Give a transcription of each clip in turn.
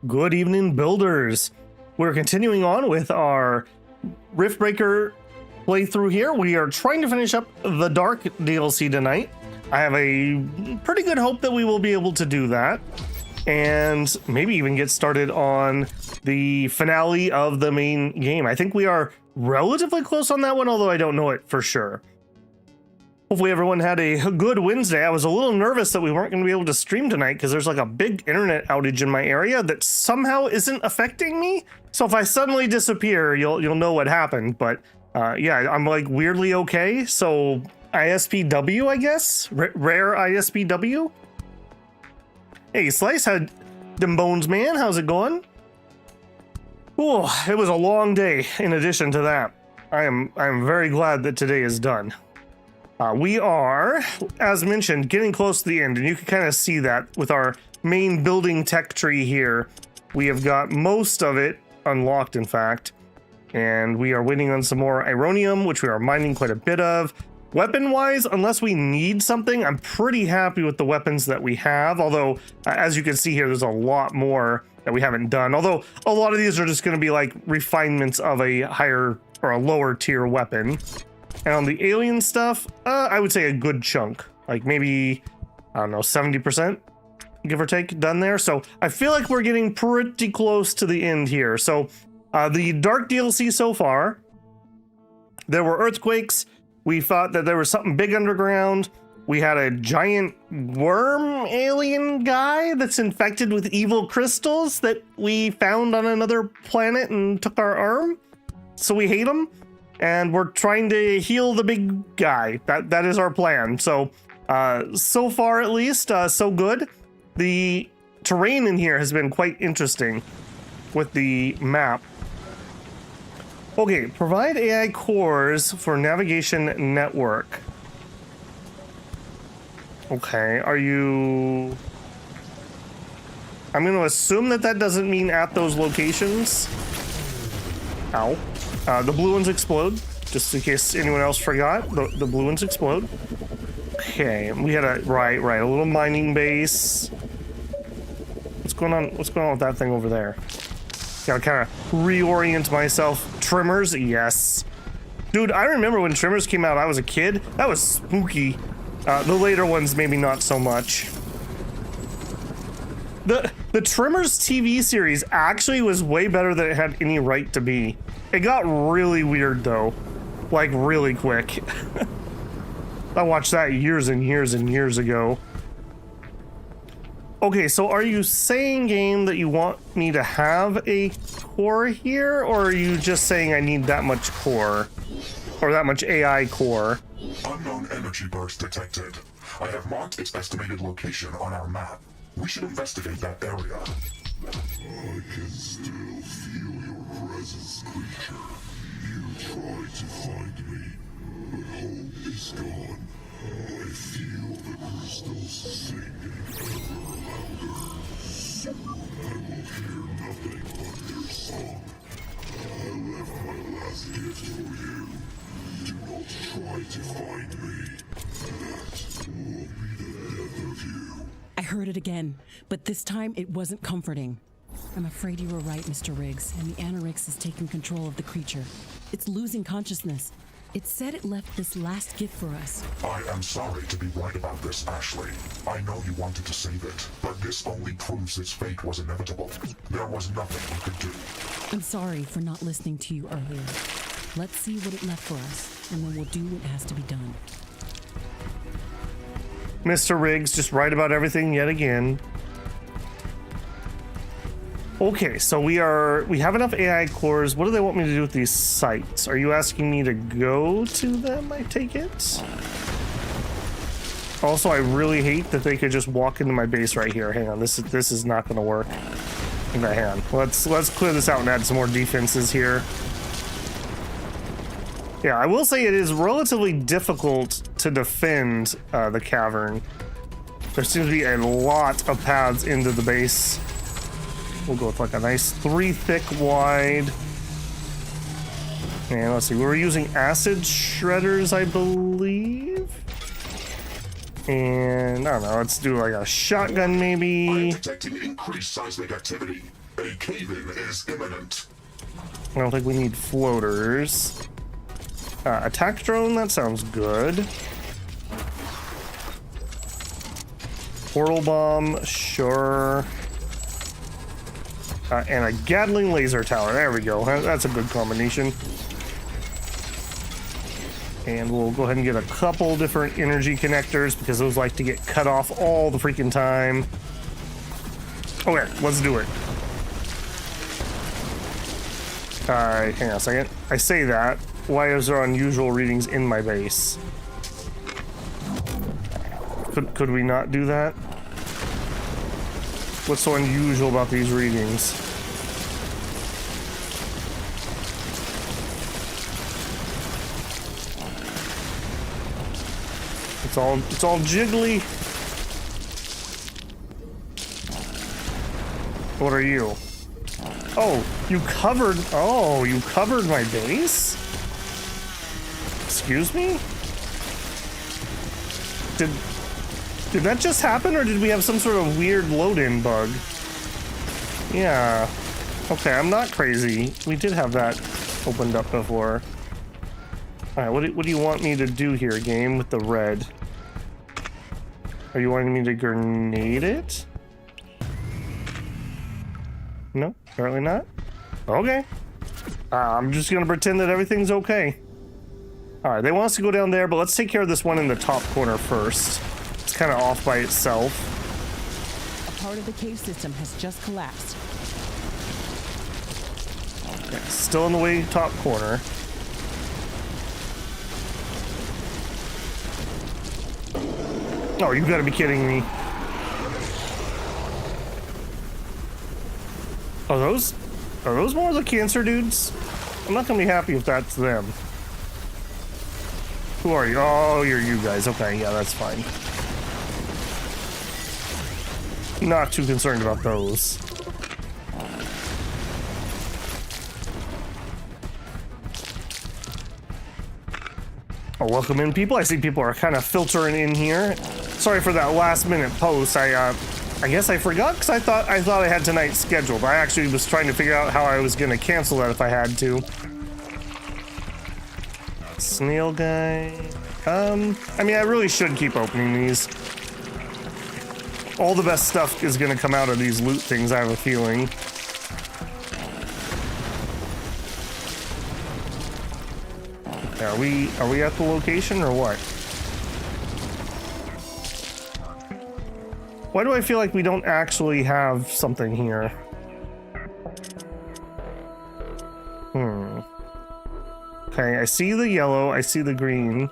Good evening, builders. We're continuing on with our Riftbreaker playthrough here. We are trying to finish up the Dark DLC tonight. I have a pretty good hope that we will be able to do that, and maybe even get started on the finale of the main game. I think we are relatively close on that one, although I don't know it for sure. Hopefully everyone had a good Wednesday. I was a little nervous that we weren't going to be able to stream tonight because there's like a big internet outage in my area that somehow isn't affecting me. So if I suddenly disappear, you'll know what happened. But yeah, I'm like weirdly okay. So ISPW, I guess? Rare ISPW? Hey, Slice, how them bones, man? How's it going? Oh, it was a long day in addition to that. I'm very glad that today is done. We are, as mentioned, getting close to the end, and you can kind of see that with our main building tech tree here. We have got most of it unlocked, in fact, and we are waiting on some more Ironium, which we are mining quite a bit of. Weapon-wise, unless we need something, I'm pretty happy with the weapons that we have, although, as you can see here, there's a lot more that we haven't done, although a lot of these are just going to be like refinements of a higher or a lower tier weapon. And on the alien stuff, I would say a good chunk, like maybe, I don't know, 70%, give or take, done there. So I feel like we're getting pretty close to the end here. So the Dark DLC so far, there were earthquakes. We thought that there was something big underground. We had a giant worm alien guy that's infected with evil crystals that we found on another planet and took our arm. So we hate him. And we're trying to heal the big guy. That is our plan. So, so far at least, so good. The terrain in here has been quite interesting with the map. Okay, provide AI cores for navigation network. Okay, are you... I'm going to assume that that doesn't mean at those locations. Ow. The blue ones explode, just in case anyone else forgot. The blue ones explode. Okay, we had a right, a little mining base. What's going on? What's going on with that thing over there? Gotta kind of reorient myself. Trimmers, yes, dude. I remember when Trimmers came out. I was a kid. That was spooky. The later ones, maybe not so much. The Trimmers TV series actually was way better than it had any right to be. It got really weird though, like really quick. I watched that years and years and years ago. Okay, so are you saying, game, that you want me to have a core here, or are you just saying I need that much core? Or that much AI core? Unknown energy burst detected. I have marked its estimated location on our map. We should investigate that area. I can still feel your presence, creature. You tried to find me, but hope is gone. I feel the crystals singing ever louder. I will hear nothing but your song. I left my last gift for you. Do not try to find me. That will be the death of you. I heard it again, but this time it wasn't comforting. I'm afraid you were right, Mr. Riggs, and the Anorix has taken control of the creature. It's losing consciousness. It said it left this last gift for us. I am sorry to be right about this, Ashley. I know you wanted to save it, but this only proves its fate was inevitable. There was nothing we could do. I'm sorry for not listening to you earlier. Let's see what it left for us, and then we'll do what has to be done. Mr. Riggs, just right about everything yet again. Okay, so we have enough AI cores. What do they want me to do with these sites? Are you asking me to go to them, I take it? Also, I really hate that they could just walk into my base right here. Hang on, this is not gonna work. Hang on, let's clear this out and add some more defenses here. Yeah, I will say it is relatively difficult to defend the cavern. There seems to be a lot of paths into the base. We'll go with like a nice 3 thick wide. And let's see, we were using acid shredders, I believe. And I don't know, let's do like a shotgun maybe. I am detecting increased seismic activity. A cave-in is imminent. I don't think we need floaters. Attack drone, that sounds good. Portal bomb, sure. And a Gatling laser tower. There we go. That's a good combination. And we'll go ahead and get a couple different energy connectors because those like to get cut off all the freaking time. Okay, let's do it. Alright, hang on a second. I say that. Why is there unusual readings in my base? Could we not do that? What's so unusual about these readings? It's all jiggly. What are you? Oh, you covered my base? Excuse me? Did that just happen, or did we have some sort of weird load-in bug? Yeah. Okay, I'm not crazy. We did have that opened up before. Alright, what do you want me to do here, game, with the red? Are you wanting me to grenade it? No, apparently not. Okay. I'm just gonna pretend that everything's okay. Alright, they want us to go down there, but let's take care of this one in the top corner first. It's kind of off by itself. A part of the cave system has just collapsed. Okay, still in the way, top corner. Oh, you gotta be kidding me. Are those more of the cancer dudes? I'm not gonna be happy if that's them. Who are you? Oh, you're you guys. Okay, yeah, that's fine. Not too concerned about those. Oh, welcome in, people. I see people are kind of filtering in here. Sorry for that last minute post. I guess I forgot because I thought I had tonight scheduled. I actually was trying to figure out how I was gonna cancel that if I had to. Snail guy. I mean, I really should keep opening these. All the best stuff is gonna come out of these loot things, I have a feeling. Are we at the location or what? Why do I feel like we don't actually have something here? Okay, I see the yellow, I see the green.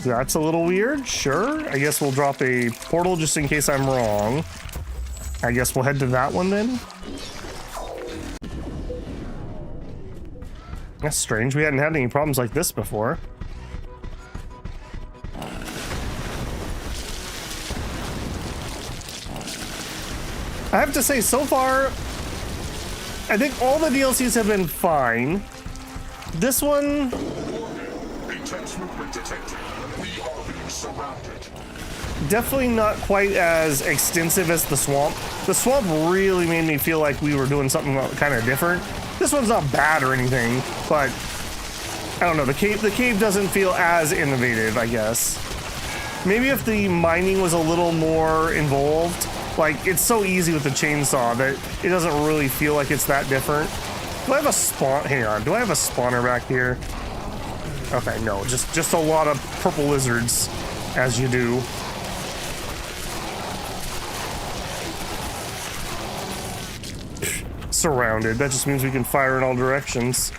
That's a little weird, sure. I guess we'll drop a portal just in case I'm wrong. I guess we'll head to that one then. That's strange, we hadn't had any problems like this before. I have to say, so far, I think all the DLCs have been fine. This one... Intense movement detected. We are being surrounded. Definitely not quite as extensive as the swamp. The swamp really made me feel like we were doing something kind of different. This one's not bad or anything, but I don't know. The cave doesn't feel as innovative, I guess. Maybe if the mining was a little more involved. Like, it's so easy with the chainsaw that it doesn't really feel like it's that different. Do I have a spawn? Hang on. Do I have a spawner back here? Okay, no. Just a lot of purple lizards, as you do. Surrounded. That just means we can fire in all directions.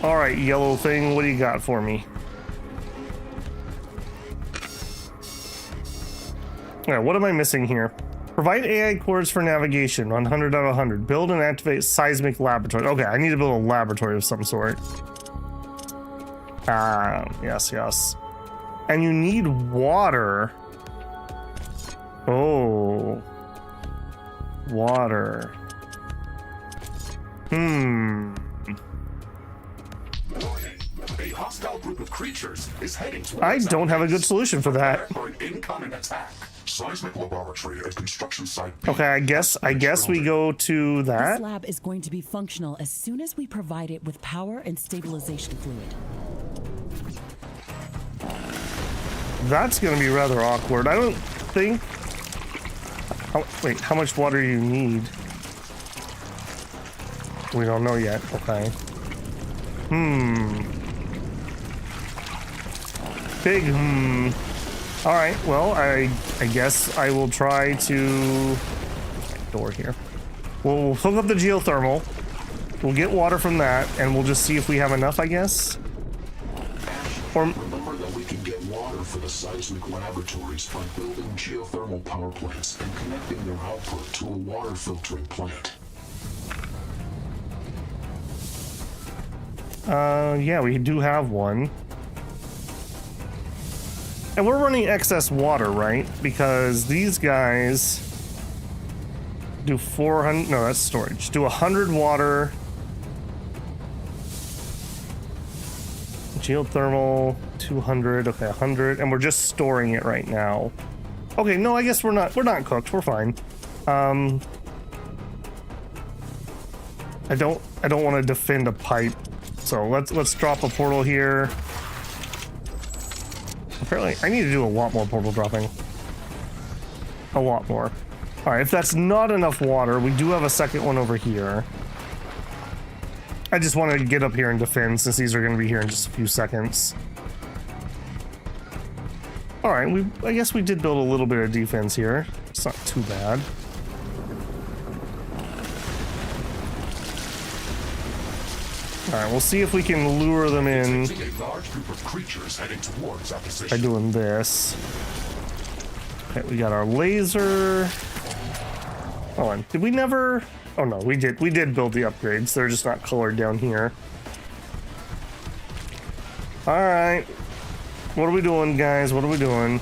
All right, yellow thing. What do you got for me? Yeah, what am I missing here? Provide AI cores for navigation, 100 out of 100. Build and activate seismic laboratory. Okay, I need to build a laboratory of some sort. Yes. And you need water. Oh. Water. Warning. A hostile group of creatures is heading towards I don't have a good solution for that. For an incoming attack. Seismic laboratory at construction site B. Okay, I guess we go to This that. lab is going to be functional as soon as we provide it with power and stabilization fluid. That's gonna be rather awkward. I don't think. Wait, how much water do you need? We don't know yet. Okay. Big All right. Well, I guess I will try to door here. We'll hook up the geothermal. We'll get water from that, and we'll just see if we have enough, I guess. Or Remember that we can get water for the seismic laboratories by building geothermal power plants and connecting their output to a water filtering plant. yeah, we do have one. And we're running excess water, right? Because these guys do 400, no, that's storage. Do 100 water. Geothermal, 200, okay, 100, and we're just storing it right now. Okay, no, I guess we're not cooked, we're fine. I don't want to defend a pipe. So let's drop a portal here. Apparently, I need to do a lot more portal dropping. A lot more. All right, if that's not enough water, we do have a second one over here. I just want to get up here and defend since these are going to be here in just a few seconds. All right, I guess we did build a little bit of defense here. It's not too bad. All right, we'll see if we can lure them in A large group of creatures heading towards our by position. doing this. Okay, we got our laser. Hold on, did we never? Oh no, we did build the upgrades. They're just not colored down here. All right, what are we doing, guys? What are we doing?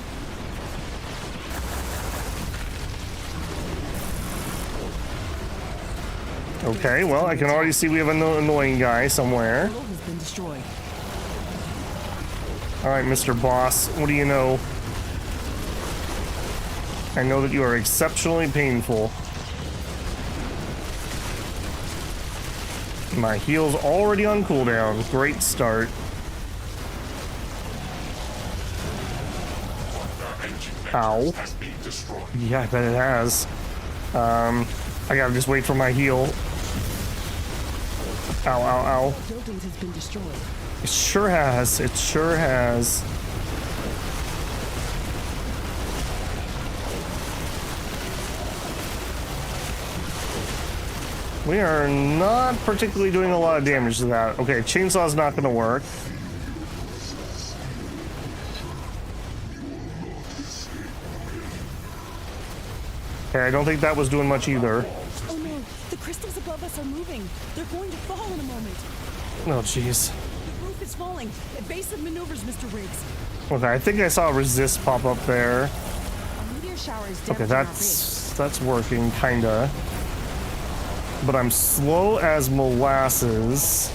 Okay, well, I can already see we have an annoying guy somewhere. Portal has been destroyed. All right, Mr. Boss, what do you know? I know that you are exceptionally painful. My heal's already on cooldown. Great start. Ow. Yeah, I bet it has. I gotta just wait for my heal. Ow, ow, ow. Buildings has been destroyed. It sure has. It sure has. We are not particularly doing a lot of damage to that. Okay, chainsaw's not going to work. Okay, I don't think that was doing much either. Oh no, the crystals above us are moving. They're going to fall in a moment. Oh, jeez. The roof is falling. Evasive maneuvers, Mr. Riggs. Okay, I think I saw a resist pop up there. A meteor shower is Okay, that's working, kinda. But I'm slow as molasses.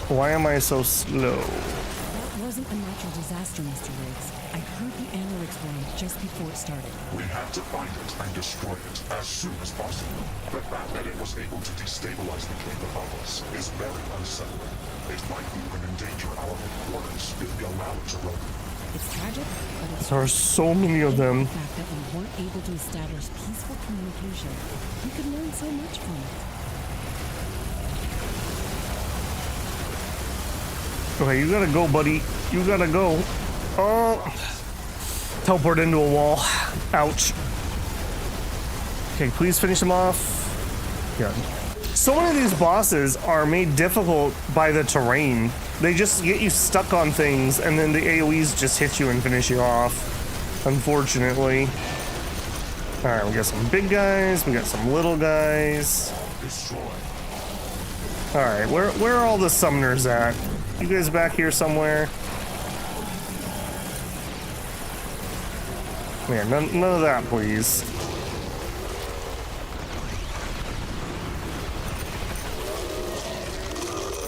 Why am I so slow? That wasn't a natural disaster, Mr. Riggs. I heard the Anorix round just before it started. We have to find it and destroy it as soon as possible. The fact that it was able to destabilize the cave above us is very unsettling. It might even endanger our headquarters if we allow it to run. It's tragic, but it's There are so many of them. the fact that we weren't able to establish peaceful communication. We could learn so much from it. Okay, you gotta go, buddy. You gotta go. Oh. Teleport into a wall. Ouch. Okay, please finish him off. Yeah. So many of these bosses are made difficult by the terrain. They just get you stuck on things, and then the AoEs just hit you and finish you off. Unfortunately. Alright, we got some big guys, we got some little guys. Alright, where are all the summoners at? You guys back here somewhere? Yeah, none of that, please.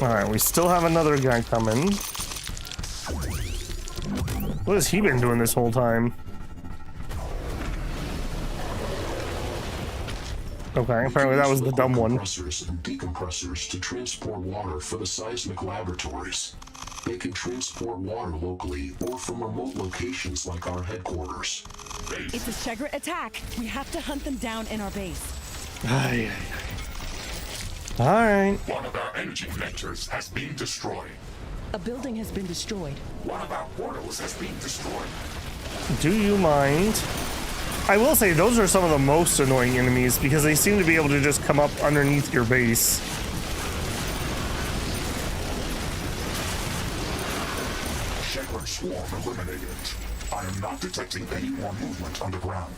Alright, we still have another guy coming. What has he been doing this whole time? Okay, apparently that was the dumb one. Compressors and decompressors to transport water for the seismic laboratories. They can transport water locally or from remote locations like our headquarters. It's a Shegret attack. We have to hunt them down in our base. Aye. Alright. One of our energy connectors has been destroyed. A building has been destroyed. One of our portals has been destroyed. Do you mind? I will say those are some of the most annoying enemies because they seem to be able to just come up underneath your base. Shepherd swarm eliminated. I am not detecting any more movement underground.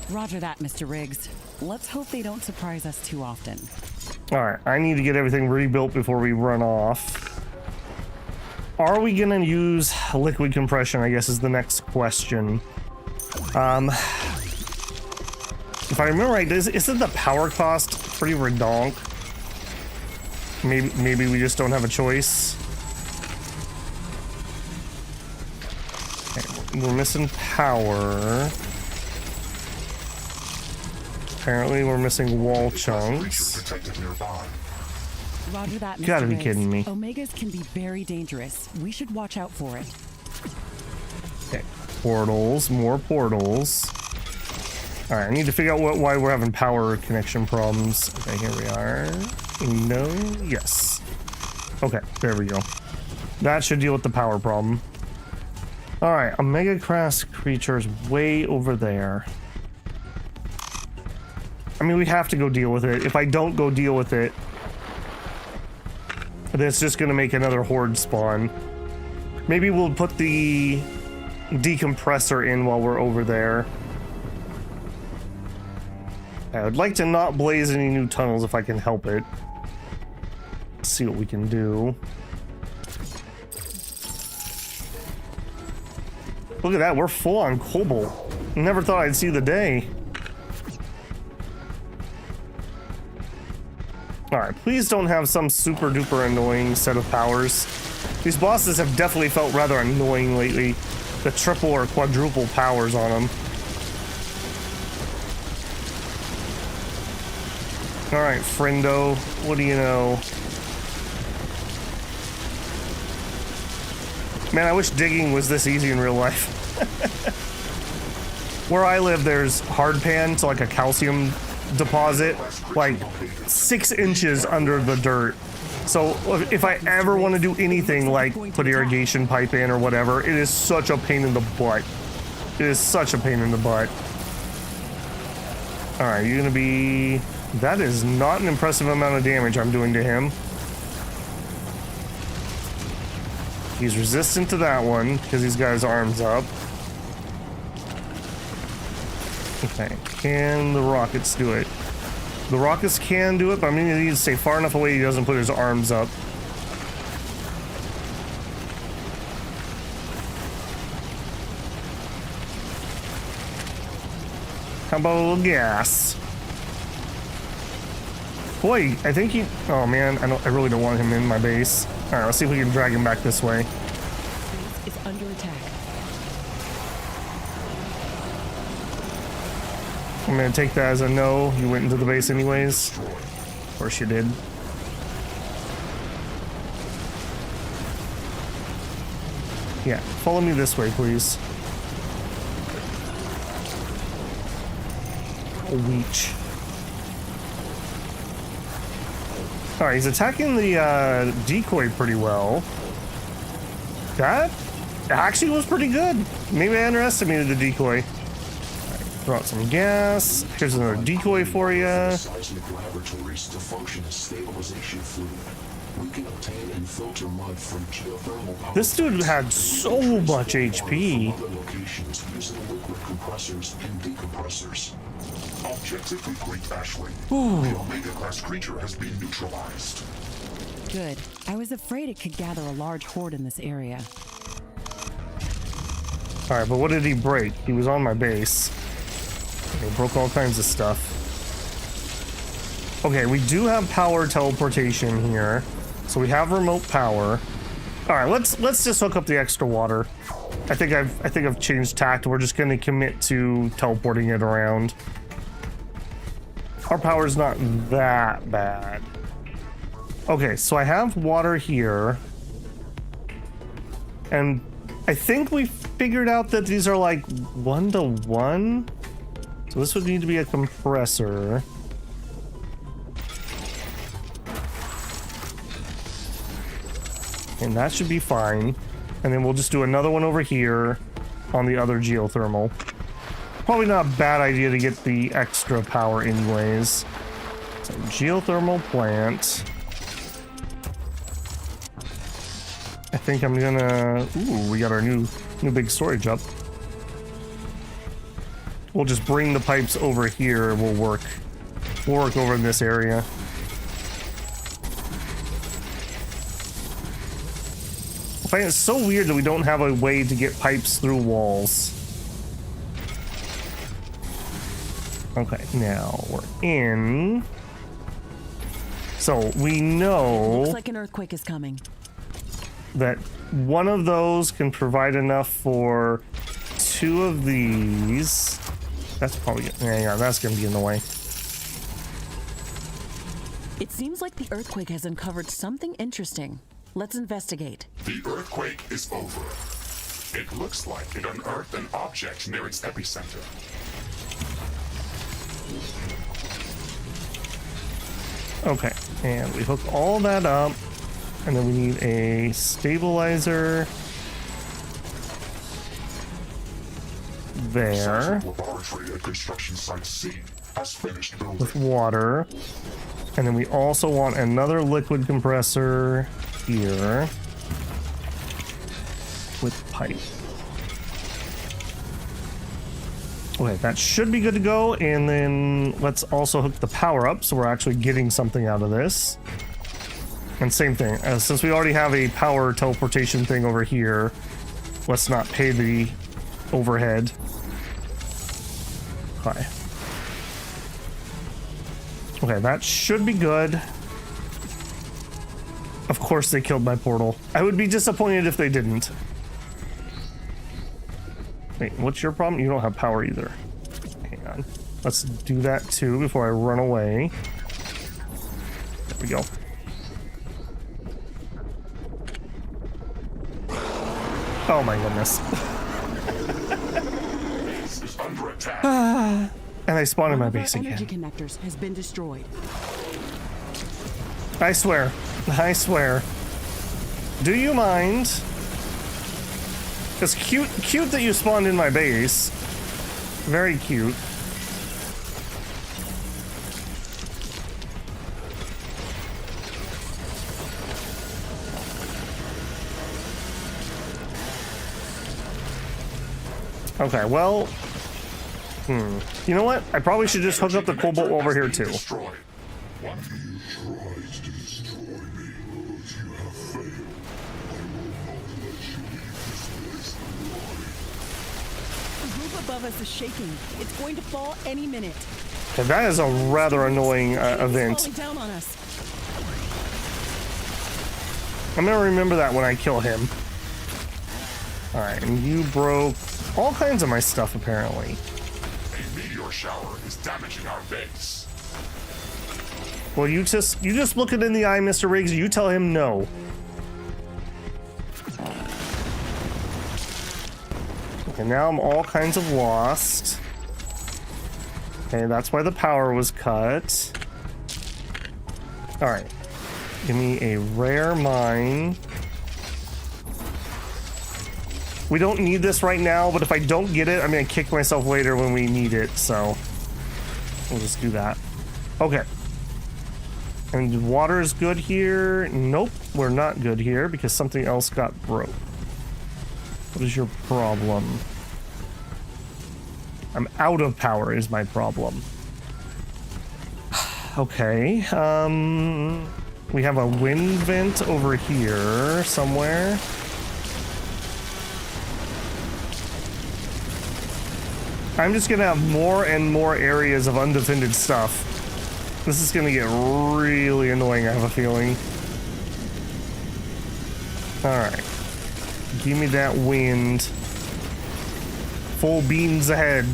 Roger that, Mr. Riggs. Let's hope they don't surprise us too often. Alright, I need to get everything rebuilt before we run off. Are we gonna use liquid compression, I guess is the next question. If I remember right, isn't the power cost pretty redonk? Maybe we just don't have a choice. Okay, we're missing power. Apparently we're missing wall chunks. Detected nearby. Roger that, Mr. Gotta be Riggs. kidding me. Omegas can be very dangerous. We should watch out for it. Okay, portals, more portals. All right, I need to figure out why we're having power connection problems. Okay, here we are. No, yes. Okay, there we go. That should deal with the power problem. All right, Omega Crass creature's way over there. I mean, we have to go deal with it. If I don't go deal with it, that's just gonna make another horde spawn. Maybe we'll put the decompressor in while we're over there. I would like to not blaze any new tunnels if I can help it. Let's see what we can do. Look at that, we're full on cobalt. Never thought I'd see the day. Alright, please don't have some super duper annoying set of powers. These bosses have definitely felt rather annoying lately. The triple or quadruple powers on them. Alright, friendo, what do you know? Man, I wish digging was this easy in real life. Where I live, there's hardpan, so like a calcium deposit, like 6 inches under the dirt. So if I ever want to do anything like put irrigation pipe in or whatever, it is such a pain in the butt. It is such a pain in the butt. Alright, you're gonna be... That is not an impressive amount of damage I'm doing to him. He's resistant to that one because he's got his arms up. Okay, can the rockets do it? The rockets can do it, but I'm gonna need to stay far enough away he doesn't put his arms up. How about a little gas? Boy, I think he... Oh man, I really don't want him in my base. Alright, let's see if we can drag him back this way. It's under attack. I'm gonna take that as a no. You went into the base anyways. Of course you did. Yeah, follow me this way, please. A leech. Alright, he's attacking the decoy pretty well. That actually was pretty good. Maybe I underestimated the decoy. Throw out some gas. Here's another decoy for you. Seismic laboratories to function as stabilization fluid. We can obtain and filter mud from geothermal power. This dude had so much HP. Other locations using liquid compressors and decompressors. Objective complete, Ashley. The Omega class creature has been neutralized. Good. I was afraid it could gather a large horde in this area. Alright, but what did he break? He was on my base. He broke all kinds of stuff. Okay, we do have power teleportation here. So we have remote power. All right, let's just hook up the extra water. I think I've changed tact. We're just going to commit to teleporting it around. Our power's not that bad. Okay, so I have water here. And I think we figured out that these are like 1-to-1. So this would need to be a compressor. And that should be fine. And then we'll just do another one over here on the other geothermal. Probably not a bad idea to get the extra power anyways. So geothermal plant. I think I'm gonna... Ooh, we got our new big storage up. We'll just bring the pipes over here and we'll work over in this area. I find it so weird that we don't have a way to get pipes through walls. Okay, now we're in. So we know... Looks like an earthquake is coming. That one of those can provide enough for 2 of these. That's probably... Hang on, that's going to be in the way. It seems like the earthquake has uncovered something interesting. Let's investigate. The earthquake is over. It looks like it unearthed an object near its epicenter. Okay, and we hook all that up. And then we need a stabilizer. There. Laboratory at construction site C has finished building. With water. And then we also want another liquid compressor here. With pipe. Okay, that should be good to go. And then let's also hook the power up so we're actually getting something out of this. And same thing, since we already have a power teleportation thing over here, let's not pay the overhead. Okay. Okay, that should be good. Of course they killed my portal. I would be disappointed if they didn't. Wait, what's your problem? You don't have power either. Hang on. Let's do that too before I run away. There we go. Oh my goodness. And I spawned in my base again. Energy connectors has been destroyed. I swear. Do you mind? It's cute that you spawned in my base. Very cute. Okay, well, you know what? I probably should just hook up the cobalt over here too. The roof above us is shaking. It's going to fall any minute. Okay, that is a rather annoying event. Falling down on us. I'm gonna remember that when I kill him. All right, and you broke all kinds of my stuff apparently. A meteor shower is damaging our base. Well, you just look it in the eye, Mr. Riggs. You tell him no. Okay, now I'm all kinds of lost. Okay, that's why the power was cut. All right, give me a rare mine. We don't need this right now, but if I don't get it, I'm gonna kick myself later when we need it, so we'll just do that. Okay. And water is good here. Nope, we're not good here because something else got broke. What is your problem? I'm out of power is my problem. Okay, we have a wind vent over here somewhere. I'm just gonna have more and more areas of undefended stuff. This is gonna get really annoying, I have a feeling. Alright. Give me that wind. Full beams ahead.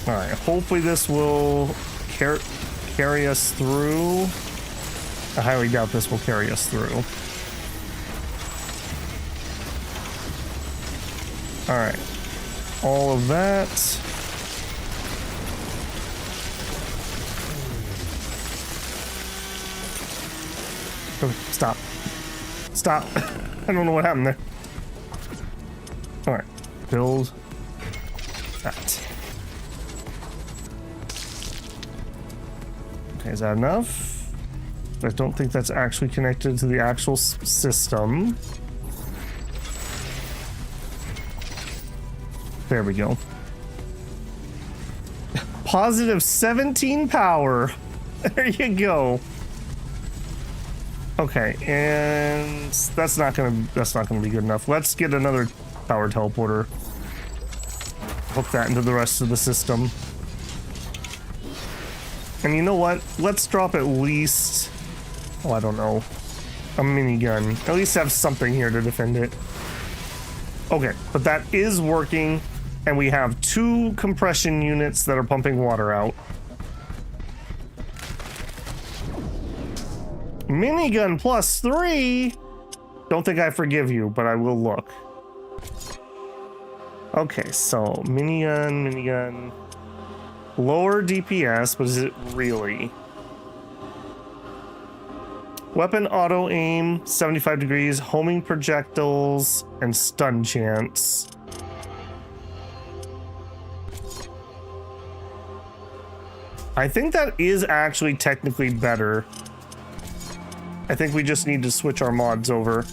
Alright, hopefully this will carry us through. I highly doubt this will carry us through. Alright. All of that. Oh, stop. Stop. I don't know what happened there. Alright. Build that. Okay, is that enough? I don't think that's actually connected to the actual system. There we go. Positive 17 power. There you go. Okay, and that's not gonna be good enough. Let's get another power teleporter. Hook that into the rest of the system. And you know what? Let's drop at least, oh, I don't know, a minigun. At least have something here to defend it. Okay, but that is working, and we have 2 compression units that are pumping water out. Minigun plus 3? Don't think I forgive you, but I will look. Okay, so minigun. Lower DPS, but is it really? Weapon auto aim, 75 degrees, homing projectiles, and stun chance. I think that is actually technically better. I think we just need to switch our mods over.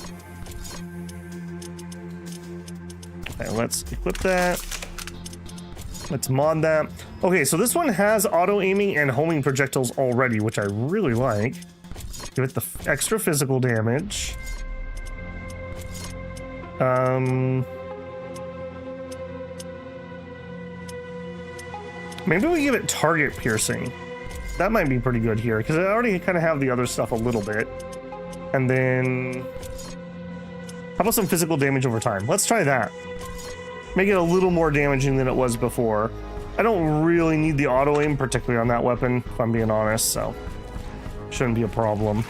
Okay, let's equip that. Let's mod that. Okay, so this one has auto aiming and homing projectiles already, which I really like. Give it the extra physical damage. Maybe we give it target piercing. That might be pretty good here, because I already kind of have the other stuff a little bit. And then, how about some physical damage over time? Let's try that. Make it a little more damaging than it was before. I don't really need the auto aim, particularly on that weapon, if I'm being honest, so shouldn't be a problem.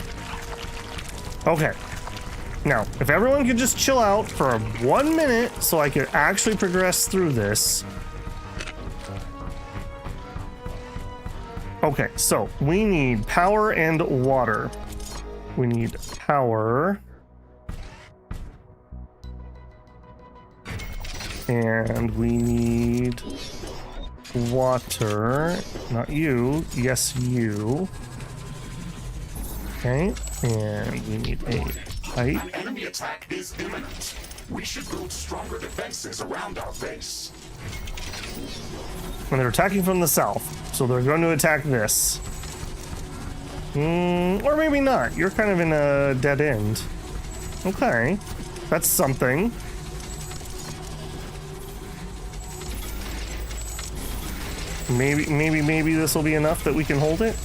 Okay. Now, if everyone could just chill out for 1 minute so I could actually progress through this. Okay, so we need power and water. We need power. And we need water. Not you. Yes, you. Okay. And we need a pipe. An enemy attack is imminent. We should build stronger defenses around our base. And they're attacking from the south, so they're going to attack this. Or maybe not. You're kind of in a dead end. Okay. That's something. Maybe this will be enough that we can hold it.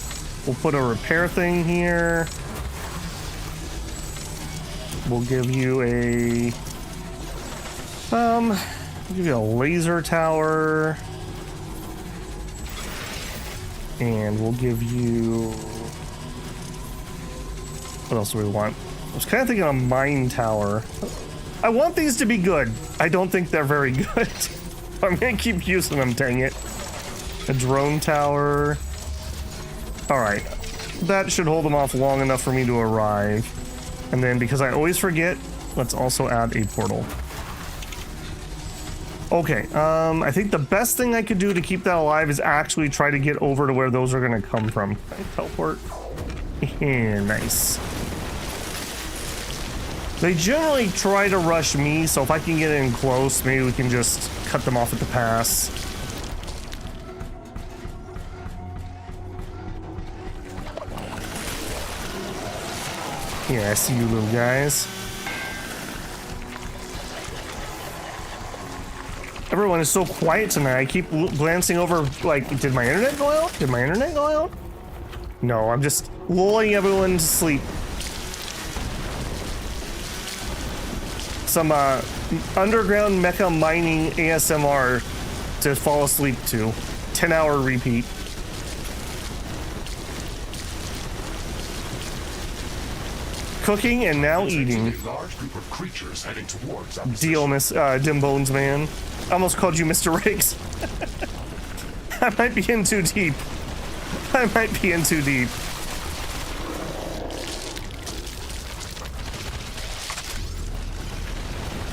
We'll put a repair thing here. We'll give you a laser tower. And we'll give you, what else do we want? I was kind of thinking a mine tower. I want these to be good. I don't think they're very good. I'm gonna keep using them, dang it. A drone tower. Alright. That should hold them off long enough for me to arrive. And then, because I always forget, let's also add a portal. Okay, I think the best thing I could do to keep that alive is actually try to get over to where those are gonna come from. Can I teleport? Yeah, nice. They generally try to rush me, so if I can get in close, maybe we can just cut them off at the pass. Yeah, I see you little guys. Everyone is so quiet tonight. I keep glancing over, like, did my internet go out? Did my internet go out? No, I'm just lulling everyone to sleep. Some underground mecha mining ASMR to fall asleep to. 10-hour repeat. Cooking and now eating. A large group of creatures heading towards our Deal, Miss Dim Bones Man. I almost called you Mr. Riggs. I might be in too deep. I might be in too deep.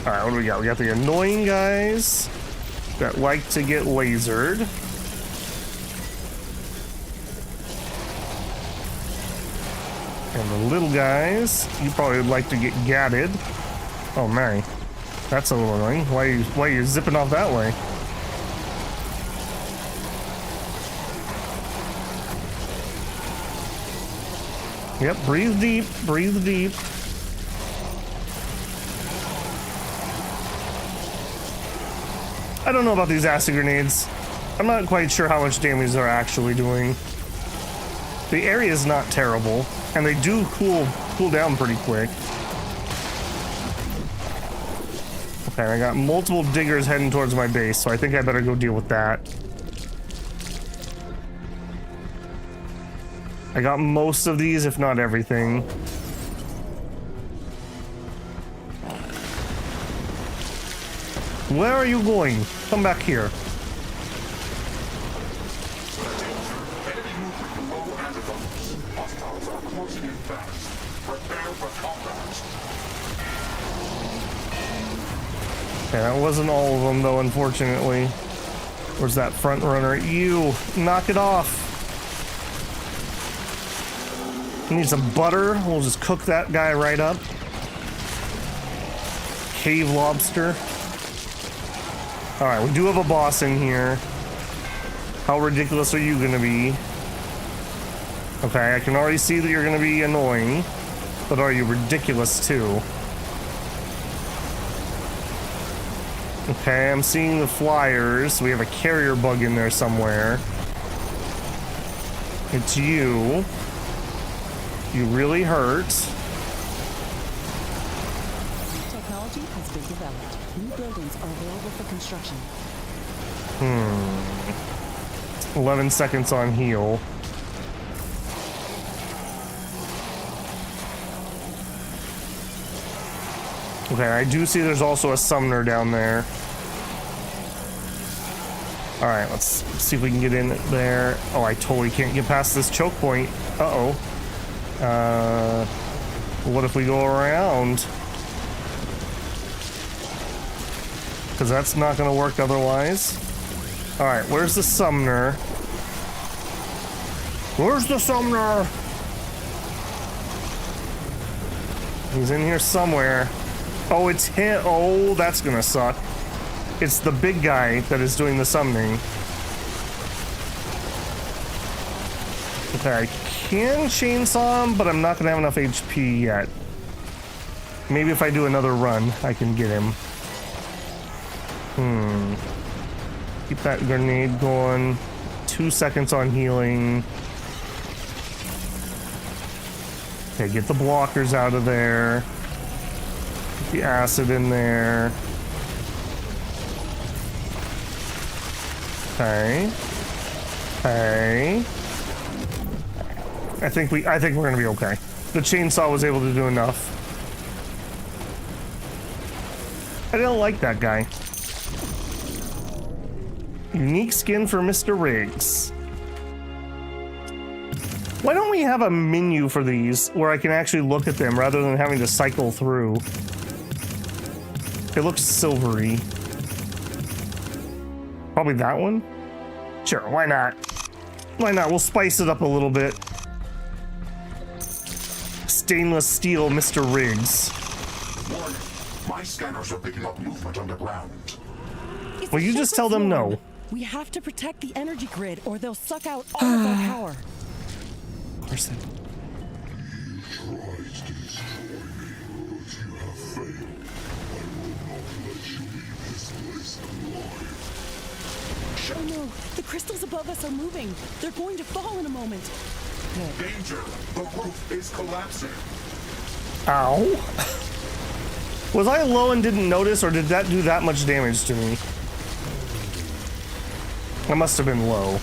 Alright, what do we got? We got the annoying guys that like to get lasered. And the little guys, you probably would like to get gatted. Oh man, that's a little annoying. Why are you zipping off that way? Yep, breathe deep, breathe deep. I don't know about these acid grenades. I'm not quite sure how much damage they're actually doing. The area is not terrible, and they do cool down pretty quick. Okay, I got multiple diggers heading towards my base, so I think I better go deal with that. I got most of these, if not everything. Where are you going? Come back here. Okay, that wasn't all of them, though, unfortunately. Where's that front runner? You! Knock it off! Need some butter. We'll just cook that guy right up. Cave lobster. Alright, we do have a boss in here. How ridiculous are you gonna be? Okay, I can already see that you're gonna be annoying. But are you ridiculous too? Okay, I'm seeing the flyers. We have a carrier bug in there somewhere. It's you. You really hurt. Technology has been developed. New buildings are available for construction. 11 seconds on heal. Okay, I do see there's also a summoner down there. Alright, let's see if we can get in there. Oh, I totally can't get past this choke point. Uh-oh. What if we go around? Because that's not going to work otherwise. Alright, where's the summoner? Where's the summoner? He's in here somewhere. Oh, it's him. Oh, that's gonna suck. It's the big guy that is doing the summoning. Okay, I can chainsaw him, but I'm not gonna have enough HP yet. Maybe if I do another run, I can get him. Keep that grenade going. 2 seconds on healing. Okay, get the blockers out of there. Get the acid in there. Okay. Okay. I think we're gonna be okay. The chainsaw was able to do enough. I don't like that guy. Unique skin for Mr. Riggs. Why don't we have a menu for these where I can actually look at them rather than having to cycle through? It looks silvery. Probably that one? Sure, why not? Why not? We'll spice it up a little bit. Stainless steel Mr. Riggs. Warning. My scanners are picking up movement underground. Well, you just tell them no. We have to protect the energy grid or they'll suck out all of our power. Of course they do. You tried to destroy me, but you have failed. I will not let you leave this place Oh no, the crystals above us are moving. They're going to fall in a moment. Good. Danger! The roof is collapsing. Ow. Was I low and didn't notice, or did that do that much damage to me? I must have been low.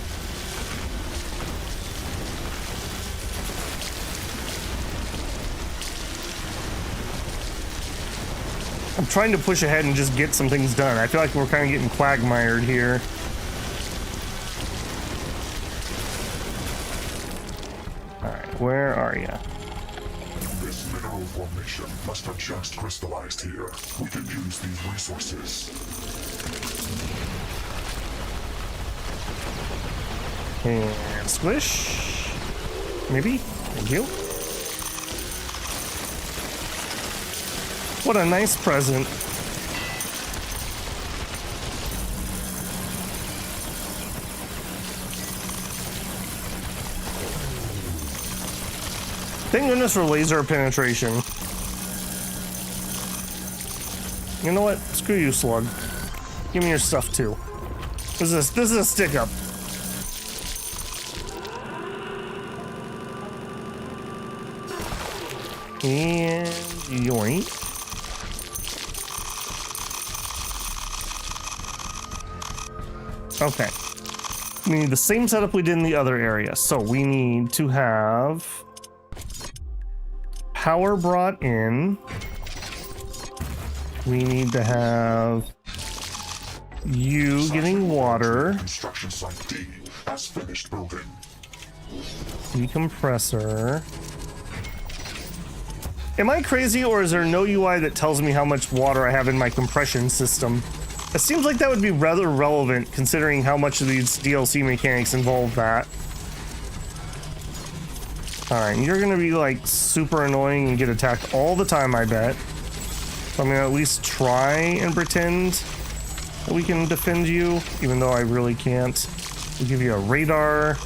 I'm trying to push ahead and just get some things done. I feel like we're kind of getting quagmired here. Alright, where are you? This mineral formation must have just crystallized here. We can use these resources. And squish. Maybe? Thank you. What a nice present. Thank goodness for laser penetration. You know what? Screw you, slug. Give me your stuff too. This is a stick up. And yoink. Okay. We need the same setup we did in the other area. So we need to have power brought in. We need to have you getting water. Construction site D has finished building. Decompressor. Am I crazy, or is there no UI that tells me how much water I have in my compression system? It seems like that would be rather relevant considering how much of these DLC mechanics involve that. Alright, you're gonna be like super annoying and get attacked all the time, I bet. So I'm gonna at least try and pretend that we can defend you, even though I really can't. We'll give you a radar.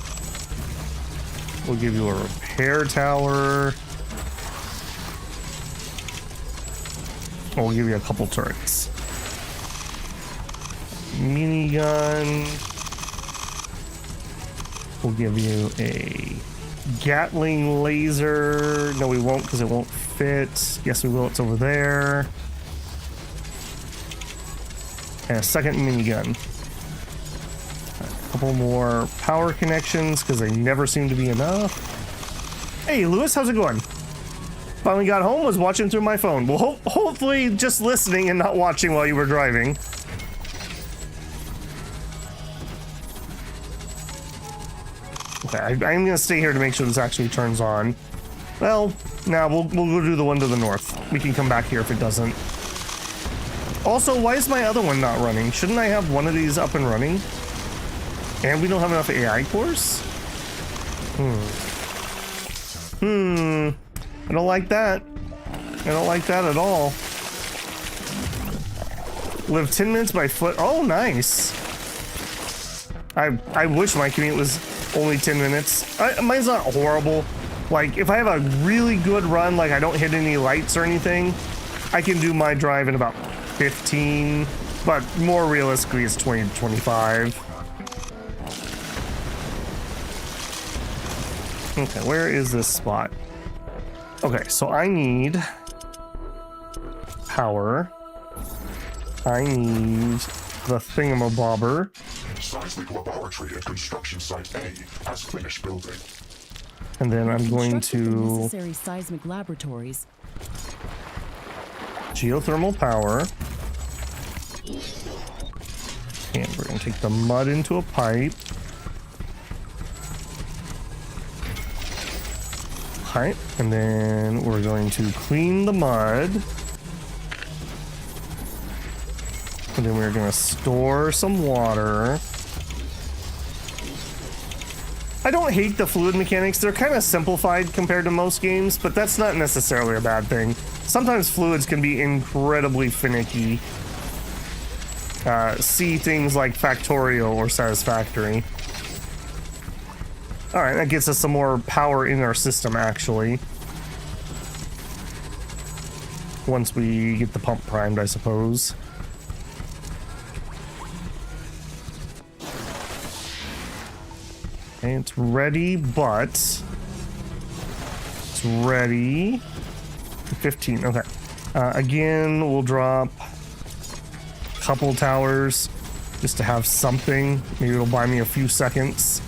We'll give you a repair tower. We'll give you a couple turrets. Minigun. We'll give you a Gatling laser. No, we won't because it won't fit. Yes, we will. It's over there. And a second minigun. A couple more power connections because they never seem to be enough. Hey, Lewis, how's it going? Finally got home, was watching through my phone. Well, hopefully just listening and not watching while you were driving. Okay, I'm gonna stay here to make sure this actually turns on. Well, now we'll go do the one to the north. We can come back here if it doesn't. Also, why is my other one not running? Shouldn't I have one of these up and running? And we don't have enough AI cores? I don't like that. I don't like that at all. Live 10 minutes by foot. Oh, nice. I wish my commute was only 10 minutes. Mine's not horrible. Like, if I have a really good run, like I don't hit any lights or anything, I can do my drive in about 15, but more realistically, it's 20 to 25. Okay, where is this spot? Okay, so I need power. I need the thingamabobber. Seismic laboratory at construction site A has finished building. And then I'm going Constructed the to necessary seismic laboratories. geothermal power. And we're gonna take the mud into a pipe. Alright, and then we're going to clean the mud. And then we're gonna store some water. I don't hate the fluid mechanics. They're kind of simplified compared to most games, but that's not necessarily a bad thing. Sometimes fluids can be incredibly finicky. See things like Factorio or Satisfactory. Alright, that gets us some more power in our system, actually. Once we get the pump primed, I suppose. Okay, it's ready, but it's ready. 15. Okay. Again, we'll drop a couple towers just to have something. Maybe it'll buy me a few seconds.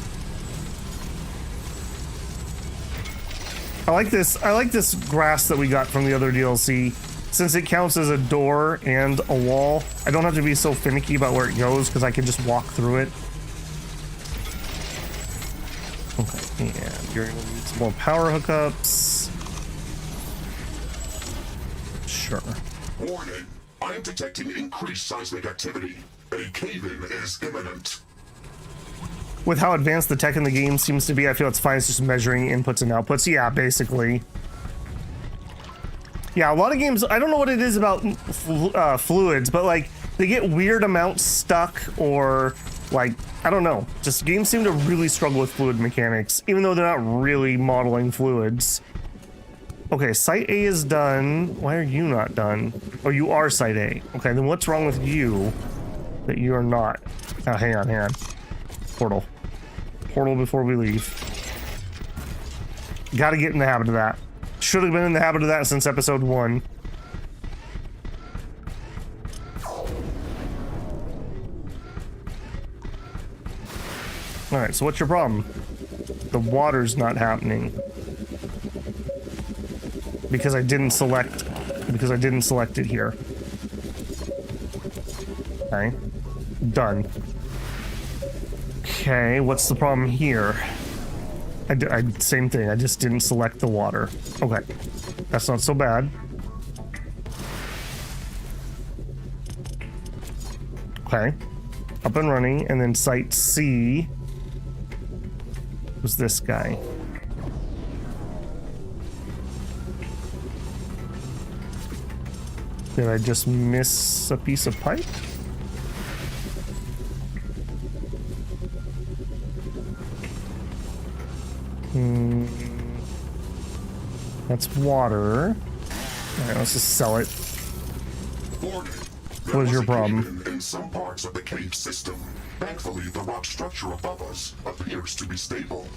I like this grass that we got from the other DLC. Since it counts as a door and a wall, I don't have to be so finicky about where it goes because I can just walk through it. Okay, and you're gonna need some more power hookups. Sure. Warning, I am detecting increased seismic activity. A cave-in is imminent. With how advanced the tech in the game seems to be, I feel it's fine. It's just measuring inputs and outputs. Yeah, basically. Yeah, a lot of games, I don't know what it is about fluids, but like they get weird amounts stuck, or like, I don't know. Just games seem to really struggle with fluid mechanics, even though they're not really modeling fluids. Okay, Site A is done. Why are you not done? Oh, you are Site A. Okay, then what's wrong with you that you are not? Oh, hang on. Portal. Portal before we leave. Gotta get in the habit of that. Should have been in the habit of that since episode 1. Alright, so what's your problem? The water's not happening. Because I didn't select it here. Okay. Done. Okay, what's the problem here? Same thing, I just didn't select the water. Okay, that's not so bad. Okay, up and running, and then Site C was this guy. Did I just miss a piece of pipe? That's water. Alright, let's just sell it. What is your problem? In some parts of the cave system. Thankfully, the rock structure above us appears to be stable.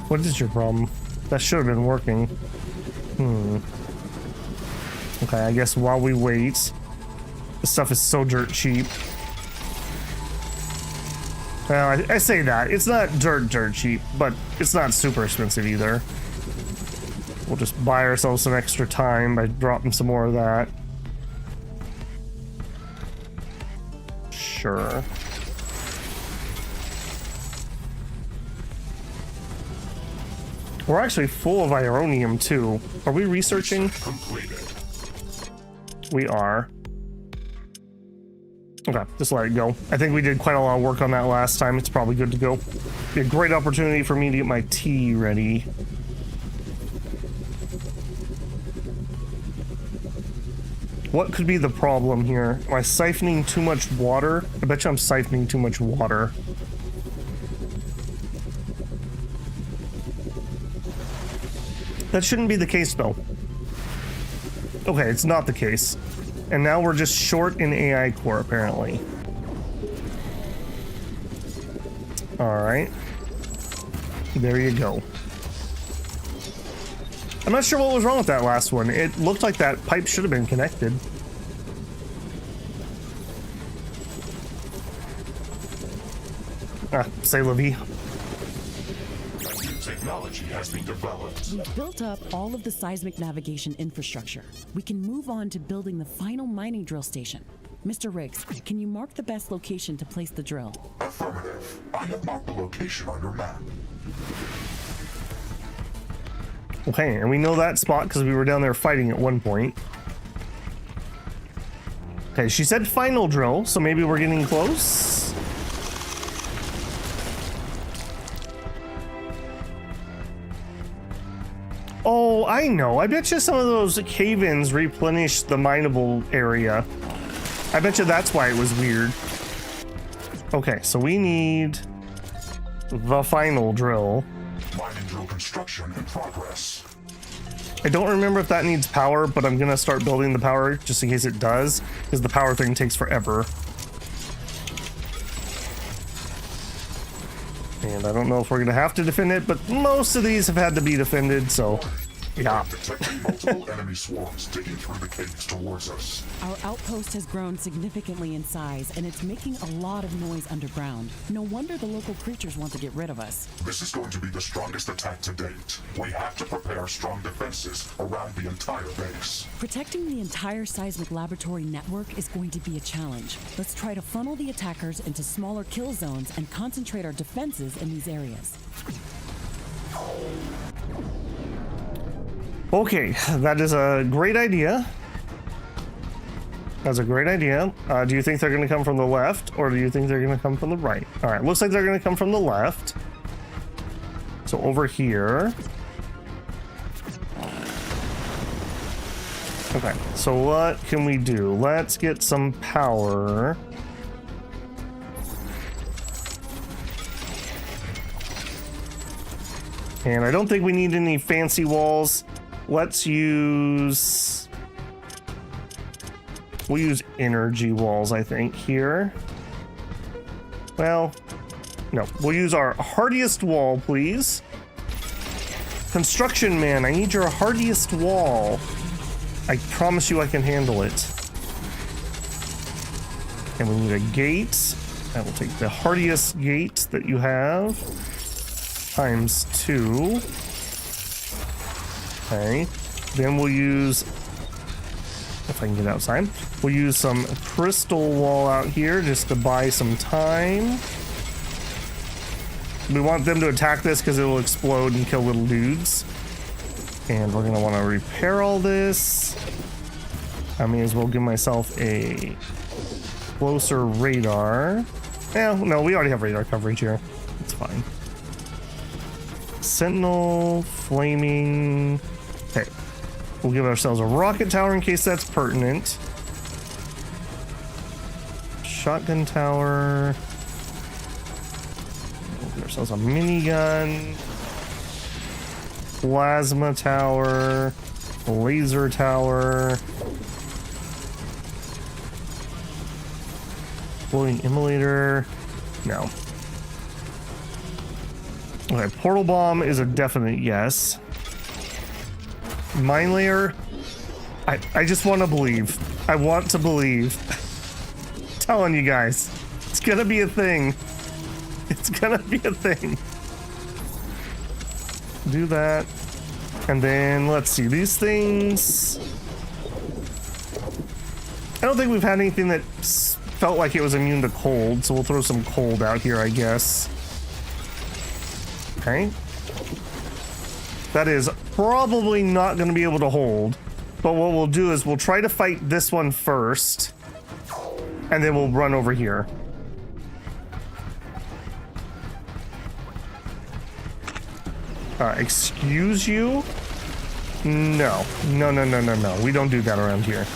What is your problem? That should have been working. Okay, I guess while we wait, this stuff is so dirt cheap. Well, I say that. It's not dirt cheap, but it's not super expensive either. We'll just buy ourselves some extra time by dropping some more of that. Sure. We're actually full of Ironium too. Are we researching? Completed. We are. Okay, just let it go. I think we did quite a lot of work on that last time. It's probably good to go. Be a great opportunity for me to get my tea ready. What could be the problem here? Am I siphoning too much water? I bet you I'm siphoning too much water. That shouldn't be the case though. Okay, it's not the case. And now we're just short in AI core, apparently. Alright. There you go. I'm not sure what was wrong with that last one. It looked like that pipe should have been connected. Say la vie. Technology has been developed. We've built up all of the seismic navigation infrastructure. We can move on to building the final mining drill station. Mr. Riggs, can you mark the best location to place the drill? Affirmative. I have marked the location on your map. Okay, and we know that spot because we were down there fighting at one point. Okay, she said final drill, so maybe we're getting close. Oh, I know. I bet you some of those cave-ins replenish the mineable area. I bet you that's why it was weird. Okay, so we need the final drill. Mining drill construction in progress. I don't remember if that needs power, but I'm gonna start building the power just in case it does, because the power thing takes forever. And I don't know if we're gonna have to defend it, but most of these have had to be defended, so yeah. Detecting multiple enemy swarms digging through the caves towards us. Our outpost has grown significantly in size, and it's making a lot of noise underground. No wonder the local creatures want to get rid of us. This is going to be the strongest attack to date. We have to prepare strong defenses around the entire base. Protecting the entire seismic laboratory network is going to be a challenge. Let's try to funnel the attackers into smaller kill zones and concentrate our defenses in these areas. Okay, that is a great idea. That's a great idea. Do you think they're going to come from the left, or do you think they're going to come from the right? All right, looks like they're going to come from the left. So over here. Okay, so what can we do? Let's get some power. And I don't think we need any fancy walls. Let's use... We'll use energy walls, I think, here. Well, no. We'll use our hardiest wall, please. Construction man, I need your hardiest wall. I promise you I can handle it. And we need a gate. I will take the hardiest gate that you have. Times 2. Okay. Then we'll use, if I can get outside, we'll use some crystal wall out here just to buy some time. We want them to attack this because it will explode and kill little dudes. And we're going to want to repair all this. I may as well give myself a closer radar. No, we already have radar coverage here. It's fine. Sentinel, flaming. Okay. We'll give ourselves a rocket tower in case that's pertinent. Shotgun tower. We'll give ourselves a minigun. Plasma tower. Laser tower. Floating immolator. No. Okay, portal bomb is a definite yes. Mine layer. I just want to believe. I want to believe. Telling you guys, it's gonna be a thing. It's gonna be a thing. Do that. And then let's see, these things. I don't think we've had anything that felt like it was immune to cold, so we'll throw some cold out here, I guess. Okay. That is probably not going to be able to hold, but what we'll do is we'll try to fight this one first, and then we'll run over here. Excuse you? No. No. We don't do that around here.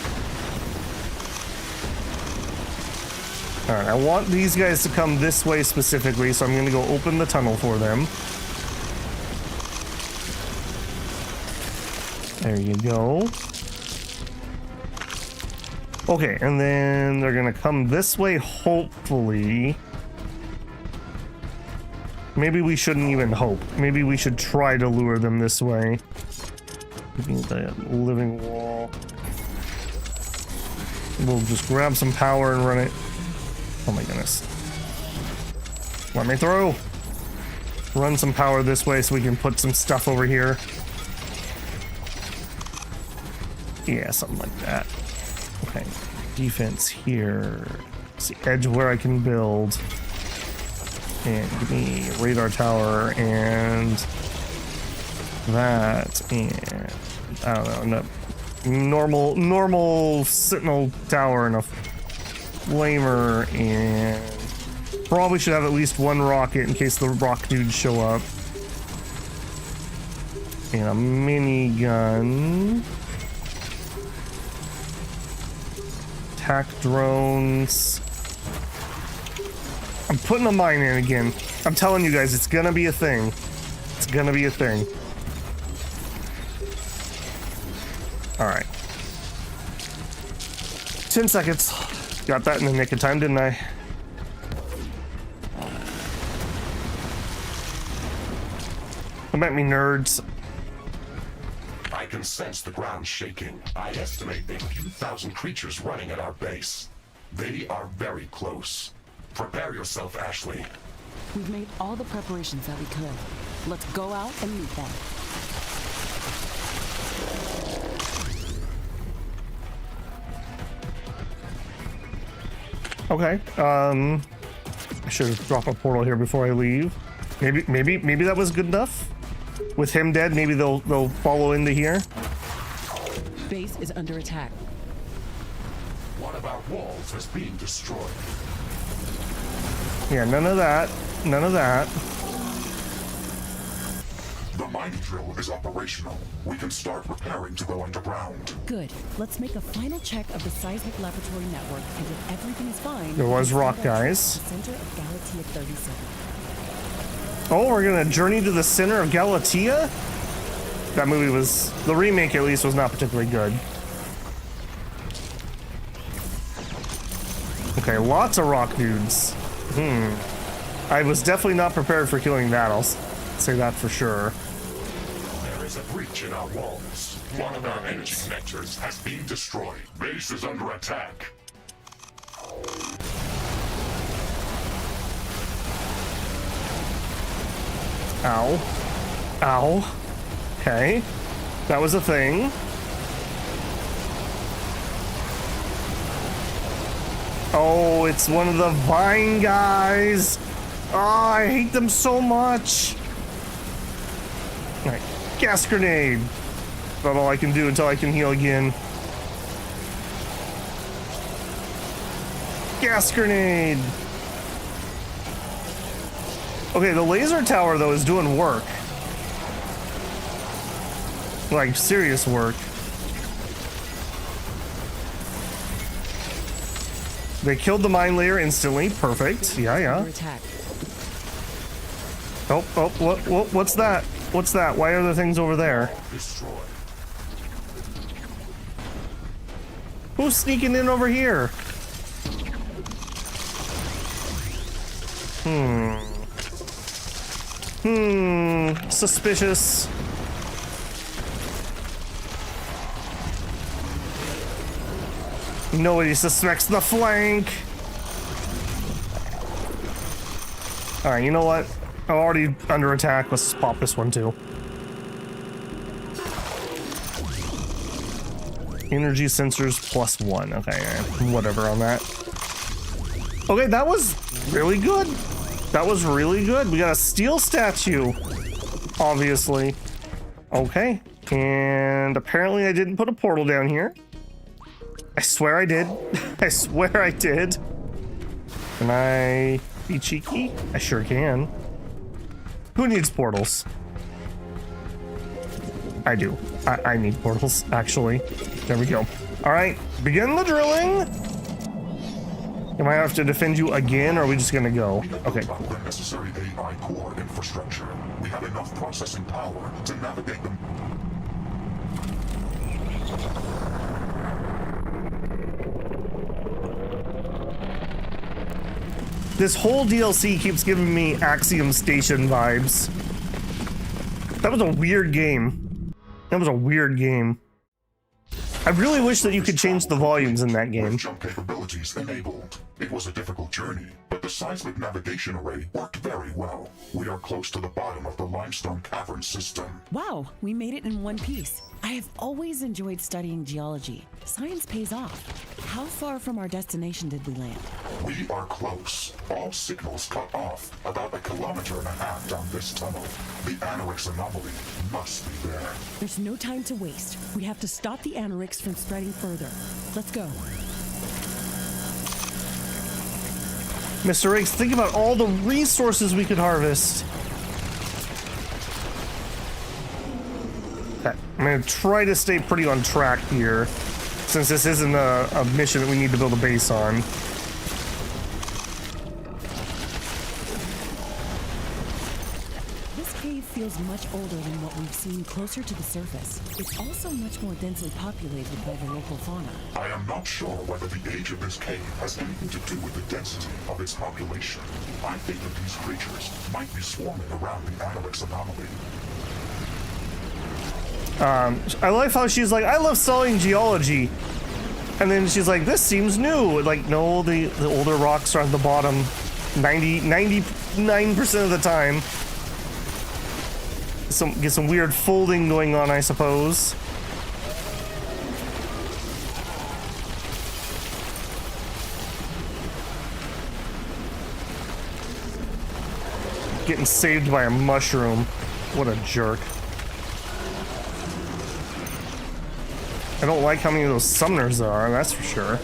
Alright, I want these guys to come this way specifically, so I'm going to go open the tunnel for them. There you go. Okay, and then they're going to come this way, hopefully. Maybe we shouldn't even hope. Maybe we should try to lure them this way. Give me the living wall. We'll just grab some power and run it. Oh my goodness. Let me through. Run some power this way so we can put some stuff over here. Yeah, something like that. Okay. Defense here. It's the edge where I can build. And give me radar tower and that, and I don't know, normal sentinel tower and a flamer, and probably should have at least one rocket in case the rock dudes show up, and a minigun, attack drones. I'm putting a mine in again. I'm telling you guys, it's gonna be a thing. It's gonna be a thing. 10 seconds. Got that in the nick of time, didn't I? Come at me, nerds. I can sense the ground shaking. I estimate a few thousand creatures running at our base. They are very close. Prepare yourself, Ashley. We've made all the preparations that we could. Let's go out and meet them. Okay. I should drop a portal here before I leave. Maybe that was good enough. With him dead, maybe they'll follow into here. Base is under attack. One of our walls is being destroyed. Yeah, none of that. None of that. The mining drill is operational. We can start preparing to go underground. Good. Let's make a final check of the seismic laboratory network, and if everything is fine... There was rock, guys. The center of Galatea 37. Oh, we're gonna journey to the center of Galatea? That movie was... The remake, at least, was not particularly good. Okay, lots of rock dudes. I was definitely not prepared for killing that, I'll say that for sure. There is a breach in our walls. One of our energy connectors has been destroyed. Base is under attack. Ow. Ow. Okay. That was a thing. Oh, it's one of the vine guys. Oh, I hate them so much. All right, gas grenade. About all I can do until I can heal again. Gas grenade. Okay, the laser tower though is doing work. Like serious work. They killed the mine layer instantly. Perfect. Yeah. Oh, what's that? What's that? Why are the things over there? Who's sneaking in over here? Suspicious. Nobody suspects the flank. All right, you know what? I'm already under attack. Let's just pop this one too. Energy sensors +1. Okay, whatever on that. Okay, that was really good. That was really good. We got a steel statue, obviously. Okay, and apparently I didn't put a portal down here. I swear I did. I swear I did. Can I be cheeky? I sure can. Who needs portals? I do. I need portals, actually. There we go. All right, begin the drilling. Am I have to defend you again, or are we just gonna go? Okay. The necessary AI core infrastructure. We have enough processing power to navigate them. This whole DLC keeps giving me Axiom Station vibes. That was a weird game. That was a weird game. I really wish that you could change the volumes in that game. Jump capabilities enabled. It was a difficult journey, but the seismic navigation array worked very well. We are close to the bottom of the limestone cavern system. Wow, we made it in one piece. I have always enjoyed studying geology. Science pays off. How far from our destination did we land? We are close. All signals cut off. About 1.5 kilometers down this tunnel. The Anorix anomaly must be there. There's no time to waste. We have to stop the Anorix from spreading further. Let's go. Mr. Riggs, think about all the resources we could harvest. Okay, I'm gonna try to stay pretty on track here, since this isn't a mission that we need to build a base on. This cave feels is much older than what we've seen closer to the surface. It's also much more densely populated by the local fauna. I am not sure whether the age of this cave has anything to do with the density of its population. I think that these creatures might be swarming around the Analyx anomaly. I like how she's like, I love studying geology. And then she's like, this seems new. Like, no, the older rocks are at the bottom 99% of the time. Get some weird folding going on, I suppose. Getting saved by a mushroom. What a jerk. I don't like how many of those summoners there are, that's for sure.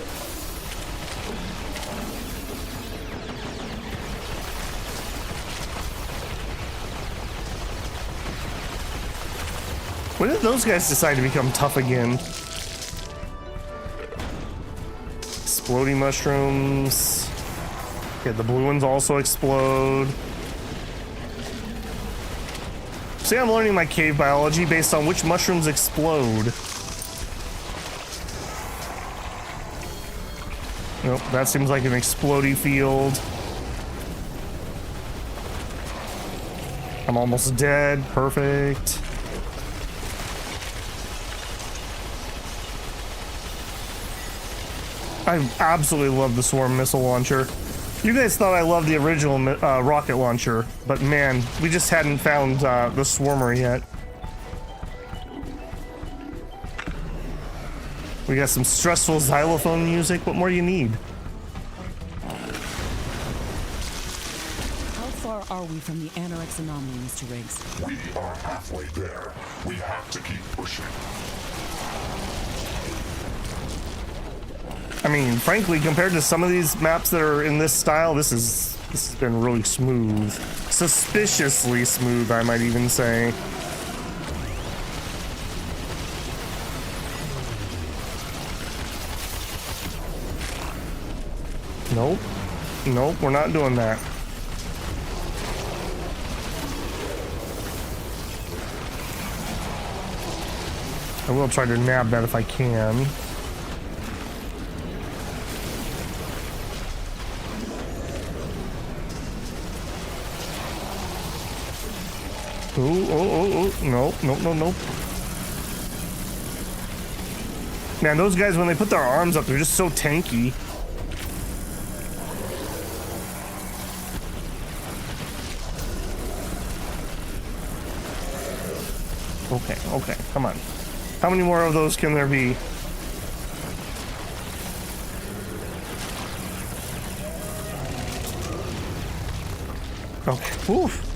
When did those guys decide to become tough again? Exploding mushrooms. Okay, the blue ones also explode. See, I'm learning my cave biology based on which mushrooms explode. Nope, that seems like an explodey field. I'm almost dead. Perfect. I absolutely love the swarm missile launcher. You guys thought I loved the original rocket launcher, but man, we just hadn't found the swarmer yet. We got some stressful xylophone music. What more do you need? How far are we from the Anorex anomaly, Mr. Riggs? We are halfway there. We have to keep pushing. I mean, frankly, compared to some of these maps that are in this style, this has been really smooth. Suspiciously smooth, I might even say. Nope. Nope, we're not doing that. I will try to nab that if I can. Ooh, oh, nope, nope, nope, nope. Man, those guys, when they put their arms up, they're just so tanky. Okay, okay, come on. How many more of those can there be? Okay, oof.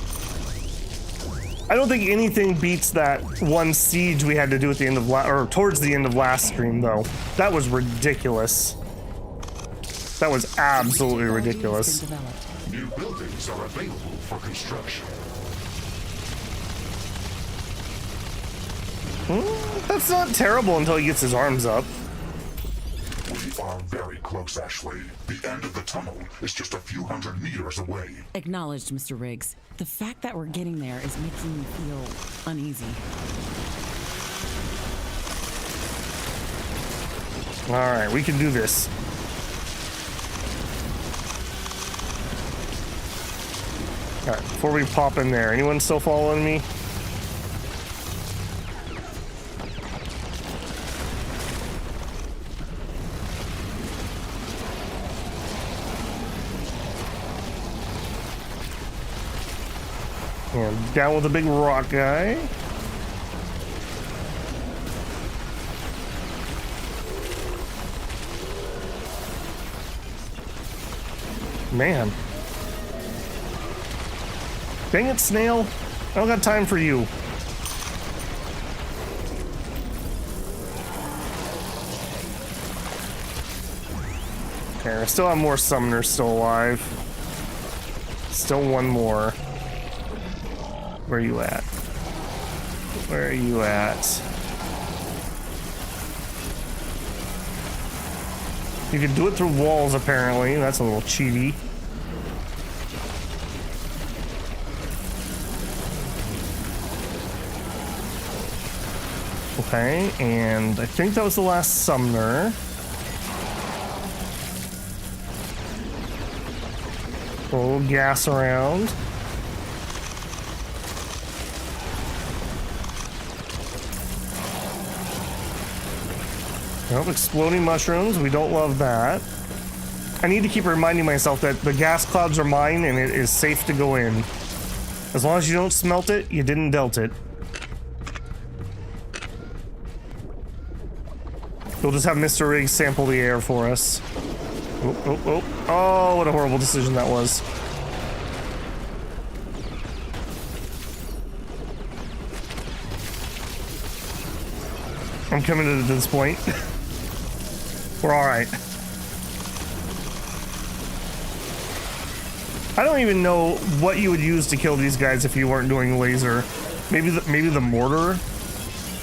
I don't think anything beats that one siege we had to do at the end of or towards the end of last stream, though. That was ridiculous. That was absolutely ridiculous. New buildings are available for construction. That's not terrible until he gets his arms up. We are very close, Ashley. The end of the tunnel is just a few hundred meters away. Acknowledged, Mr. Riggs. The fact that we're getting there is making me feel uneasy. All right, we can do this. All right, before we pop in there, anyone still following me? And down with the big rock guy. Man. Dang it, snail. I don't got time for you. Okay, I still have more summoners still alive. Still one more. Where are you at? Where are you at? You can do it through walls, apparently. That's a little cheaty. Okay, and I think that was the last summoner. A little gas around. Nope, exploding mushrooms. We don't love that. I need to keep reminding myself that the gas clouds are mine and it is safe to go in. As long as you don't smelt it, you didn't dealt it. We'll just have Mr. Riggs sample the air for us. Oh, oh, oh. Oh, what a horrible decision that was. I'm committed to this point. We're alright. I don't even know what you would use to kill these guys if you weren't doing laser. Maybe the mortar?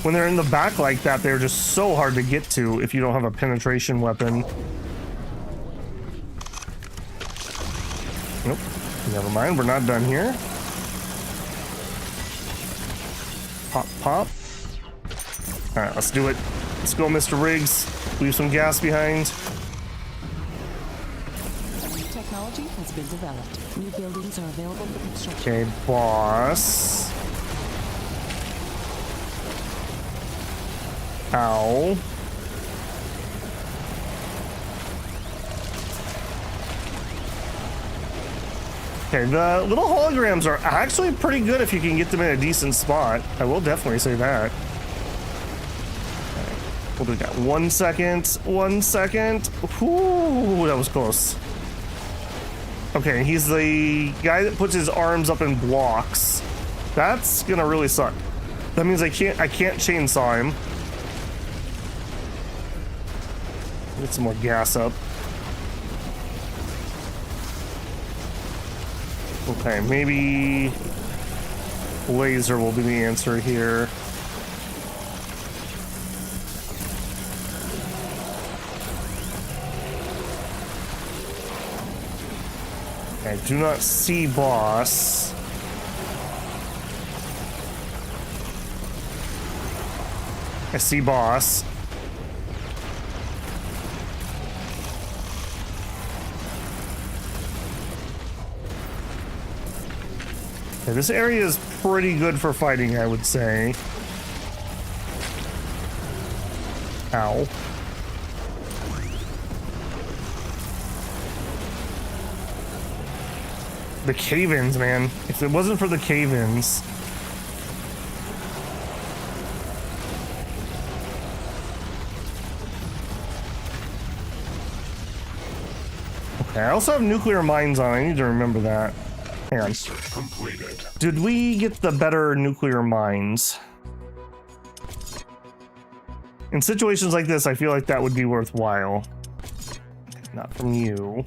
When they're in the back like that, they're just so hard to get to if you don't have a penetration weapon. Nope. Never mind, we're not done here. Pop, pop. Alright, let's do it. Let's go, Mr. Riggs. Leave some gas behind. New technology has been developed. New buildings are available for construction. Okay, boss. Ow. Okay, the little holograms are actually pretty good if you can get them in a decent spot. I will definitely say that. Okay, we'll do that. 1 second. 1 second. Ooh, that was close. Okay, he's the guy that puts his arms up in blocks. That's gonna really suck. That means I can't chainsaw him. Get some more gas up. Okay, maybe laser will be the answer here. I do not see boss. I see boss. Okay, this area is pretty good for fighting, I would say. Ow. The cave-ins, man. If it wasn't for the cave-ins. Okay, I also have nuclear mines on. I need to remember that. Hang on. Completed. Did we get the better nuclear mines? In situations like this, I feel like that would be worthwhile. Not from you.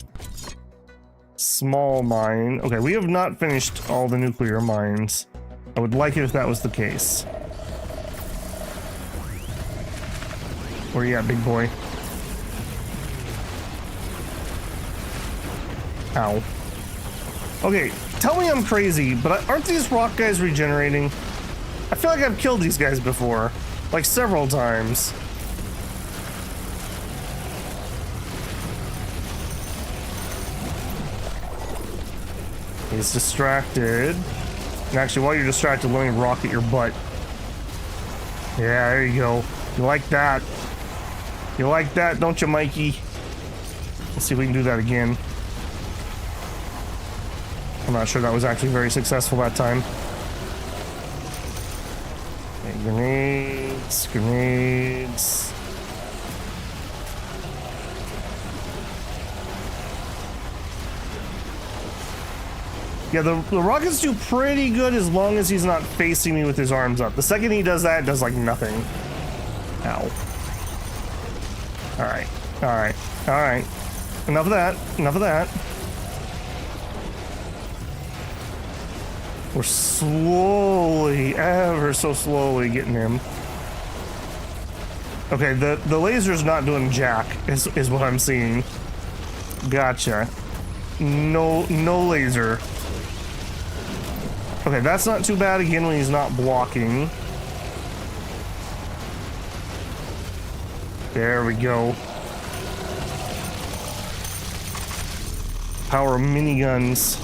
Small mine. Okay, we have not finished all the nuclear mines. I would like it if that was the case. Where you at, big boy? Ow. Okay, tell me I'm crazy, but aren't these rock guys regenerating? I feel like I've killed these guys before. Like several times. He's distracted. And actually, while you're distracted, let me rocket your butt. Yeah, there you go. You like that. You like that, don't you, Mikey? Let's see if we can do that again. I'm not sure that was actually very successful that time. Okay, grenades, grenades. Yeah, the rockets do pretty good as long as he's not facing me with his arms up. The second he does that, it does like nothing. Ow. Alright, alright, alright. Enough of that, enough of that. We're slowly, ever so slowly getting him. Okay, the laser's not doing jack, is what I'm seeing. Gotcha. No laser. Okay, that's not too bad again when he's not blocking. There we go. Power of miniguns.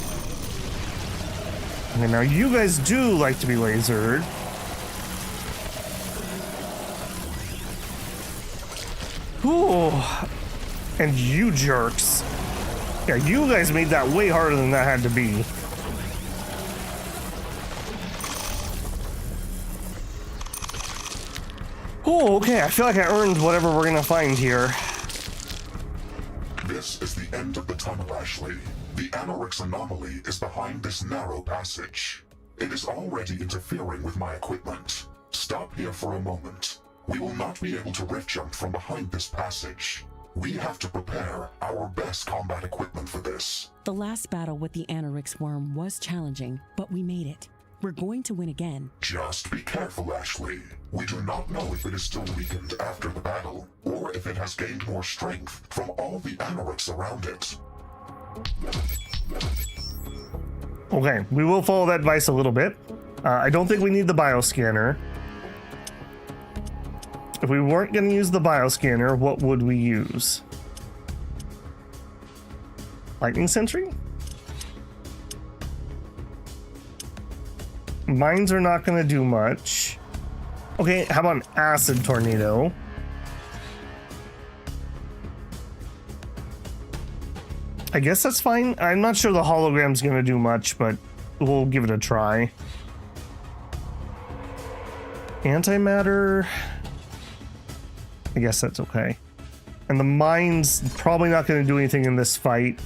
Okay, now you guys do like to be lasered. Ooh. And you jerks. Yeah, you guys made that way harder than that had to be. Oh, okay. I feel like I earned whatever we're gonna find here. This is the end of the tunnel, Ashley. The Anorix anomaly is behind this narrow passage. It is already interfering with my equipment. Stop here for a moment. We will not be able to rift jump from behind this passage. We have to prepare our best combat equipment for this. The last battle with the Anorix worm was challenging, but we made it. We're going to win again. Just be careful, Ashley. We do not know if it is still weakened after the battle, or if it has gained more strength from all the Anorix around it. Okay, we will follow that advice a little bit. I don't think we need the bioscanner. If we weren't going to use the bioscanner, what would we use? Lightning Sentry? Mines are not going to do much. Okay, how about an Acid Tornado? I guess that's fine. I'm not sure the hologram's going to do much, but we'll give it a try. Antimatter... I guess that's okay. And the mine's probably not going to do anything in this fight.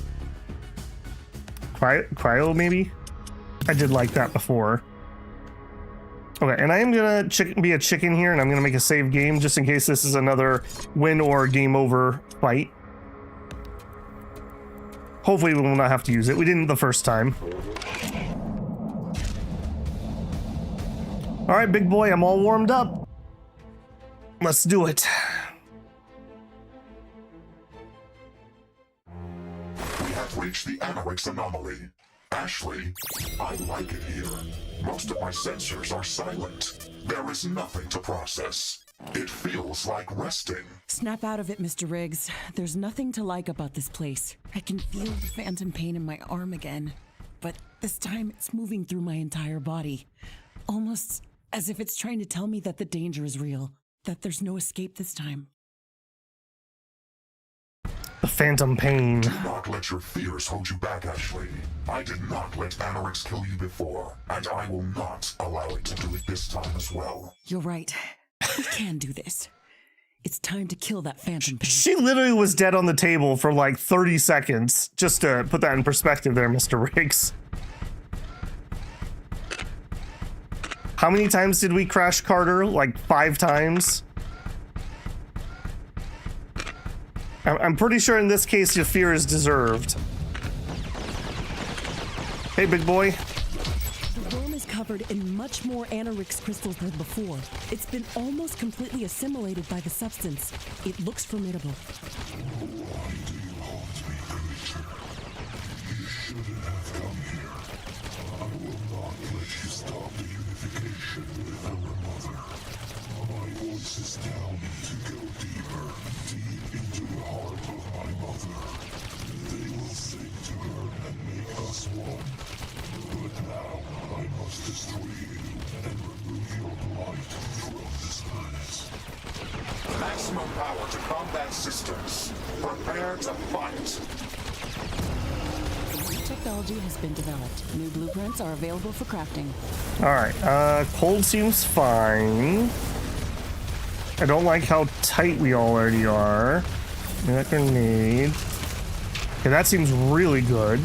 Cryo, maybe? I did like that before. Okay, and I am going to be a chicken here, and I'm going to make a save game just in case this is another win or game over fight. Hopefully we will not have to use it. We didn't the first time. All right, big boy, I'm all warmed up. Let's do it. We have reached the Anorix anomaly. Ashley, I like it here. Most of my sensors are silent. There is nothing to process. It feels like resting. Snap out of it, Mr. Riggs. There's nothing to like about this place. I can feel the phantom pain in my arm again, but this time it's moving through my entire body. Almost as if it's trying to tell me that the danger is real, that there's no escape this time. The phantom pain. Do not let your fears hold you back, Ashley. I did not let Anorix kill you before, and I will not allow it to do it this time as well. You're right. We can do this. It's time to kill that phantom pain. She literally was dead on the table for like 30 seconds. Just to put that in perspective there, Mr. Riggs. How many times did we crash Carter? Like 5 times? I'm pretty sure in this case your fear is deserved. Hey, big boy. The worm is covered in much more Anorix crystals than before. It's been almost completely assimilated by the substance. It looks formidable. Why do you hold me, creature? You shouldn't have come here. I will not let you stop the unification with our mother. My voice is telling me to go deeper, deep into the heart of my mother. They will sing to her and make us one. But now I must destroy you and remove your blight from this planet. Maximum power to combat systems. Prepare to fight. New technology has been developed. New blueprints are available for crafting. All right, cold seems fine. I don't like how tight we already are. Give me that grenade. Okay, that seems really good.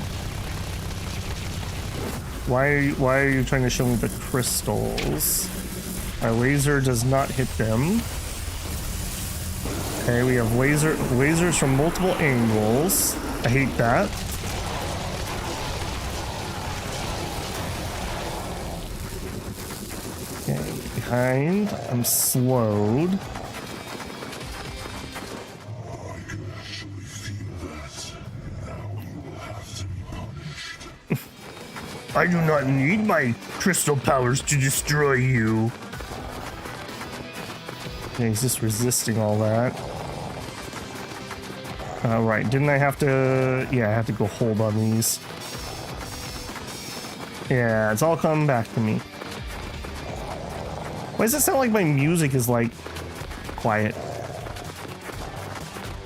Why are you trying to show me the crystals? My laser does not hit them. Okay, we have lasers from multiple angles. I hate that. Okay, behind. I'm slowed. I do not need my crystal powers to destroy you. Okay, he's just resisting all that. Right, didn't I have to... Yeah, I have to go hold on these. Yeah, it's all coming back to me. Why does it sound like my music is, like, quiet?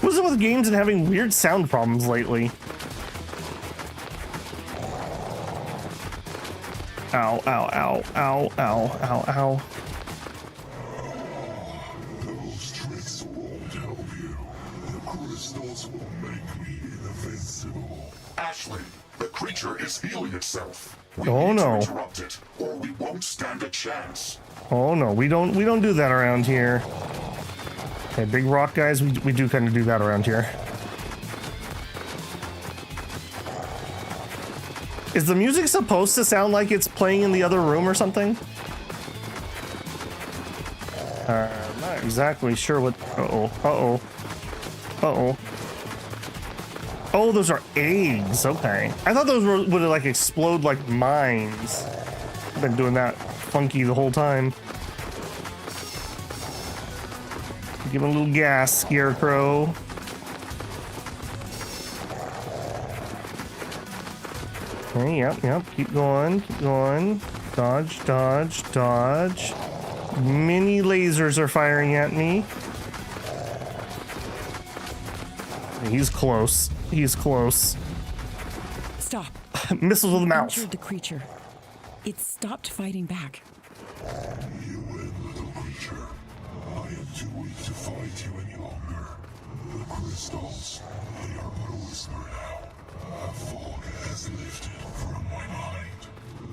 What's it with games and having weird sound problems lately? Ow, ow, ow, ow, ow, ow, ow. Those tricks won't help you. The crystals will make me invincible. Ashley, the creature is healing itself. We Oh, need no. to interrupt it, or we won't stand a chance. Oh no, we don't do that around here. Okay, big rock guys, we do kind of do that around here. Is the music supposed to sound like it's playing in the other room or something? Not exactly sure what... Uh-oh, uh-oh, uh-oh. Oh, those are eggs, okay. I thought those would like explode like mines. I've been doing that funky the whole time. Give him a little gas, Scarecrow. Okay, yep, keep going, keep going. Dodge, dodge, dodge. Mini lasers are firing at me. He's close. He's close. Stop. Missiles with the mouth. Injured the creature. It stopped fighting back. You win, little creature. I am too weak to fight you any longer. The crystals, they are but a whisper now. A fog has lifted from my mind.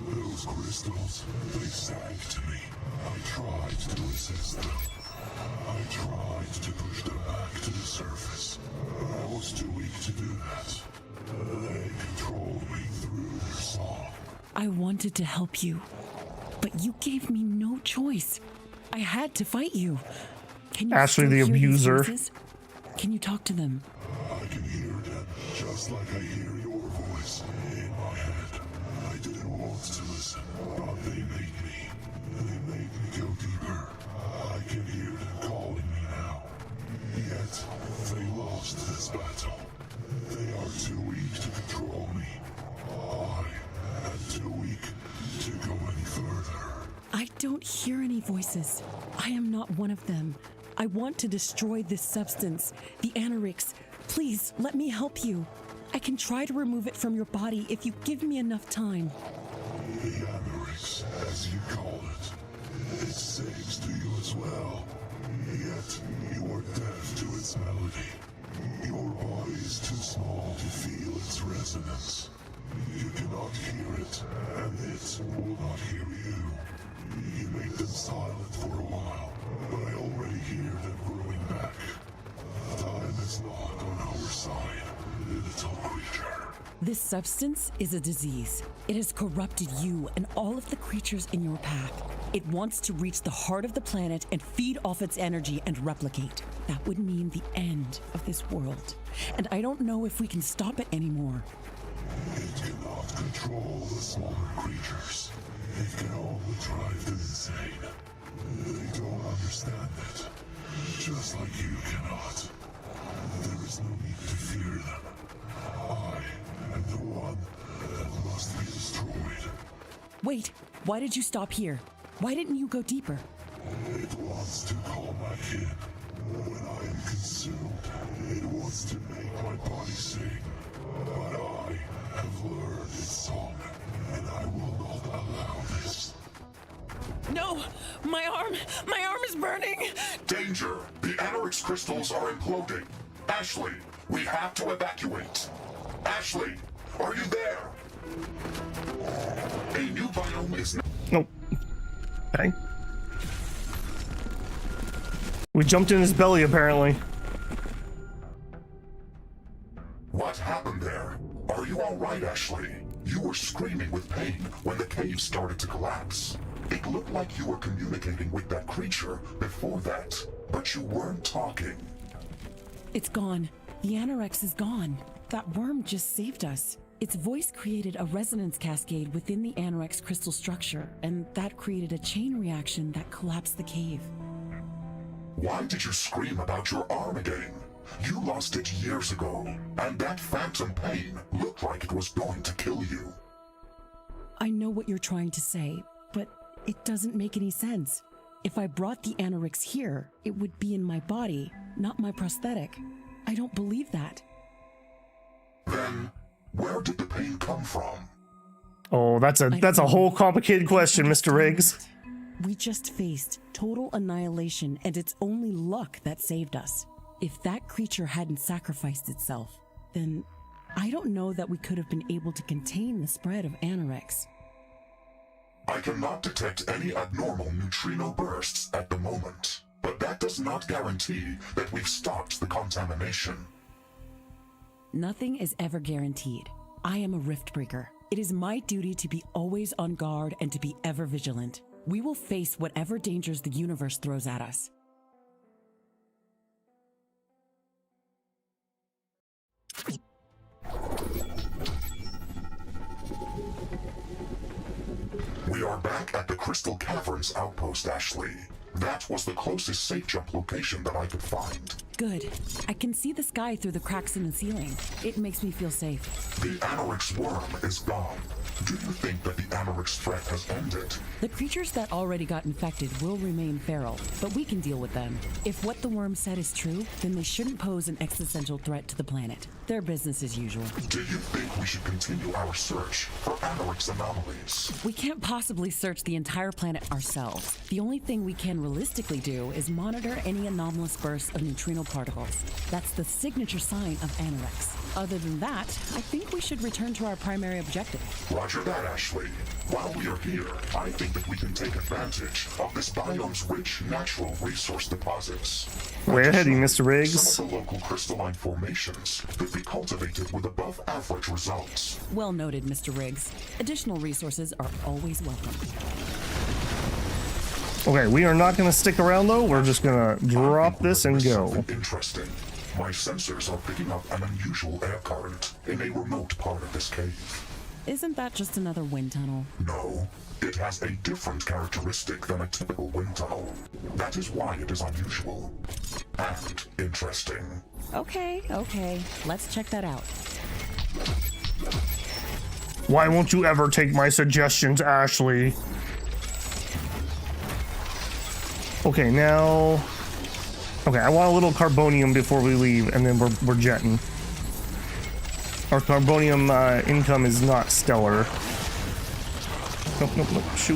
Those crystals, they sank to me. I tried to resist them. I tried to push them back to the surface. I was too weak to do that. They controlled me through their song. I wanted to help you, but you gave me no choice. I had to fight you. Can you Ashley still the hear these abuser. voices? Can you talk to them? I can hear them just like I hear your voice in my head. I didn't want to listen, but they made me. They made me go deeper. I can hear them calling me now. Yet, they lost this battle. They are too weak to control me. I am too weak to go any further. I don't hear any voices. I am not one of them. I want to destroy this substance, the Anorix. Please, let me help you. I can try to remove it from your body if you give me enough time. The Anorix, as you call it, it sings to you as well. Yet, you are deaf to its melody. Your body is too small to feel its resonance. You cannot hear it, and it will not hear you. You make them silent for a while, but I already hear them growing back. Time is not on our side, little creature. This substance is a disease. It has corrupted you and all of the creatures in your path. It wants to reach the heart of the planet and feed off its energy and replicate. That would mean the end of this world. And I don't know if we can stop it anymore. It cannot control the smaller creatures. It can only drive them insane. They don't understand it. Just like you cannot. There is no need to fear them. I am the one that must be destroyed. Wait, why did you stop here? Why didn't you go deeper? It wants to call back in. When I am consumed, it wants to make my body sing. But I have learned its song, and I will not allow this. No! My arm is burning! Danger! The Anorix crystals are imploding. Ashley, we have to evacuate. Ashley, are you there? A new biome is... Nope. Okay. We jumped in his belly, apparently. What happened there? Are you all right, Ashley? You were screaming with pain when the cave started to collapse. It looked like you were communicating with that creature before that, but you weren't talking. It's gone. The Anorix is gone. That worm just saved us. Its voice created a resonance cascade within the Anorix crystal structure, and that created a chain reaction that collapsed the cave. Why did you scream about your arm again? You lost it years ago, and that phantom pain looked like it was going to kill you. I know what you're trying to say, but it doesn't make any sense. If I brought the Anorix here, it would be in my body, not my prosthetic. I don't believe that. Then, where did the pain come from? Oh, that's a whole complicated question, Mr. Riggs. We just faced total annihilation, and it's only luck that saved us. If that creature hadn't sacrificed itself, then I don't know that we could have been able to contain the spread of Anorix. I cannot detect any abnormal neutrino bursts at the moment, but that does not guarantee that we've stopped the contamination. Nothing is ever guaranteed. I am a Riftbreaker. It is my duty to be always on guard and to be ever vigilant. We will face whatever dangers the universe throws at us. We are back at the Crystal Caverns outpost, Ashley. That was the closest safe jump location that I could find. Good. I can see the sky through the cracks in the ceiling. It makes me feel safe. The Anorix worm is gone. Do you think that the Anorix threat has ended? The creatures that already got infected will remain feral, but we can deal with them. If what the worm said is true, then they shouldn't pose an existential threat to the planet. Their business as usual. Do you think we should continue our search for Anorix anomalies? We can't possibly search the entire planet ourselves. The only thing we can realistically do is monitor any anomalous bursts of neutrino particles. That's the signature sign of Anorix. Other than that, I think we should return to our primary objective. Roger that, Ashley. While we are here, I think that we can take advantage of this biome's rich natural resource deposits. Way ahead, Mr. Riggs. Some of the local crystalline formations could be cultivated with above average results. Well noted, Mr. Riggs. Additional resources are always welcome. Okay, we are not going to stick around though. We're just going to drop this and go. Interesting. My sensors are picking up an unusual air current in a remote part of this cave. Isn't that just another wind tunnel? No, it has a different characteristic than a typical wind tunnel. That is why it is unusual and interesting. Okay. Let's check that out. Why won't you ever take my suggestions, Ashley? Okay, now... Okay, I want a little carbonium before we leave, and then we're jetting. Our carbonium income is not stellar. Nope. Shoo.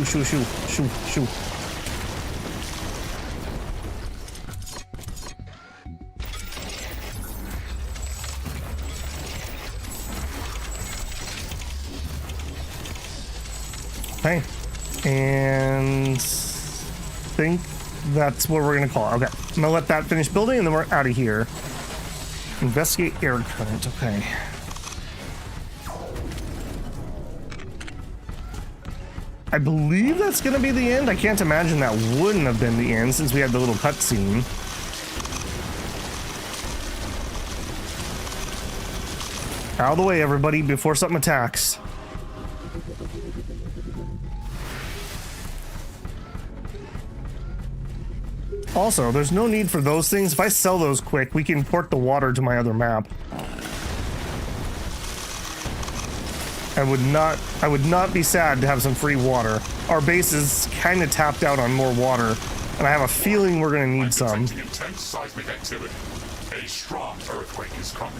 Okay, and think that's what we're gonna call it. Okay, I'm gonna let that finish building and then we're out of here. Investigate air current. Okay. I believe that's gonna be the end. I can't imagine that wouldn't have been the end since we had the little cutscene. Out of the way, everybody, before something attacks. Also, there's no need for those things. If I sell those quick, we can port the water to my other map. I would not be sad to have some free water. Our base is kind of tapped out on more water, and I have a feeling we're going to need some. Intense seismic activity. A strong earthquake is coming.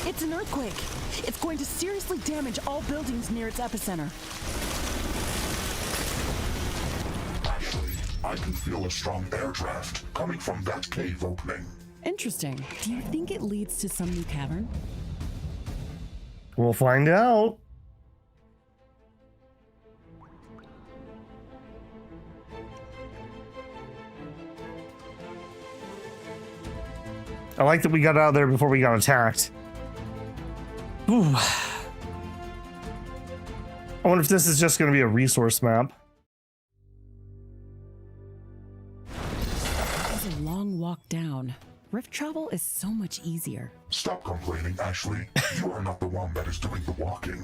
It's an earthquake. It's going to seriously damage all buildings near its epicenter. Actually, I can feel a strong air draft coming from that cave opening. Interesting. Do you think it leads to some new cavern? We'll find out. I like that we got out of there before we got attacked. Ooh. I wonder if this is just going to be a resource map. It's a long walk down. Rift travel crawl is so much easier. Stop complaining, Ashley. You are not the one that is doing the walking.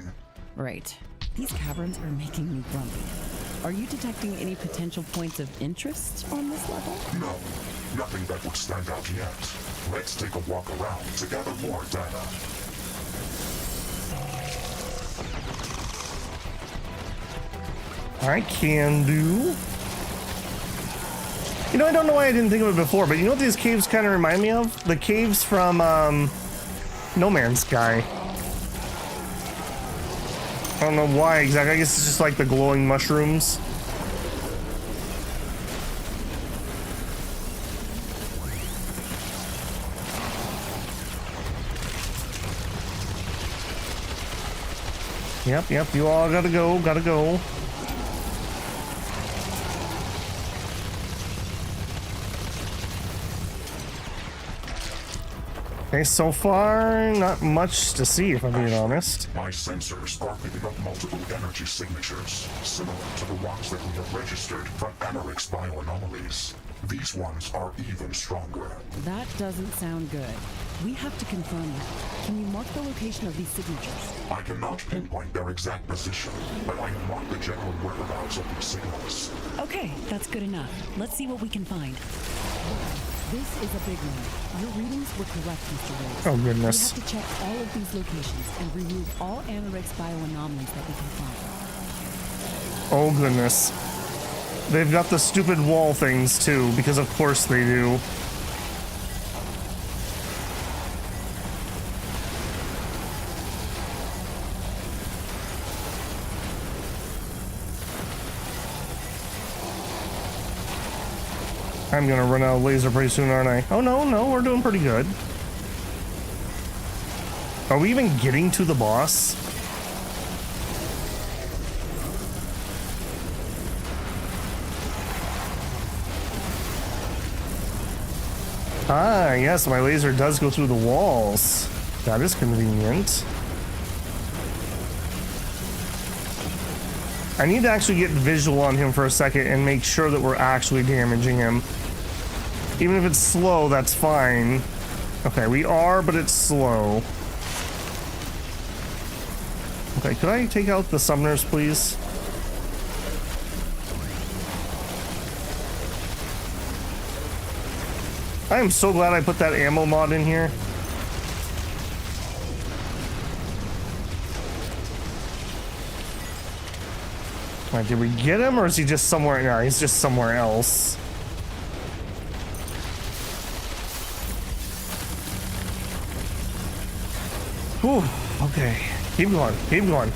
Right. These caverns are making me grumpy. Are you detecting any potential points of interest on this level? No, nothing that would stand out yet. Let's take a walk around to gather more data. I can do. You know, I don't know why I didn't think of it before, but you know what these caves kind of remind me of? The caves from No Man's Sky. I don't know why exactly. I guess it's just like the glowing mushrooms. Yep, you all gotta go. Okay, so far, not much to see, if I'm being honest. My sensors are picking up multiple energy signatures, similar to the ones that we have registered from Anorix bioanomalies. These ones are even stronger. That doesn't sound good. We have to confirm that. Can you mark the location of these signatures? I cannot pinpoint their exact position, but I can mark the general whereabouts of these signals. Okay, that's good enough. Let's see what we can find. This is a big one. Your readings were correct, Mr. Riggs. Oh, goodness. We have to check all of these locations and remove all Anorix bioanomalies that we can find. Oh, goodness. They've got the stupid wall things, too, because of course they do. I'm gonna run out of laser pretty soon, aren't I? Oh, no, we're doing pretty good. Are we even getting to the boss? Ah, yes, my laser does go through the walls. That is convenient. I need to actually get visual on him for a second and make sure that we're actually damaging him. Even if it's slow, that's fine. Okay, we are, but it's slow. Okay, could I take out the summoners, please? I am so glad I put that ammo mod in here. Alright, did we get him, or is he just somewhere? No, he's just somewhere else. Whew, okay. Keep going, keep going.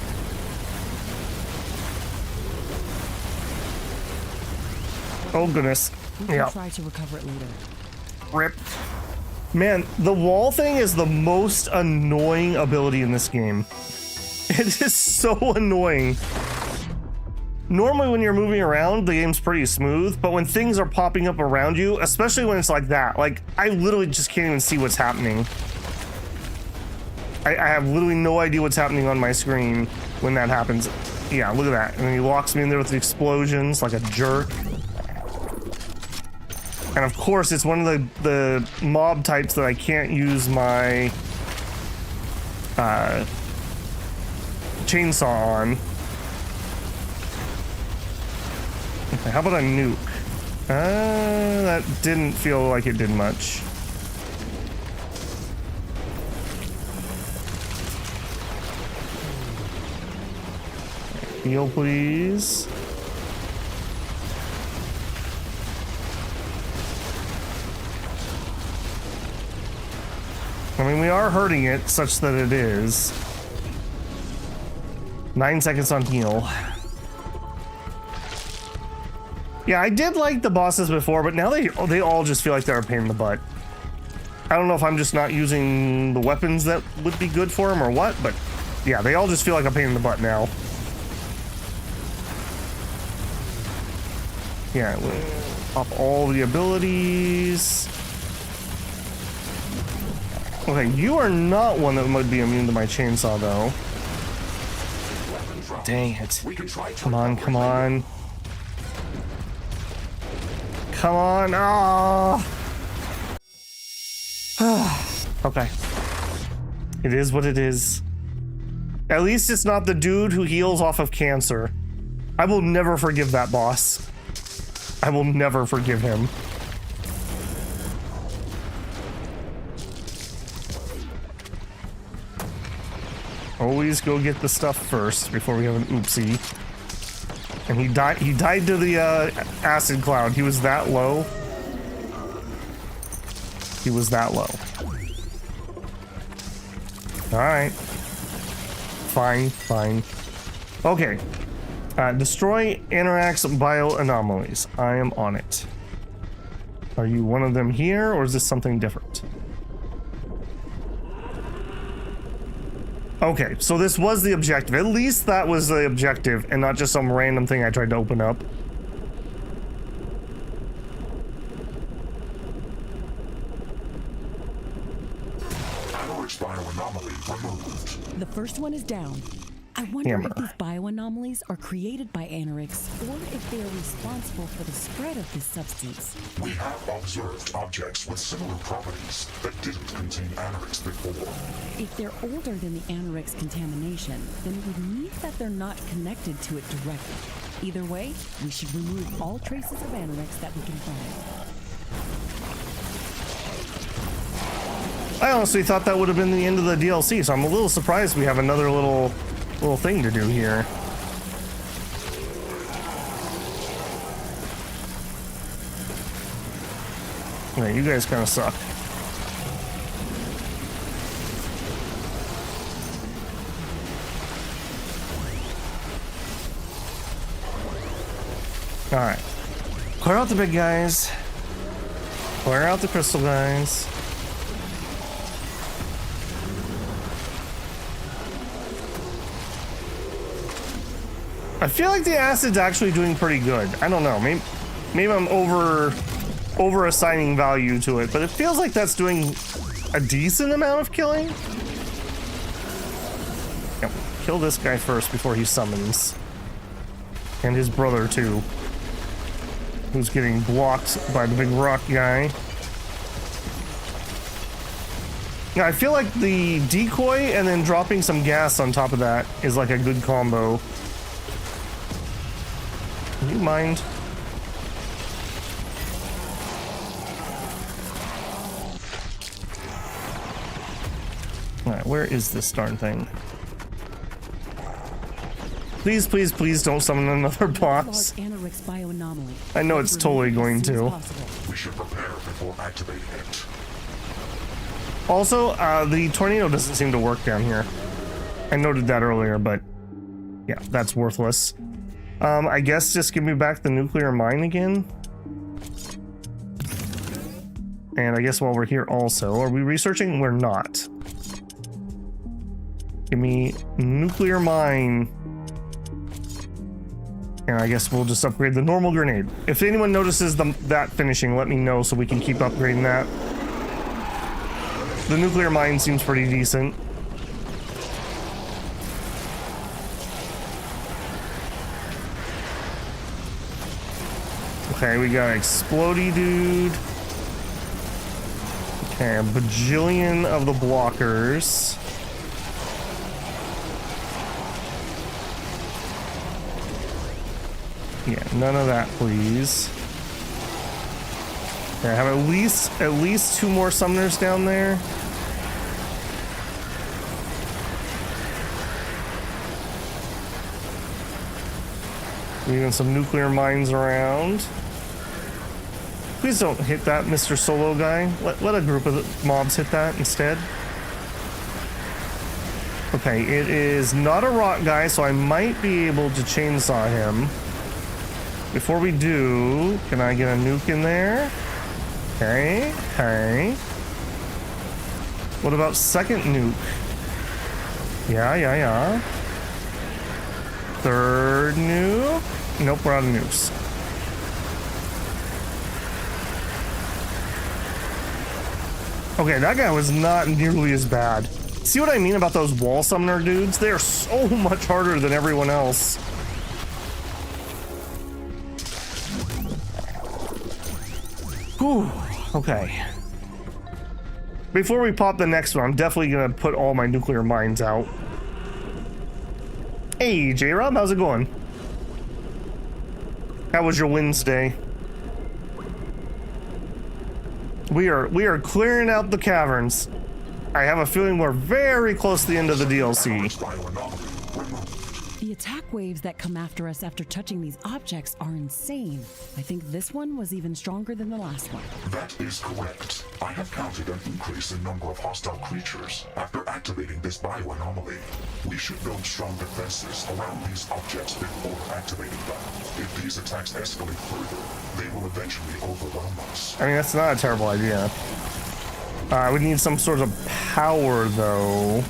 Oh, goodness. We can Yeah. try to recover it later. Rip. Man, the wall thing is the most annoying ability in this game. It is so annoying. Normally when you're moving around, the game's pretty smooth, but when things are popping up around you, especially when it's like that, like, I literally just can't even see what's happening. I have literally no idea what's happening on my screen when that happens. Yeah, look at that. And then he locks me in there with the explosions like a jerk. And of course, it's one of the mob types that I can't use my chainsaw on. Okay, how about a nuke? That didn't feel like it did much. Heal, please. I mean, we are hurting it such that it is. 9 seconds on heal. Yeah, I did like the bosses before, but now they all just feel like they're a pain in the butt. I don't know if I'm just not using the weapons that would be good for them or what, but yeah, they all just feel like a pain in the butt now. Yeah, we'll pop all the abilities. Okay, you are not one that would be immune to my chainsaw, though. Dang it. Come on, come on. Come on. Ah! Okay. It is what it is. At least it's not the dude who heals off of cancer. I will never forgive that boss. I will never forgive him. Always go get the stuff first before we have an oopsie. And he died to the acid cloud. He was that low. He was that low. Alright. Fine, fine. Okay. Destroy Anorax bioanomalies. I am on it. Are you one of them here, or is this something different? Okay, so this was the objective. At least that was the objective, and not just some random thing I tried to open up. Anorax bioanomaly removed. The first one is down. I wonder Hammer. if these bioanomalies are created by Anorax, or if they are responsible for the spread of this substance. We have observed objects with similar properties that didn't contain Anorax before. If they're older than the Anorax contamination, then it would mean that they're not connected to it directly. Either way, we should remove all traces of Anorax that we can find. I honestly thought that would have been the end of the DLC, so I'm a little surprised we have another little thing to do here. Yeah, you guys kind of suck. Alright. Clear out the big guys. Clear out the crystal guys. I feel like the acid's actually doing pretty good. I don't know. Maybe I'm over assigning value to it, but it feels like that's doing a decent amount of killing. Yep. Kill this guy first before he summons. And his brother too, who's getting blocked by the big rock guy. Yeah, I feel like the decoy and then dropping some gas on top of that is like a good combo. Do you mind? Alright, where is this darn thing? Please, please, please don't summon another boss. Anorax bioanomaly. I know it's totally going to. We should prepare before activating it. Also, the tornado doesn't seem to work down here. I noted that earlier, but yeah, that's worthless. I guess just give me back the nuclear mine again. And I guess while we're here also, are we researching? We're not. Give me nuclear mine. And I guess we'll just upgrade the normal grenade. If anyone notices that finishing, let me know so we can keep upgrading that. The nuclear mine seems pretty decent. Okay, we got explodey dude. Okay, a bajillion of the blockers. Yeah, none of that, please. Okay, I have at least 2 more summoners down there. Leaving some nuclear mines around. Please don't hit that, Mr. Solo guy. Let a group of mobs hit that instead. Okay, it is not a rock guy, so I might be able to chainsaw him. Before we do, can I get a nuke in there? Okay, okay. What about second nuke? Yeah. Third nuke? Nope, we're out of nukes. Okay, that guy was not nearly as bad. See what I mean about those wall summoner dudes? They are so much harder than everyone else. Whew, okay. before we pop the next one, I'm definitely gonna put all my nuclear mines out. Hey, J-Rob, how's it going? How was your Wednesday? We are clearing out the caverns. I have a feeling we're very close to the end of the DLC. The attack waves that come after us after touching these objects are insane. I think this one was even stronger than the last one. That is correct. I have counted an increase in number of hostile creatures after activating this bioanomaly. We should build strong defenses around these objects before activating them. If these attacks escalate further, they will eventually overwhelm us. I mean, that's not a terrible idea. I would need some sort of power, though.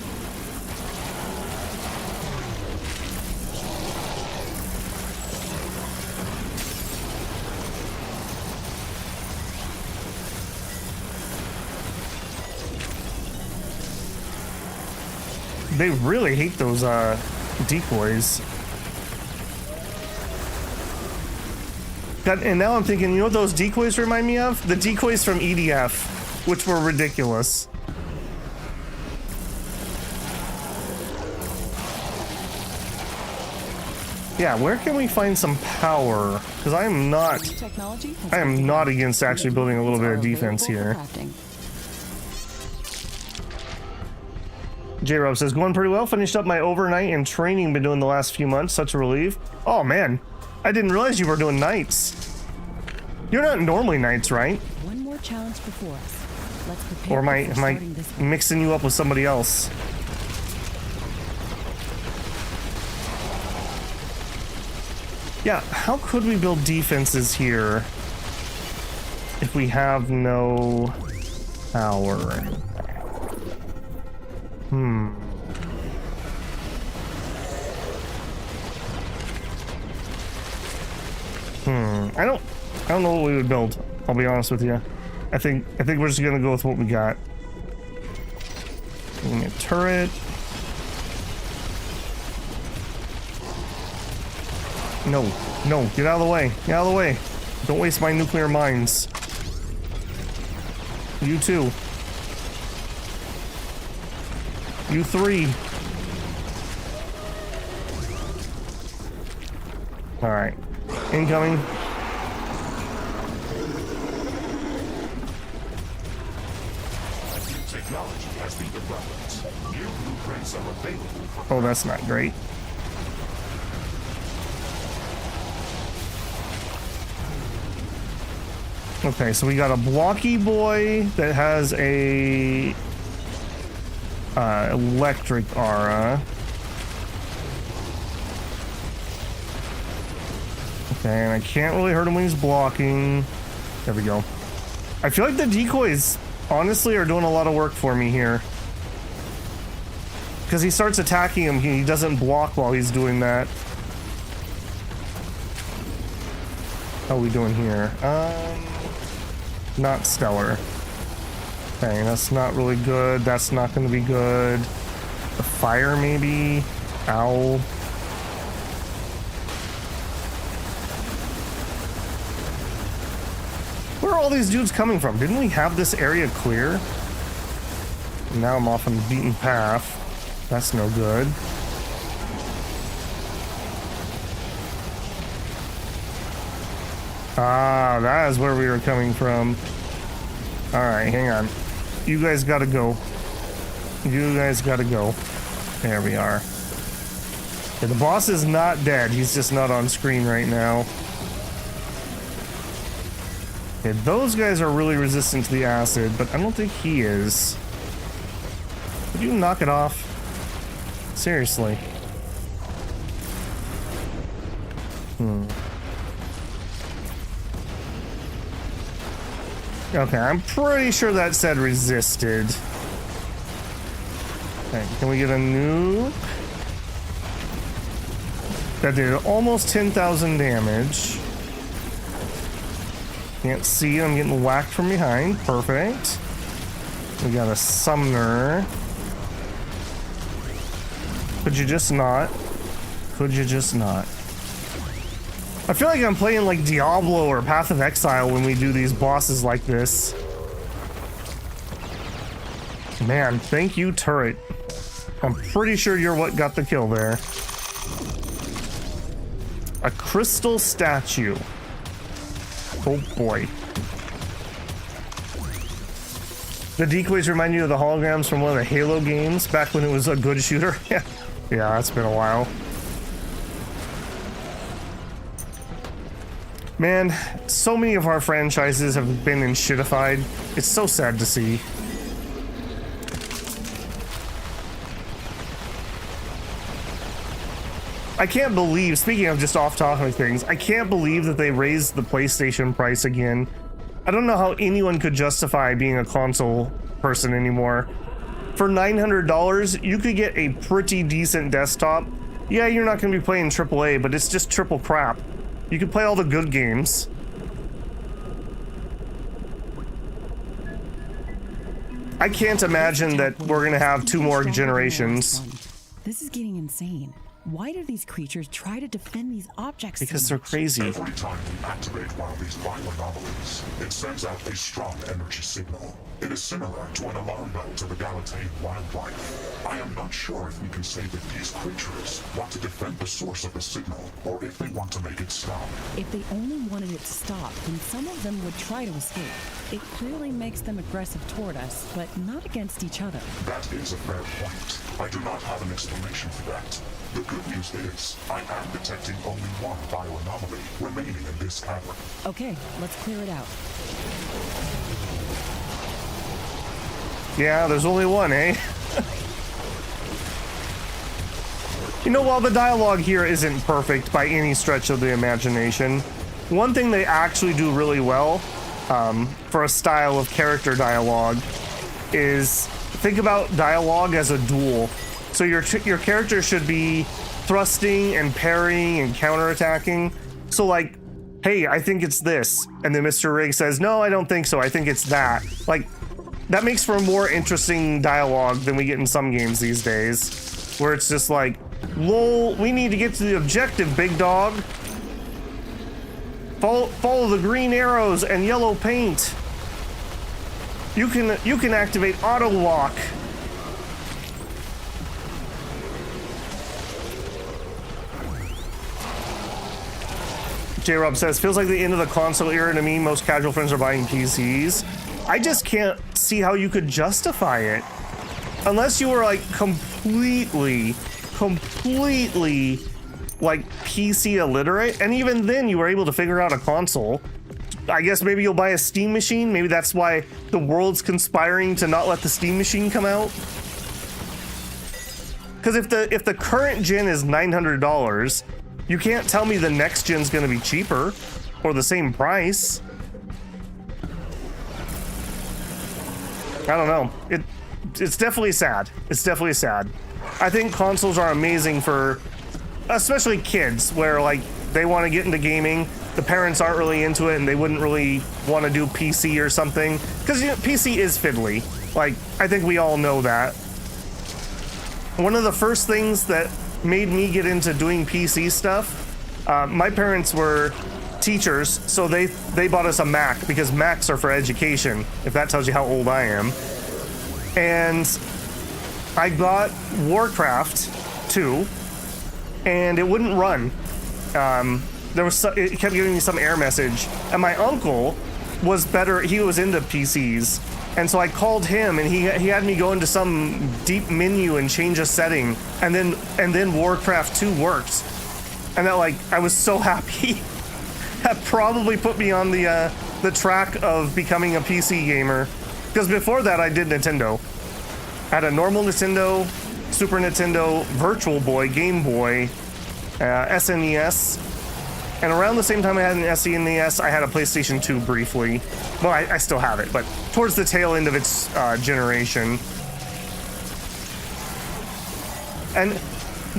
They really hate those decoys. God, and now I'm thinking, you know what those decoys remind me of? The decoys from EDF, which were ridiculous. Yeah, where can we find some power? Because I am not against actually building a little bit of defense here. J-Rob says, going pretty well. Finished up my overnight and training been doing the last few months. Such a relief. Oh, man. I didn't realize you were doing nights. You're not normally nights, right? One more challenge before us. Let's prepare. Or am I mixing you up with somebody else? Yeah, how could we build defenses here if we have no power? I don't know what we would build. I'll be honest with you. I think we're just gonna go with what we got. Give me a turret. No, get out of the way. Get out of the way. Don't waste my nuclear mines. You too. You three. Alright. Incoming. Technology has been developed. New blueprints are available for... Oh, that's not great. Okay, so we got a blocky boy that has a electric aura. Okay, and I can't really hurt him when he's blocking. There we go. I feel like the decoys honestly are doing a lot of work for me here. Because he starts attacking him, he doesn't block while he's doing that. How are we doing here? Not stellar. Okay, that's not really good. That's not going to be good. The fire, maybe? Ow. Where are all these dudes coming from? Didn't we have this area clear? Now I'm off on the beaten path. That's no good. Ah, that is where we were coming from. Alright, hang on. You guys gotta go. You guys gotta go. There we are. Okay, the boss is not dead. He's just not on screen right now. Okay, those guys are really resistant to the acid, but I don't think he is. Could you knock it off? Seriously. Okay, I'm pretty sure that said resisted. Okay, can we get a nuke? That did almost 10,000 damage. Can't see it, I'm getting whacked from behind. Perfect. We got a summoner. Could you just not? Could you just not? I feel like I'm playing like Diablo or Path of Exile when we do these bosses like this. Man, thank you, turret. I'm pretty sure you're what got the kill there. A crystal statue. Oh boy. The decoys remind you of the holograms from one of the Halo games back when it was a good shooter. Yeah, that's been a while. Man, so many of our franchises have been in shitified. It's so sad to see. I can't believe, speaking of just off-topic things, I can't believe that they raised the PlayStation price again. I don't know how anyone could justify being a console person anymore. For $900, you could get a pretty decent desktop. Yeah, you're not going to be playing AAA, but it's just triple crap. You can play all the good games. I can't imagine that we're going to have 2 more generations. This is getting insane. Why do these creatures try to defend these objects? Because they're crazy. Every time we activate one of these bioanomalies, it sends out a strong energy signal. It is similar to an alarm bell to the Galatea wildlife. I am not sure if we can say that these creatures want to defend the source of the signal, or if they want to make it stop. If they only wanted it to stop, then some of them would try to escape. It clearly makes them aggressive toward us, but not against each other. That is a fair point. I do not have an explanation for that. The good news is, I am detecting only one bioanomaly remaining in this cavern. Okay, let's clear it out. Yeah, there's only one, eh? You know, while the dialogue here isn't perfect by any stretch of the imagination, one thing they actually do really well for a style of character dialogue is think about dialogue as a duel. So your character should be thrusting and parrying and counterattacking. So like, hey, I think it's this. And then Mr. Riggs says, no, I don't think so. I think it's that. Like, that makes for more interesting dialogue than we get in some games these days, where it's just like, lol, we need to get to the objective, big dog. Follow the green arrows and yellow paint. You can activate auto lock. J-Rob says, feels like the end of the console era to me. Most casual friends are buying PCs. I just can't see how you could justify it. Unless you were like completely like PC illiterate. And even then you were able to figure out a console. I guess maybe you'll buy a Steam machine. Maybe that's why the world's conspiring to not let the Steam machine come out. Because if the current gen is $900, you can't tell me the next gen's gonna be cheaper or the same price. I don't know. It's definitely sad. It's definitely sad. I think consoles are amazing for especially kids, where like they want to get into gaming. The parents aren't really into it and they wouldn't really want to do PC or something. Because you know, PC is fiddly. Like, I think we all know that. One of the first things that made me get into doing PC stuff, my parents were teachers, so they bought us a Mac because Macs are for education, if that tells you how old I am. And I got Warcraft 2, and it wouldn't run. It kept giving me some error message, and my uncle was better. He was into PCs, and so I called him, and he had me go into some deep menu and change a setting, and then Warcraft 2 worked, and that, like, I was so happy. That probably put me on the track of becoming a PC gamer, because before that I did Nintendo. I had a normal Nintendo, Super Nintendo, Virtual Boy, Game Boy, SNES. And around the same time I had an SNES, I had a PlayStation 2 briefly. Well, I still have it, but towards the tail end of its generation. And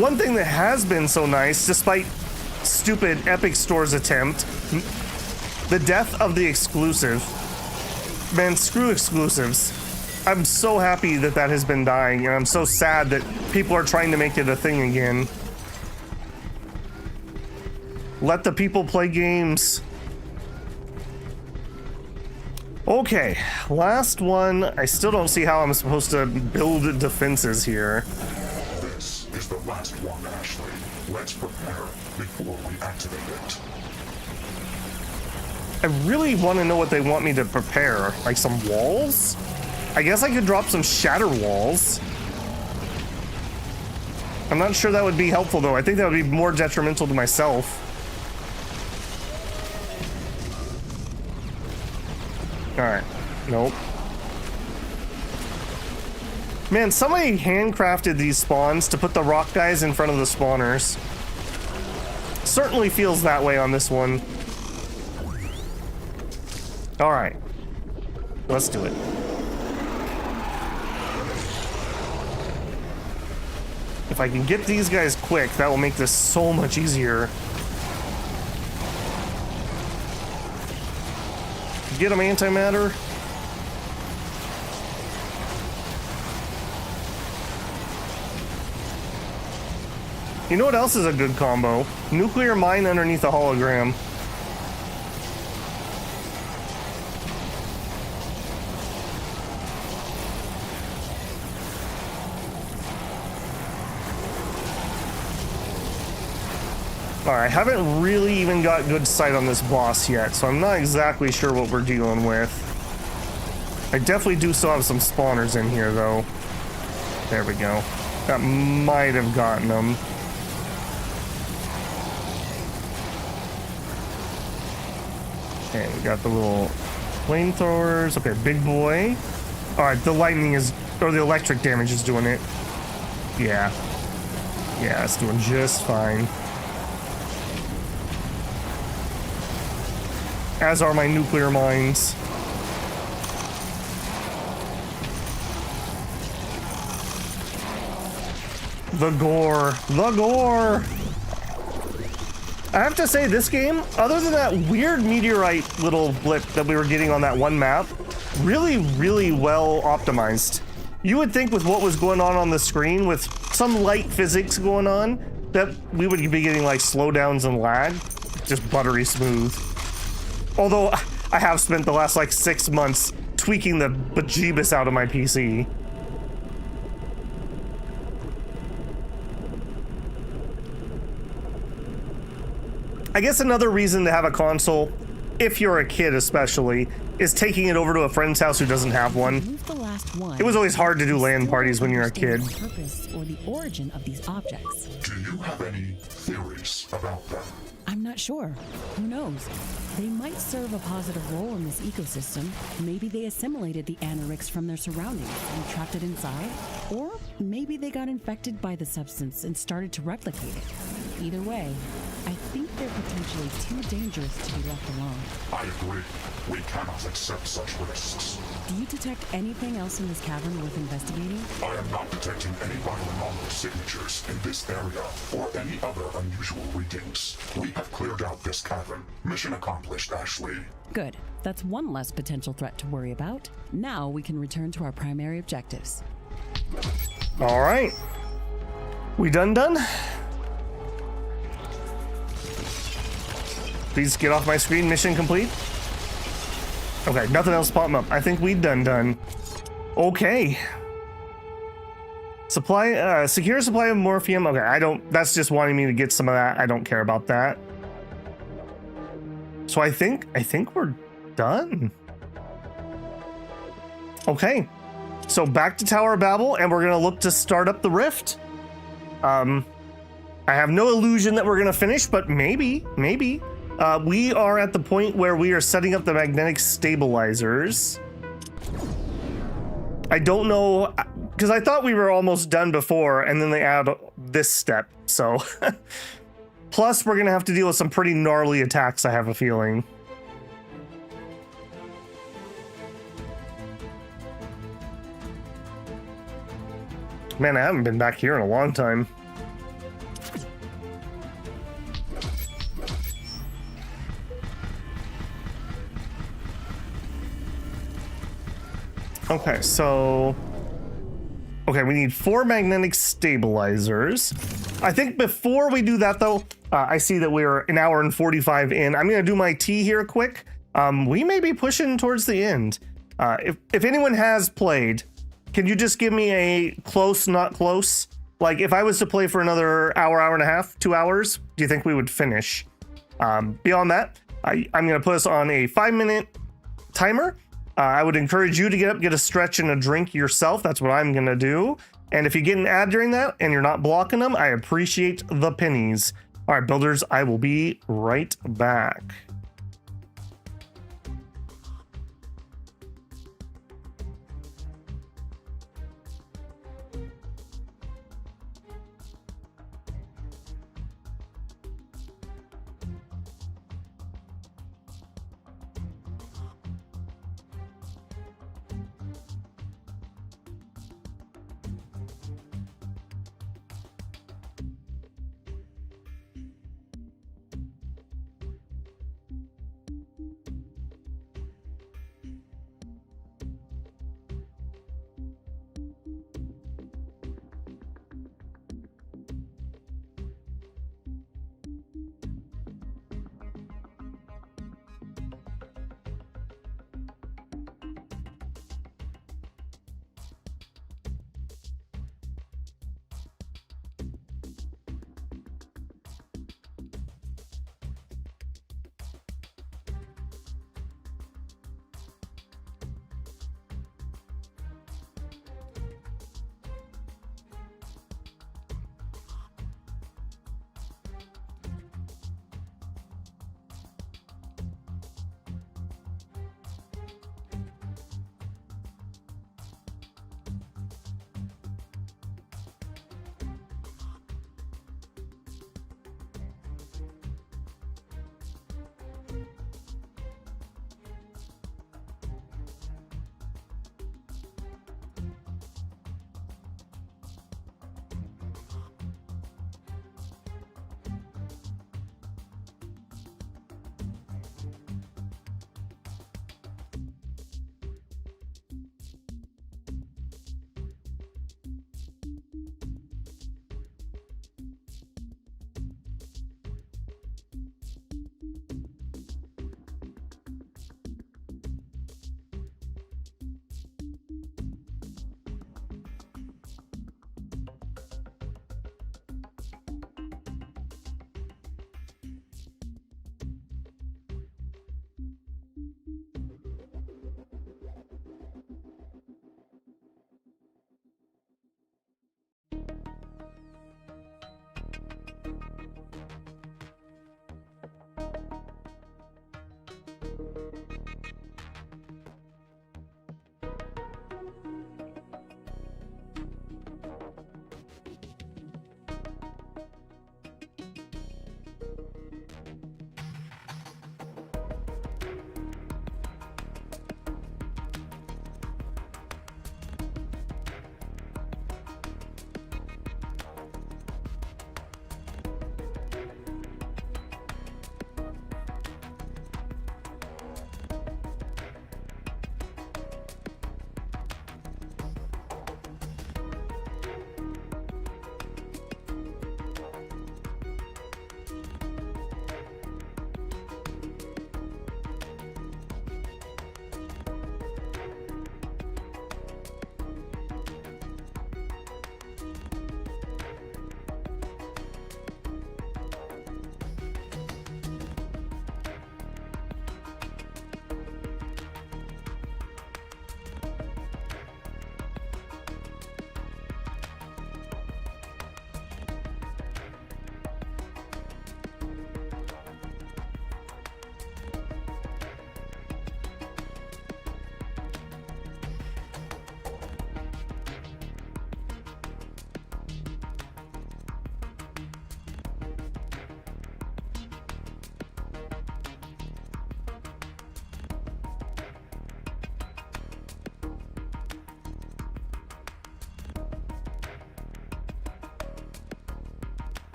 one thing that has been so nice, despite stupid Epic Store's attempt, the death of the exclusive. Man, screw exclusives. I'm so happy that that has been dying, and I'm so sad that people are trying to make it a thing again. Let the people play games. Okay, last one. I still don't see how I'm supposed to build defenses here. This is the last one, Ashley. Let's prepare before we activate it. I really want to know what they want me to prepare. Like some walls? I guess I could drop some shatter walls. I'm not sure that would be helpful though. I think that would be more detrimental to myself. Alright. Nope. Man, somebody handcrafted these spawns to put the rock guys in front of the spawners. Certainly feels that way on this one. Alright. Let's do it. If I can get these guys quick, that will make this so much easier. Get them antimatter. You know what else is a good combo? Nuclear mine underneath a hologram. Alright, I haven't really even got good sight on this boss yet, so I'm not exactly sure what we're dealing with. I definitely do still have some spawners in here, though. There we go. That might have gotten them. Okay, we got the little flamethrowers. Okay, big boy. Alright, the lightning is... or the electric damage is doing it. Yeah. Yeah, it's doing just fine. As are my nuclear mines. The gore. The gore! I have to say, this game, other than that weird meteorite little blip that we were getting on that one map, really, really well optimized. You would think with what was going on the screen, with some light physics going on, that we would be getting like slowdowns and lag. Just buttery smooth. Although, I have spent the last like 6 months tweaking the bejeebus out of my PC. I guess another reason to have a console, if you're a kid especially, is taking it over to a friend's house who doesn't have one. It was always hard to do LAN parties when you're a kid. The purpose or the origin of these objects. Do you have any theories about them? I'm not sure. Who knows? They might serve a positive role in this ecosystem. Maybe they assimilated the anorix from their surroundings and trapped it inside. Or maybe they got infected by the substance and started to replicate it. Either way, I think they're potentially too dangerous to be left alone. I agree. We cannot accept such risks. Do you detect anything else in this cavern worth investigating? I am not detecting any bioanomalous signatures in this area or any other unusual readings. We have cleared out this cavern. Mission accomplished, Ashley. Good. That's one less potential threat to worry about. Now we can return to our primary objectives. All right. We done? Please get off my screen. Mission complete. Okay, nothing else popping up. I think we done. Okay. Supply, secure supply of morphium. Okay, that's just wanting me to get some of that. I don't care about that. So I think we're done. Okay. So back to Tower of Babel, and we're gonna look to start up the rift. I have no illusion that we're gonna finish, but maybe. We are at the point where we are setting up the magnetic stabilizers. I don't know, because I thought we were almost done before, and then they add this step, so. Plus, we're gonna have to deal with some pretty gnarly attacks, I have a feeling. Man, I haven't been back here in a long time. Okay, so... Okay, we need 4 magnetic stabilizers. I think before we do that, though, I see that we're an hour and 45 in. I'm going to do my tea here quick, We may be pushing towards the end. If anyone has played, can you just give me a close, not close? Like, if I was to play for another hour and a half, 2 hours, do you think we would finish? Beyond that, I'm going to put us on a 5-minute timer. I would encourage you to get up, get a stretch and a drink yourself. That's what I'm going to do. And if you get an ad during that and you're not blocking them, I appreciate the pennies. All right, builders, I will be right back.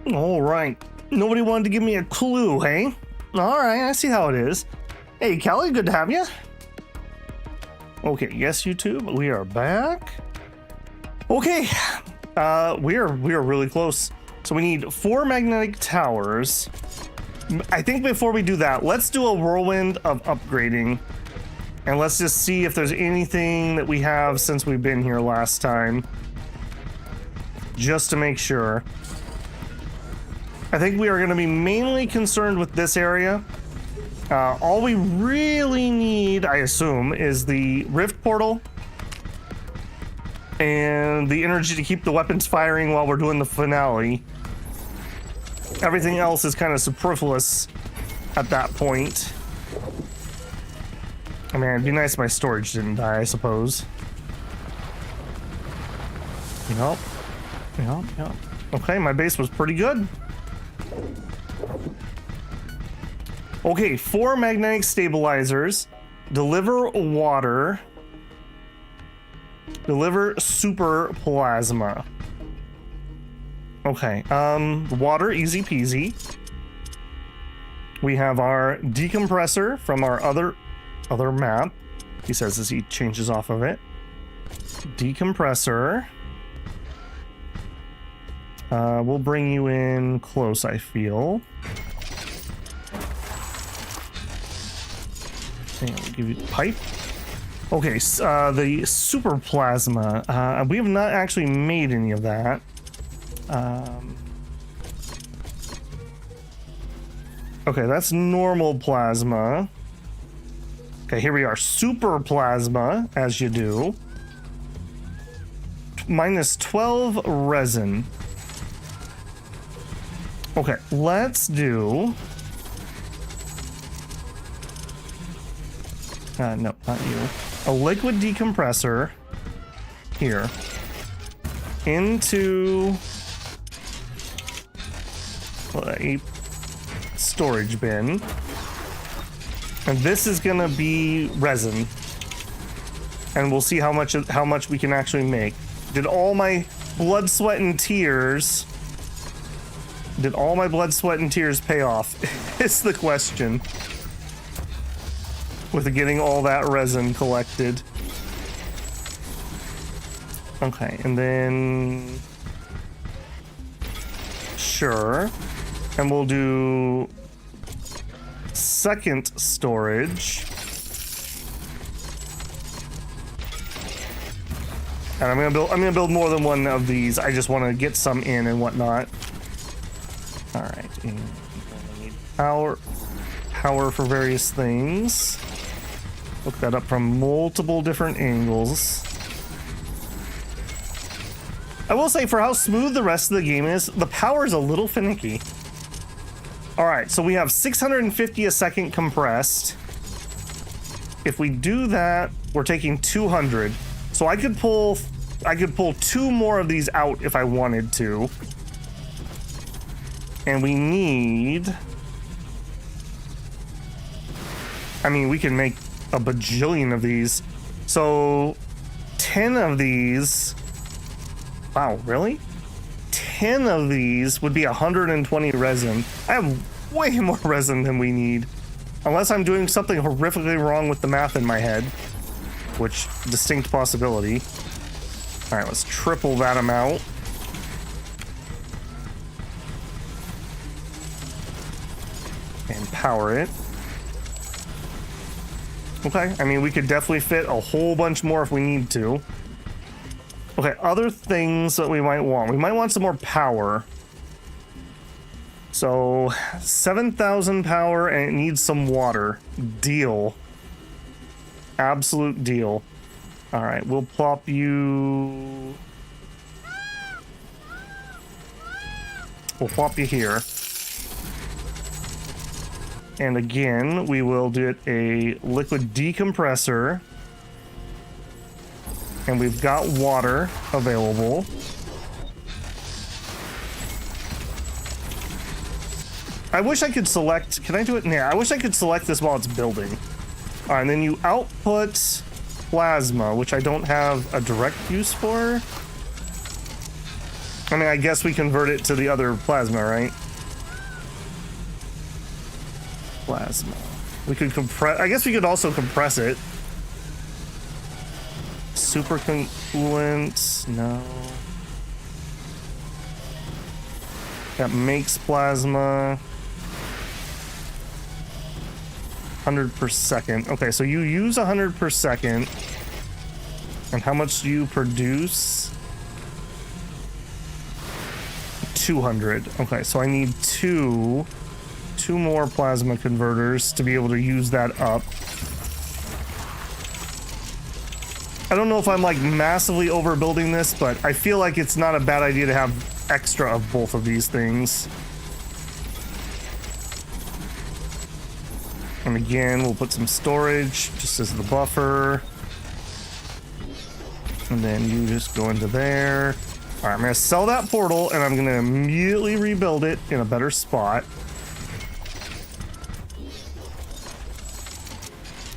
All right. Nobody wanted to give me a clue, hey? All right, I see how it is. Hey, Kelly, good to have you. Okay, yes, YouTube, we are back. Okay, we are really close. So we need 4 magnetic towers. I think before we do that, let's do a whirlwind of upgrading. And let's just see if there's anything that we have since we've been here last time. Just to make sure. I think we are going to be mainly concerned with this area. All we really need, I assume, is the rift portal and the energy to keep the weapons firing while we're doing the finale. Everything else is kind of superfluous at that point. I mean, it'd be nice if my storage didn't die, I suppose. Yep. Okay, my base was pretty good. Okay, 4 magnetic stabilizers. Deliver water. Deliver super plasma. Okay, water, easy peasy. We have our decompressor from our other map. He says as he changes off of it. Decompressor. We'll bring you in close, I feel. And we'll give you the pipe. Okay, the super plasma. We have not actually made any of that. Okay, that's normal plasma. Okay, here we are. Super plasma, as you do. Minus 12 resin. Okay, let's do... no, not you. A liquid decompressor. Here. Into... a storage bin. And this is gonna be resin. And we'll see how much we can actually make. Did all my blood, sweat, and tears... Did all my blood, sweat, and tears pay off? Is the question. With getting all that resin collected. Okay, and then... Sure. And we'll do... second storage. And I'm gonna build more than one of these. I just want to get some in and whatnot. All right, and we need power for various things. Look that up from multiple different angles. I will say, for how smooth the rest of the game is, the power is a little finicky. All right, so we have 650 a second compressed. If we do that, we're taking 200. So I could pull 2 more of these out if I wanted to. And we need... I mean, we can make a bajillion of these. So 10 of these... Wow, really? 10 of these would be 120 resin. I have way more resin than we need. Unless I'm doing something horrifically wrong with the math in my head. Which, distinct possibility. Alright, let's triple that amount. And power it. Okay, I mean, we could definitely fit a whole bunch more if we need to. Okay, other things that we might want. We might want some more power. So, 7,000 power, and it needs some water. Deal. Absolute deal. Alright, we'll plop you... We'll plop you here. And again, we will do a liquid decompressor. And we've got water available. I wish I could select... Can I do it? Yeah, I wish I could select this while it's building. Alright, and then you output plasma, which I don't have a direct use for. I mean, I guess we convert it to the other plasma, right? Plasma. We could compress. I guess we could also compress it. Super coolant. No. That makes plasma. 100 per second. Okay, so you use 100 per second. And how much do you produce? 200. Okay, so I need two more plasma converters to be able to use that up. I don't know if I'm like massively overbuilding this, but I feel like it's not a bad idea to have extra of both of these things. And again, we'll put some storage just as the buffer. And then you just go into there. All right, I'm gonna sell that portal and I'm gonna immediately rebuild it in a better spot.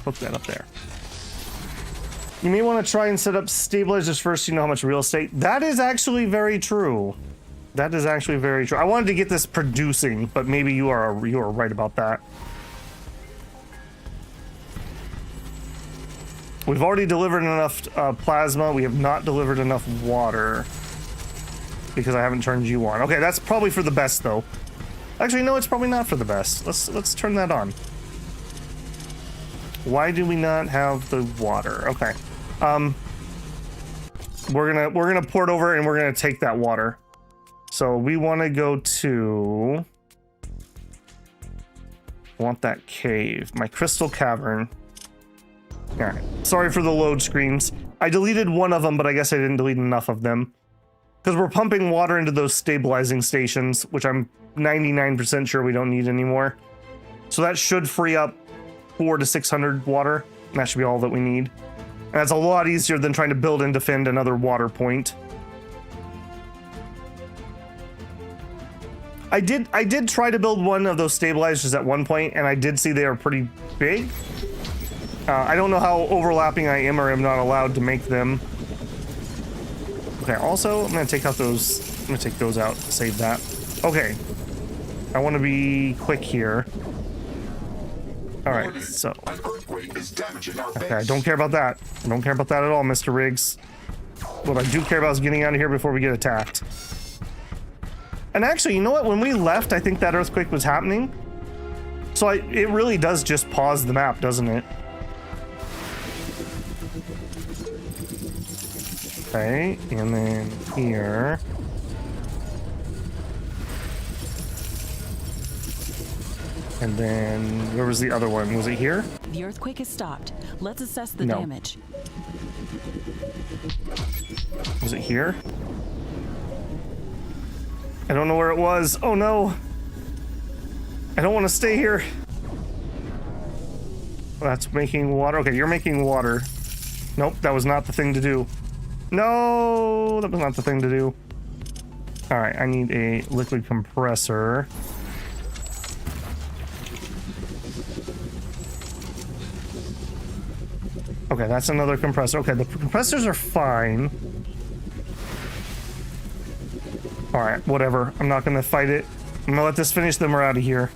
Hook that up there. You may want to try and set up stabilizers first. You know how much real estate. That is actually very true. That is actually very true. I wanted to get this producing, but maybe you are right about that. We've already delivered enough plasma. We have not delivered enough water because I haven't turned you on. Okay, that's probably for the best though. Actually, no, it's probably not for the best. Let's turn that on. Why do we not have the water? Okay. We're gonna port over and we're gonna take that water. So we want to go to. I want that cave, my crystal cavern. All right. Sorry for the load screens. I deleted one of them, but I guess I didn't delete enough of them because we're pumping water into those stabilizing stations, which I'm 99% sure we don't need anymore. So that should free up 400 to 600 water. And that should be all that we need. And that's a lot easier than trying to build and defend another water point. I did try to build one of those stabilizers at one point, and I did see they are pretty big. I don't know how overlapping I am or am not allowed to make them. Okay, also, I'm going to take out those. I'm going to take those out. Save that. Okay. I want to be quick here. All right, so. Okay, I don't care about that. I don't care about that at all, Mr. Riggs. What I do care about is getting out of here before we get attacked. And actually, you know what? When we left, I think that earthquake was happening. So it really does just pause the map, doesn't it? Okay, and then here. And then, where was the other one? Was it here? The earthquake has stopped. Let's assess the damage. Was it here? I don't know where it was. Oh no! I don't want to stay here. That's making water. Okay, you're making water. Nope, that was not the thing to do. No, that was not the thing to do. All right, I need a liquid compressor. Okay, that's another compressor. Okay, the compressors are fine. All right, whatever. I'm not gonna fight it. I'm gonna let this finish, then we're out of here.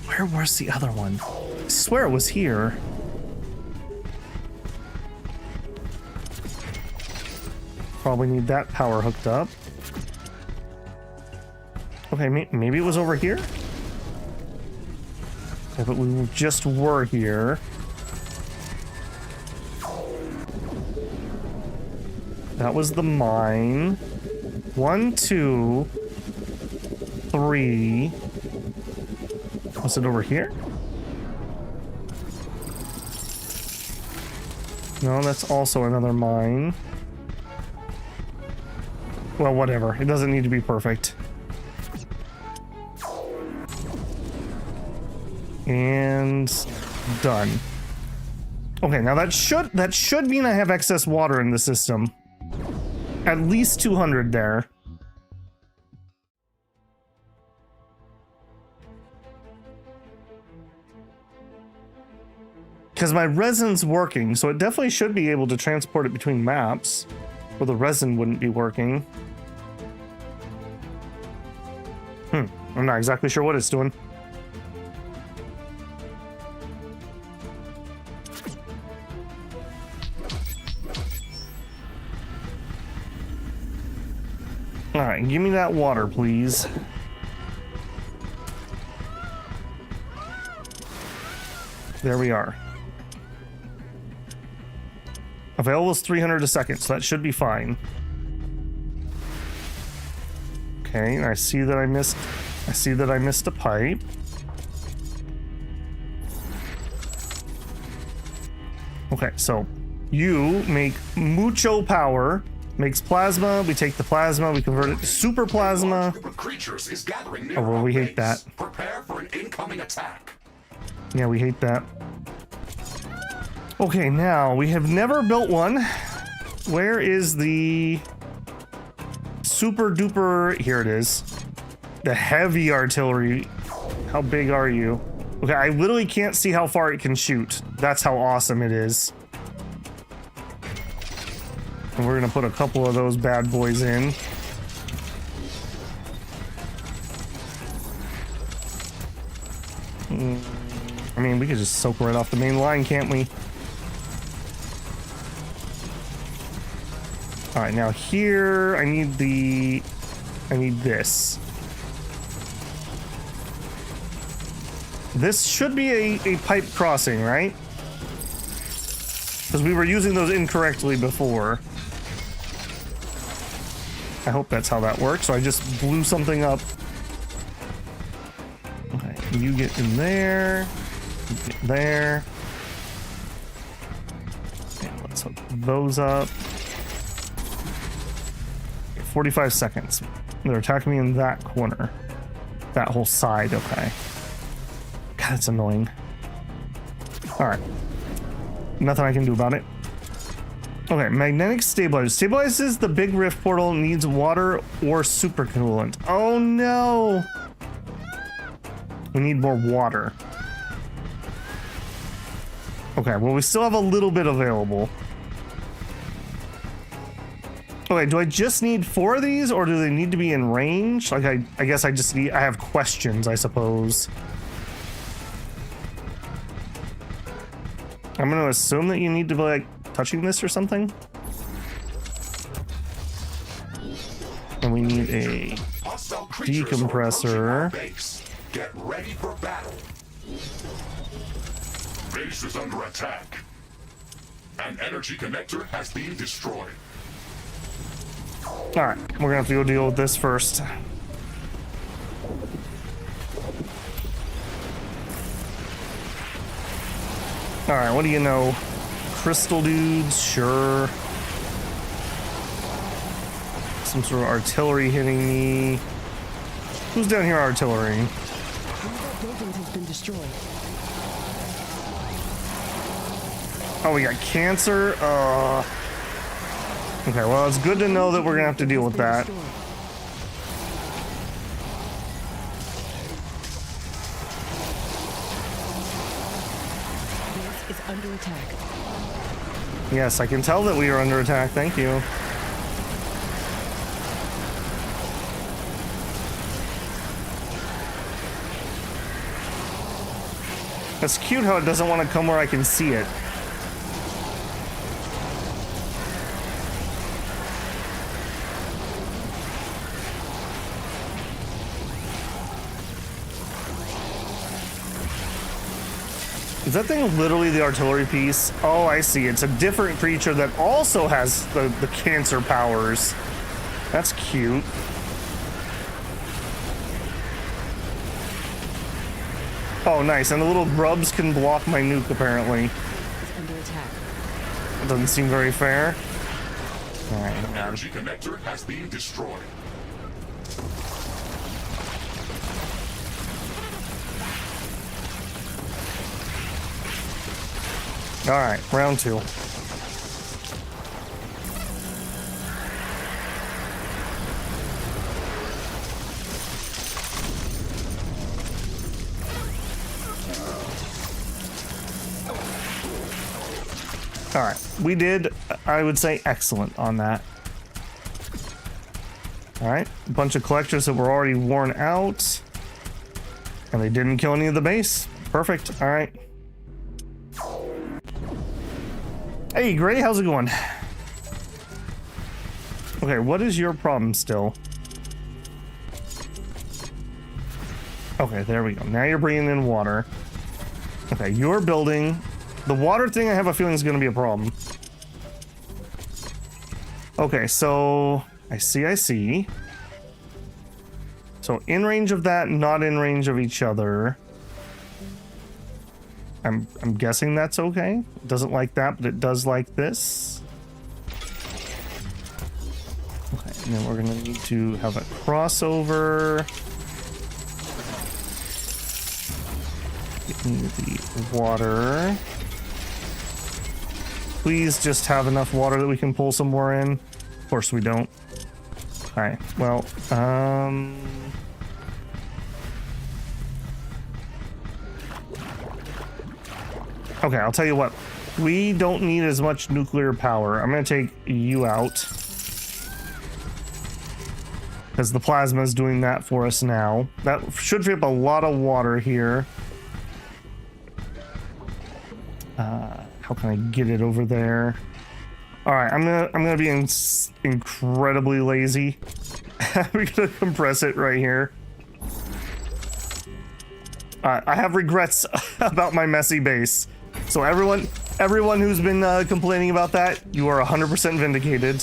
Where was the other one? I swear it was here. Probably need that power hooked up. Okay, maybe it was over here? Okay, but we just were here. That was the mine. 1, 2, 3. Was it over here? No, that's also another mine. Well, whatever. It doesn't need to be perfect. And done. Okay, now that should mean I have excess water in the system. At least 200 there. Because my resin's working, so it definitely should be able to transport it between maps. Or the resin wouldn't be working. I'm not exactly sure what it's doing. Alright, give me that water, please. There we are. Available is 300 a second, so that should be fine. Okay, and I see that I missed a pipe. Okay, so you make mucho power, makes plasma. We take the plasma, we convert it to super plasma. Creatures is gathering near Oh, well, our we hate base. that. Prepare for an incoming attack. Yeah, we hate that. Okay, now we have never built one. Where is the super duper? Here it is. The heavy artillery. How big are you? Okay, I literally can't see how far it can shoot. That's how awesome it is. And we're gonna put a couple of those bad boys in. I mean, we could just soak right off the main line, can't we? All right, now here, I need this. This should be a pipe crossing, right? Because we were using those incorrectly before. I hope that's how that works. So I just blew something up. Okay, you get in there. You get there. Okay, let's hook those up. 45 seconds. They're attacking me in that corner. That whole side, okay. God, that's annoying. Alright. Nothing I can do about it. Okay, magnetic stabilizer. Stabilizes the big rift portal, needs water or supercoolant. Oh no! We need more water. Okay, well we still have a little bit available. Okay, do I just need 4 of these, or do they need to be in range? Like, I guess I have questions, I suppose. I'm gonna assume that you need to be, like, touching this or something. And we need a decompressor. Get ready for battle. Base is under attack. An energy connector has been destroyed. Alright, we're gonna have to go deal with this first. Alright, what do you know? Crystal dudes, sure. Some sort of artillery hitting me. Who's down here artillery? One of our buildings has been destroyed. Oh, we got cancer? Okay, well, it's good to know that we're gonna have to deal with that. Base is under attack. Yes, I can tell that we are under attack. Thank you. That's cute how it doesn't want to come where I can see it. Is that thing literally the artillery piece? Oh, I see. It's a different creature that also has the cancer powers. That's cute. Oh, nice. And the little grubs can block my nuke, apparently. Is under attack. That doesn't seem very fair. Alright, hang on. Energy connector has been destroyed. Alright, round 2. Alright, we did, I would say, excellent on that. All right, a bunch of collectors that were already worn out. And they didn't kill any of the base. Perfect. All right. Hey, Gray, how's it going? Okay, what is your problem still? Okay, there we go. Now you're bringing in water. Okay, you're building. The water thing, I have a feeling is going to be a problem. Okay, so I see. So in range of that, not in range of each other. I'm guessing that's okay. It doesn't like that, but it does like this. Okay, and then we're gonna need to have a crossover. Get me the water. Please just have enough water that we can pull some more in. Of course we don't. Alright, well, okay, I'll tell you what. We don't need as much nuclear power. I'm gonna take you out. Because the plasma is doing that for us now. That should free up a lot of water here. How can I get it over there? All right, I'm gonna be incredibly lazy. We're gonna compress it right here. I have regrets about my messy base. So everyone who's been complaining about that, you are 100% vindicated.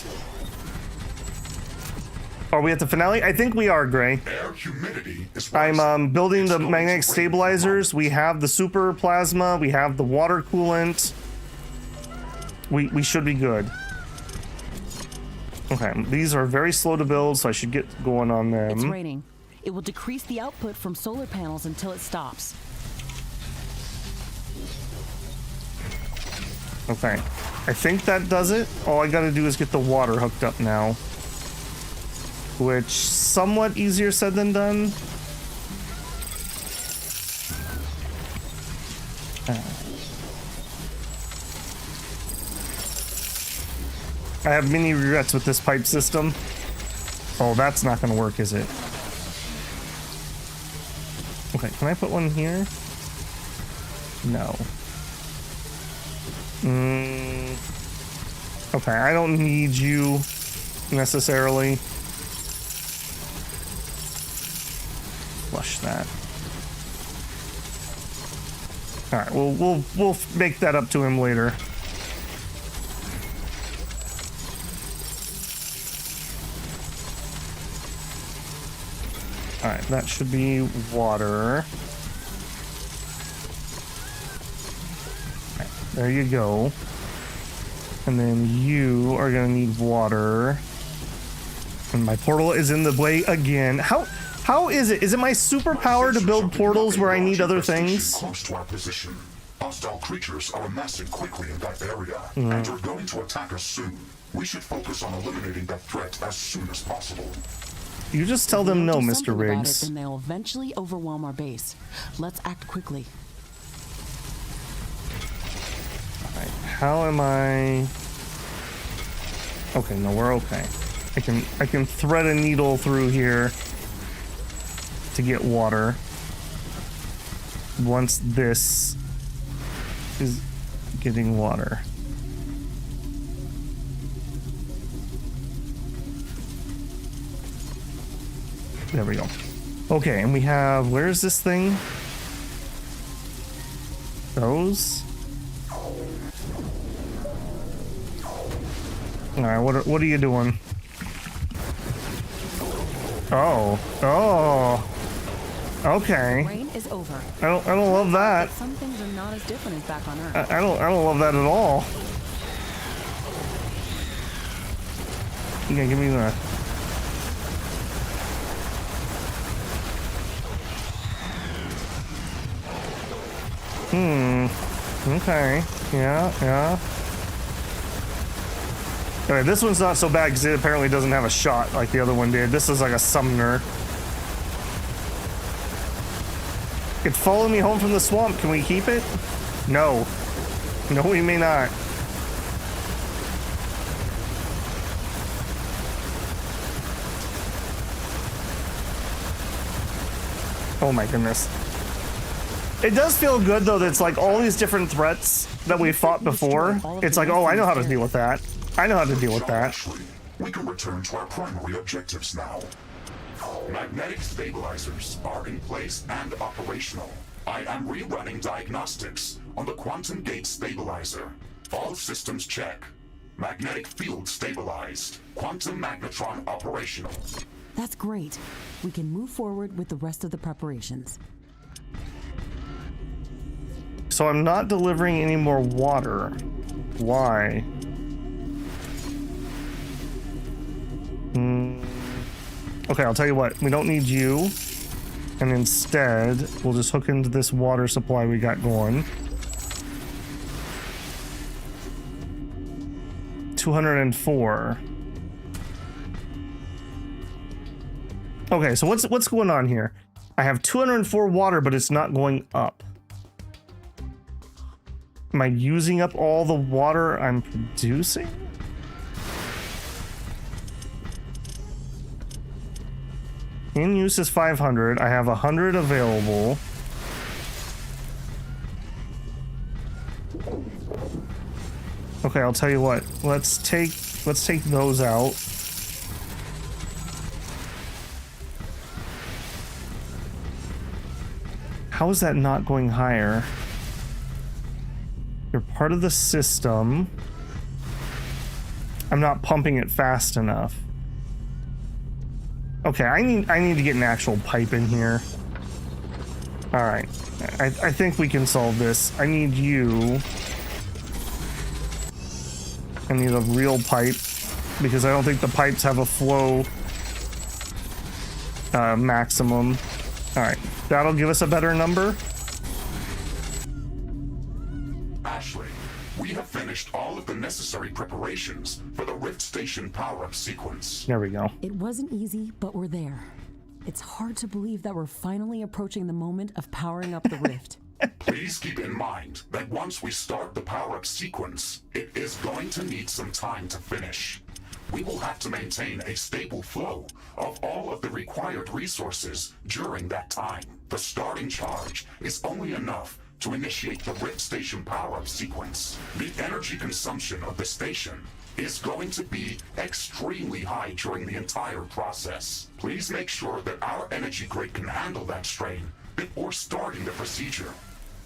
Are we at the finale? I think we are, Gray. Air humidity is I'm building the magnetic stabilizers. We have the super plasma. We have the water coolant. We should be good. Okay, these are very slow to build, so I should get going on them. It's raining. It will decrease the output from solar panels until it stops. Okay, I think that does it. All I gotta do is get the water hooked up now. Which, somewhat easier said than done. I have many regrets with this pipe system. Oh, that's not gonna work, is it? Okay, can I put one here? No. Okay, I don't need you necessarily. Flush that. All right, we'll make that up to him later. All right, that should be water. Okay, there you go. And then you are gonna need water. And my portal is in the way again. How is it? Is it my superpower to build portals where I need other things? Close to our position. Hostile creatures are amassing quickly in that area, and are going to attack us soon. We should focus on eliminating that threat as soon as possible. You just tell them no, Mr. Riggs. Then they'll eventually overwhelm our base. Let's act quickly. All right, how am I? Okay, no, we're okay. I can thread a needle through here to get water. Once this is getting water. There we go. Okay, and we have, where's this thing? Those? Alright, what are you doing? Oh. Okay. Rain is over. I don't love that. Some things are not as different as back on Earth. I don't love that at all. You gotta give me that. Okay. Yeah. Alright, this one's not so bad because it apparently doesn't have a shot like the other one did. This is like a summoner. It followed me home from the swamp. Can we keep it? No. No, we may not. Oh my goodness. It does feel good though that it's like all these different threats that we fought before. It's like, oh, I know how to deal with that. I know how to deal with that. Ashley, we can return to our primary objectives now. Magnetic stabilizers are in place and operational. I am rerunning diagnostics on the quantum gate stabilizer. All systems check. Magnetic field stabilized. Quantum magnetron operational. That's great. We can move forward with the rest of the preparations. So I'm not delivering any more water. Why? Okay, I'll tell you what. We don't need you. And instead, we'll just hook into this water supply we got going. 204. Okay, so what's going on here? I have 204 water, but it's not going up. Am I using up all the water I'm producing? In use is 500. I have 100 available. Okay, I'll tell you what. Let's take those out. How is that not going higher? You're part of the system. I'm not pumping it fast enough. Okay, I need to get an actual pipe in here. All right, I think we can solve this. I need you. I need a real pipe because I don't think the pipes have a flow maximum. All right, that'll give us a better number. Ashley, we have finished all of the necessary preparations for the Rift Station power-up sequence. There we go. It wasn't easy, but we're there. It's hard to believe that we're finally approaching the moment of powering up the rift. Please keep in mind that once we start the power-up sequence, it is going to need some time to finish. We will have to maintain a stable flow of all of the required resources during that time. The starting charge is only enough to initiate the Rift Station power-up sequence. The energy consumption of the station is going to be extremely high during the entire process. Please make sure that our energy grid can handle that strain before starting the procedure.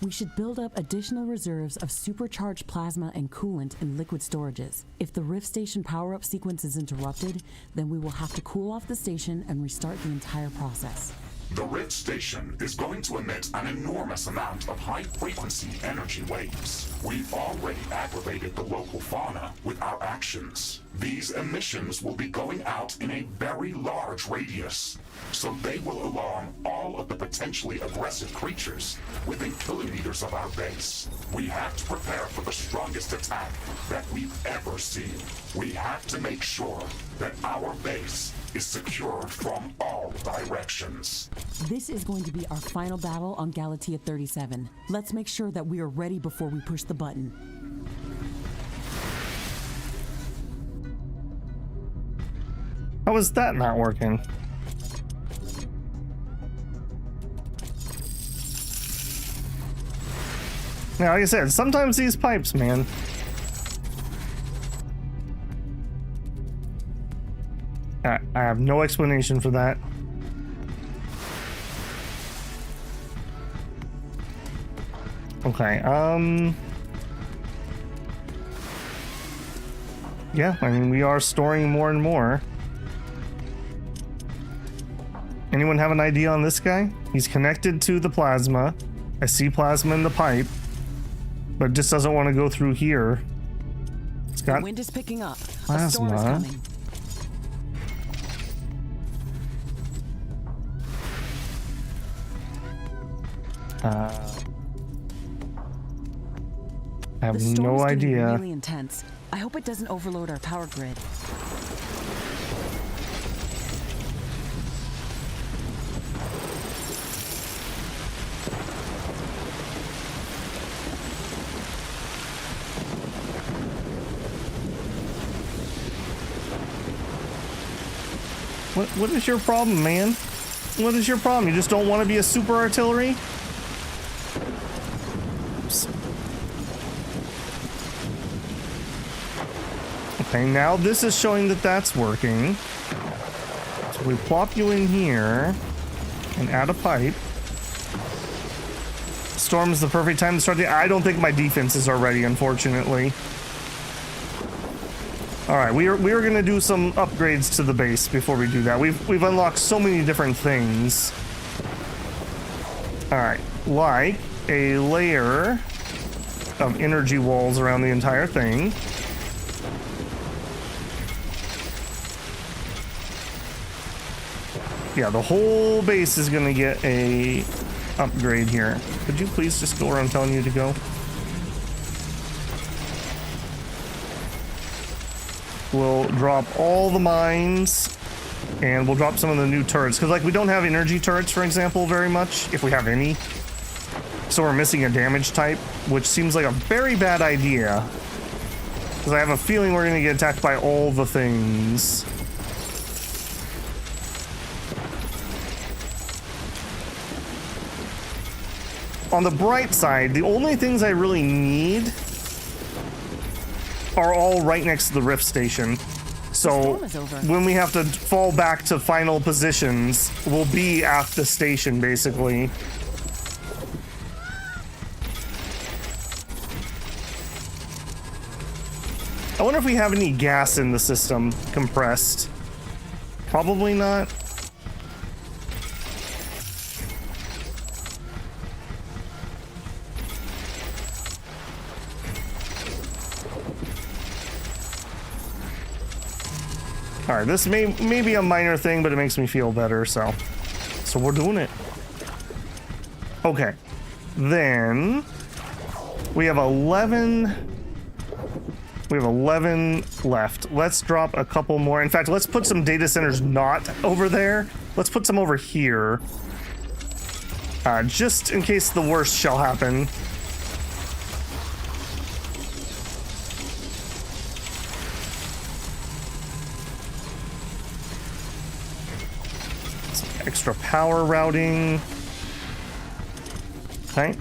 We should build up additional reserves of supercharged plasma and coolant in liquid storages. If the Rift Station power-up sequence is interrupted, then we will have to cool off the station and restart the entire process. The Rift Station is going to emit an enormous amount of high-frequency energy waves. We've already aggravated the local fauna with our actions. These emissions will be going out in a very large radius, so they will alarm all of the potentially aggressive creatures within kilometers of our base. We have to prepare for the strongest attack that we've ever seen. We have to make sure that our base is secured from all directions. This is going to be our final battle on Galatea 37. Let's make sure that we are ready before we push the button. How is that not working? Now, like I said, sometimes these pipes, man. I have no explanation for that. Okay, yeah, I mean, we are storing more and more. Anyone have an idea on this guy? He's connected to the plasma. I see plasma in the pipe, but it just doesn't want to go through here. It's got The wind is picking up. plasma. A storm is coming. I have The storm no is getting idea. really intense. I hope it doesn't overload our power grid. What is your problem, man? What is your problem? You just don't want to be a super artillery? Oops. Okay, now this is showing that that's working. So we plop you in here and add a pipe. Storm is the perfect time to start the... I don't think my defenses are ready, unfortunately. All right, we are going to do some upgrades to the base before we do that. We've unlocked so many different things. All right, like a layer of energy walls around the entire thing. Yeah, the whole base is going to get a upgrade here. Could you please just go where I'm telling you to go? We'll drop all the mines, and we'll drop some of the new turrets. Because, like, we don't have energy turrets, for example, very much, if we have any. So we're missing a damage type, which seems like a very bad idea. Because I have a feeling we're going to get attacked by all the things. On the bright side, the only things I really need are all right next to the rift station. So when we have to fall back to final positions, we'll be at the station, basically. I wonder if we have any gas in the system compressed. Probably not. All right, this may be a minor thing, but it makes me feel better, so we're doing it. Okay, then we have 11. We have 11 left. Let's drop a couple more. In fact, let's put some data centers not over there. Let's put some over here, just in case the worst shall happen. Extra power routing. Okay.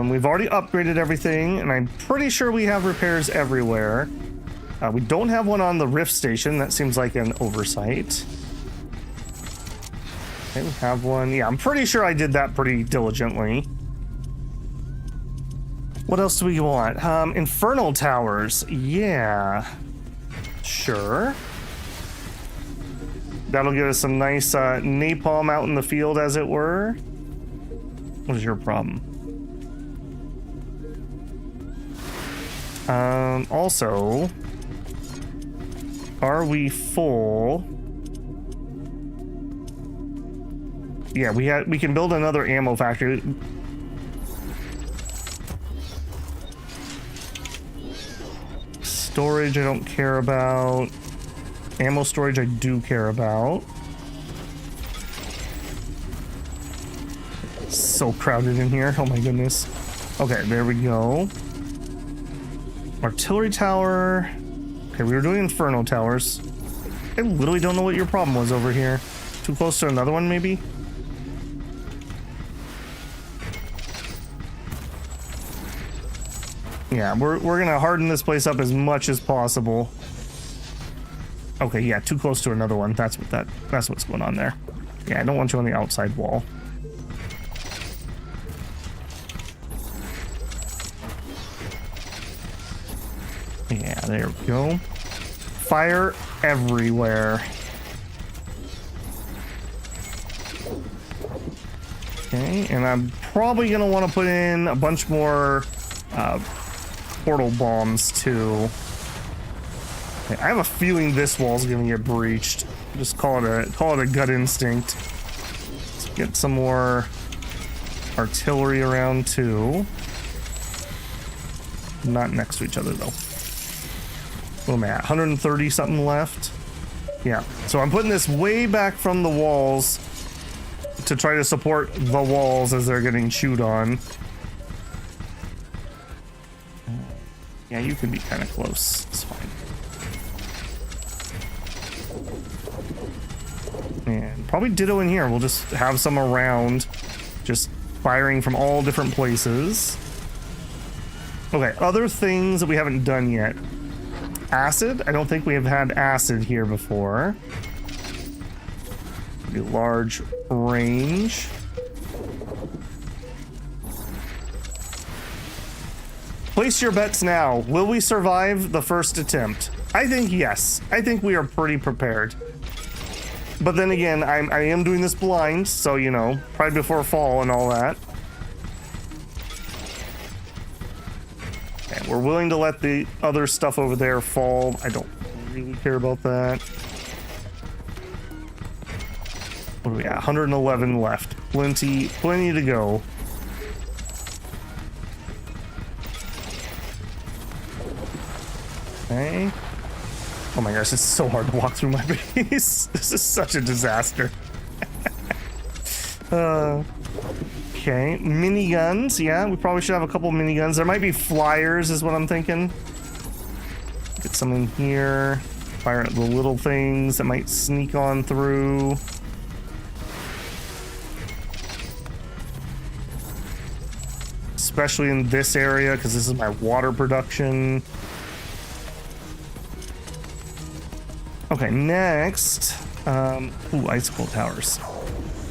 We've already upgraded everything, and I'm pretty sure we have repairs everywhere. We don't have one on the rift station. That seems like an oversight. Okay, we have one. Yeah, I'm pretty sure I did that pretty diligently. What else do we want? Infernal towers. Yeah. Sure. That'll give us some nice napalm out in the field, as it were. What is your problem? Also, are we full? Yeah, we can build another ammo factory. Storage I don't care about. Ammo storage I do care about. So crowded in here. Oh my goodness. Okay, there we go. Artillery tower. Okay, we were doing inferno towers. I literally don't know what your problem was over here. Too close to another one, maybe? Yeah, we're gonna harden this place up as much as possible. Okay, yeah, too close to another one. That's what's going on there. Yeah, I don't want you on the outside wall. Yeah, there we go. Fire everywhere. Okay, and I'm probably gonna want to put in a bunch more portal bombs too. Okay, I have a feeling this wall's gonna get breached. Just call it a gut instinct. Let's get some more artillery around too. Not next to each other though. What am I at? 130 something left. Yeah. So I'm putting this way back from the walls to try to support the walls as they're getting chewed on. Yeah, you can be kind of close. It's fine. And Probably ditto in here. We'll just have some around, just firing from all different places. Okay, other things that we haven't done yet. Acid? I don't think we have had acid here before. Pretty large range. Place your bets now. Will we survive the first attempt? I think yes. I think we are pretty prepared. But then again, I am doing this blind, so you know, pride before fall and all that. And we're willing to let the other stuff over there fall. I don't really care about that. What do we got? 111 left. Plenty to go. Okay. Oh my gosh, it's so hard to walk through my base. This is such a disaster. Okay, miniguns. Yeah, we probably should have a couple miniguns. There might be flyers, is what I'm thinking. Get some in here. Fire at the little things that might sneak on through. Especially in this area, because this is my water production. Okay, next. Ooh, icicle towers.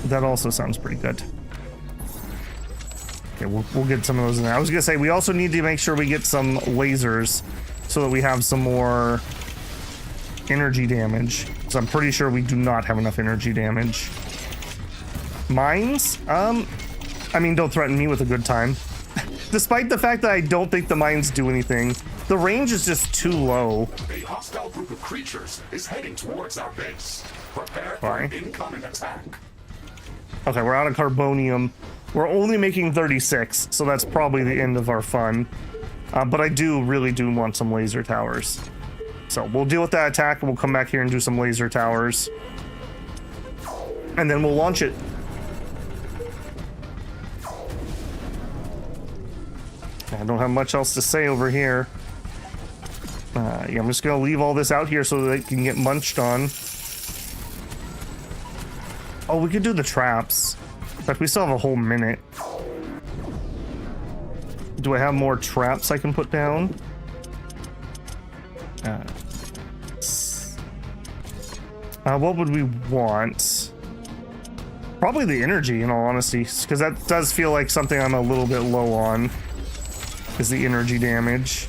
That also sounds pretty good. Okay, we'll get some of those in there. I was gonna say, we also need to make sure we get some lasers so that we have some more energy damage. So I'm pretty sure we do not have enough energy damage. Mines? I mean, don't threaten me with a good time. Despite the fact that I don't think the mines do anything, the range is just too low. A hostile group of creatures is heading towards our base. Prepare for an incoming attack. Okay, we're out of carbonium. We're only making 36, so that's probably the end of our fun. But I really do want some laser towers. So we'll deal with that attack, and we'll come back here and do some laser towers. And then we'll launch it. I don't have much else to say over here. Yeah, I'm just gonna leave all this out here so that it can get munched on. Oh, we could do the traps. In fact, we still have a whole minute. Do I have more traps I can put down? What would we want? Probably the energy, in all honesty, because that does feel like something I'm a little bit low on. Is the energy damage.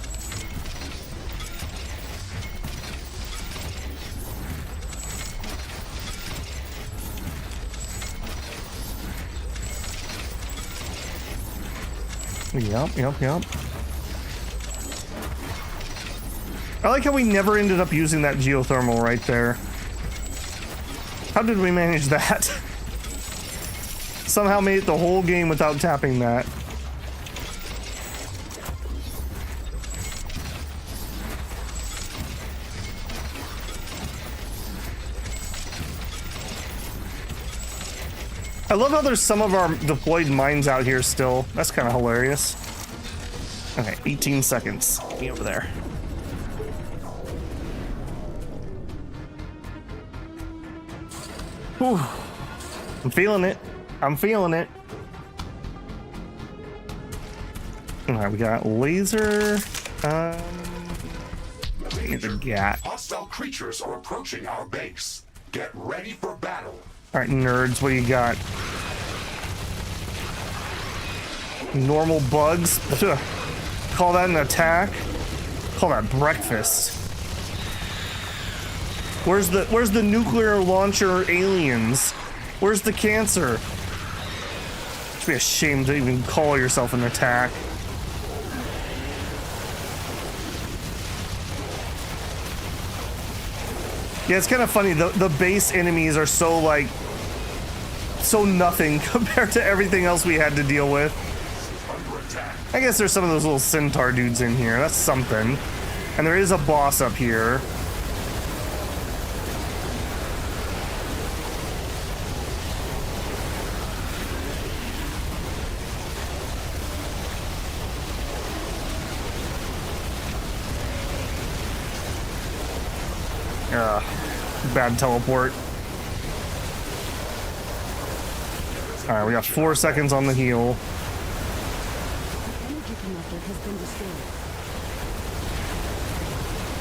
Yep. I like how we never ended up using that geothermal right there. How did we manage that? Somehow made it the whole game without tapping that. I love how there's some of our deployed mines out here still. That's kind of hilarious. Okay, 18 seconds. Get over there. Whew. I'm feeling it. I'm feeling it. Alright, we got laser. The GAT. Hostile creatures are approaching our base. Get ready for battle. Alright, nerds, what do you got? Normal bugs? Call that an attack? Call that breakfast. Where's the nuclear launcher aliens? Where's the cancer? Should be ashamed to even call yourself an attack. Yeah, it's kind of funny. The base enemies are so like so nothing compared to everything else we had to deal with. I guess there's some of those little centaur dudes in here. That's something. And there is a boss up here. Bad teleport. All right, we got 4 seconds on the heal. Energy connector has been destroyed.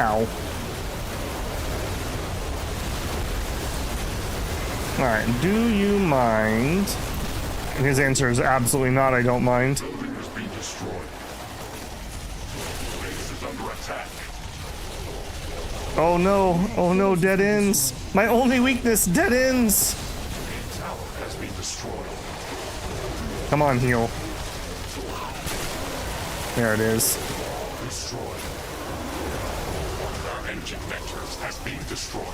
Ow. All right, do you mind? And his answer is absolutely not, I don't mind. Building has been destroyed. Base is under attack. Oh no, dead ends. My only weakness, dead ends. Main tower has been destroyed. Come on, heal. There it is. Destroyed. One of our engine vectors has been destroyed.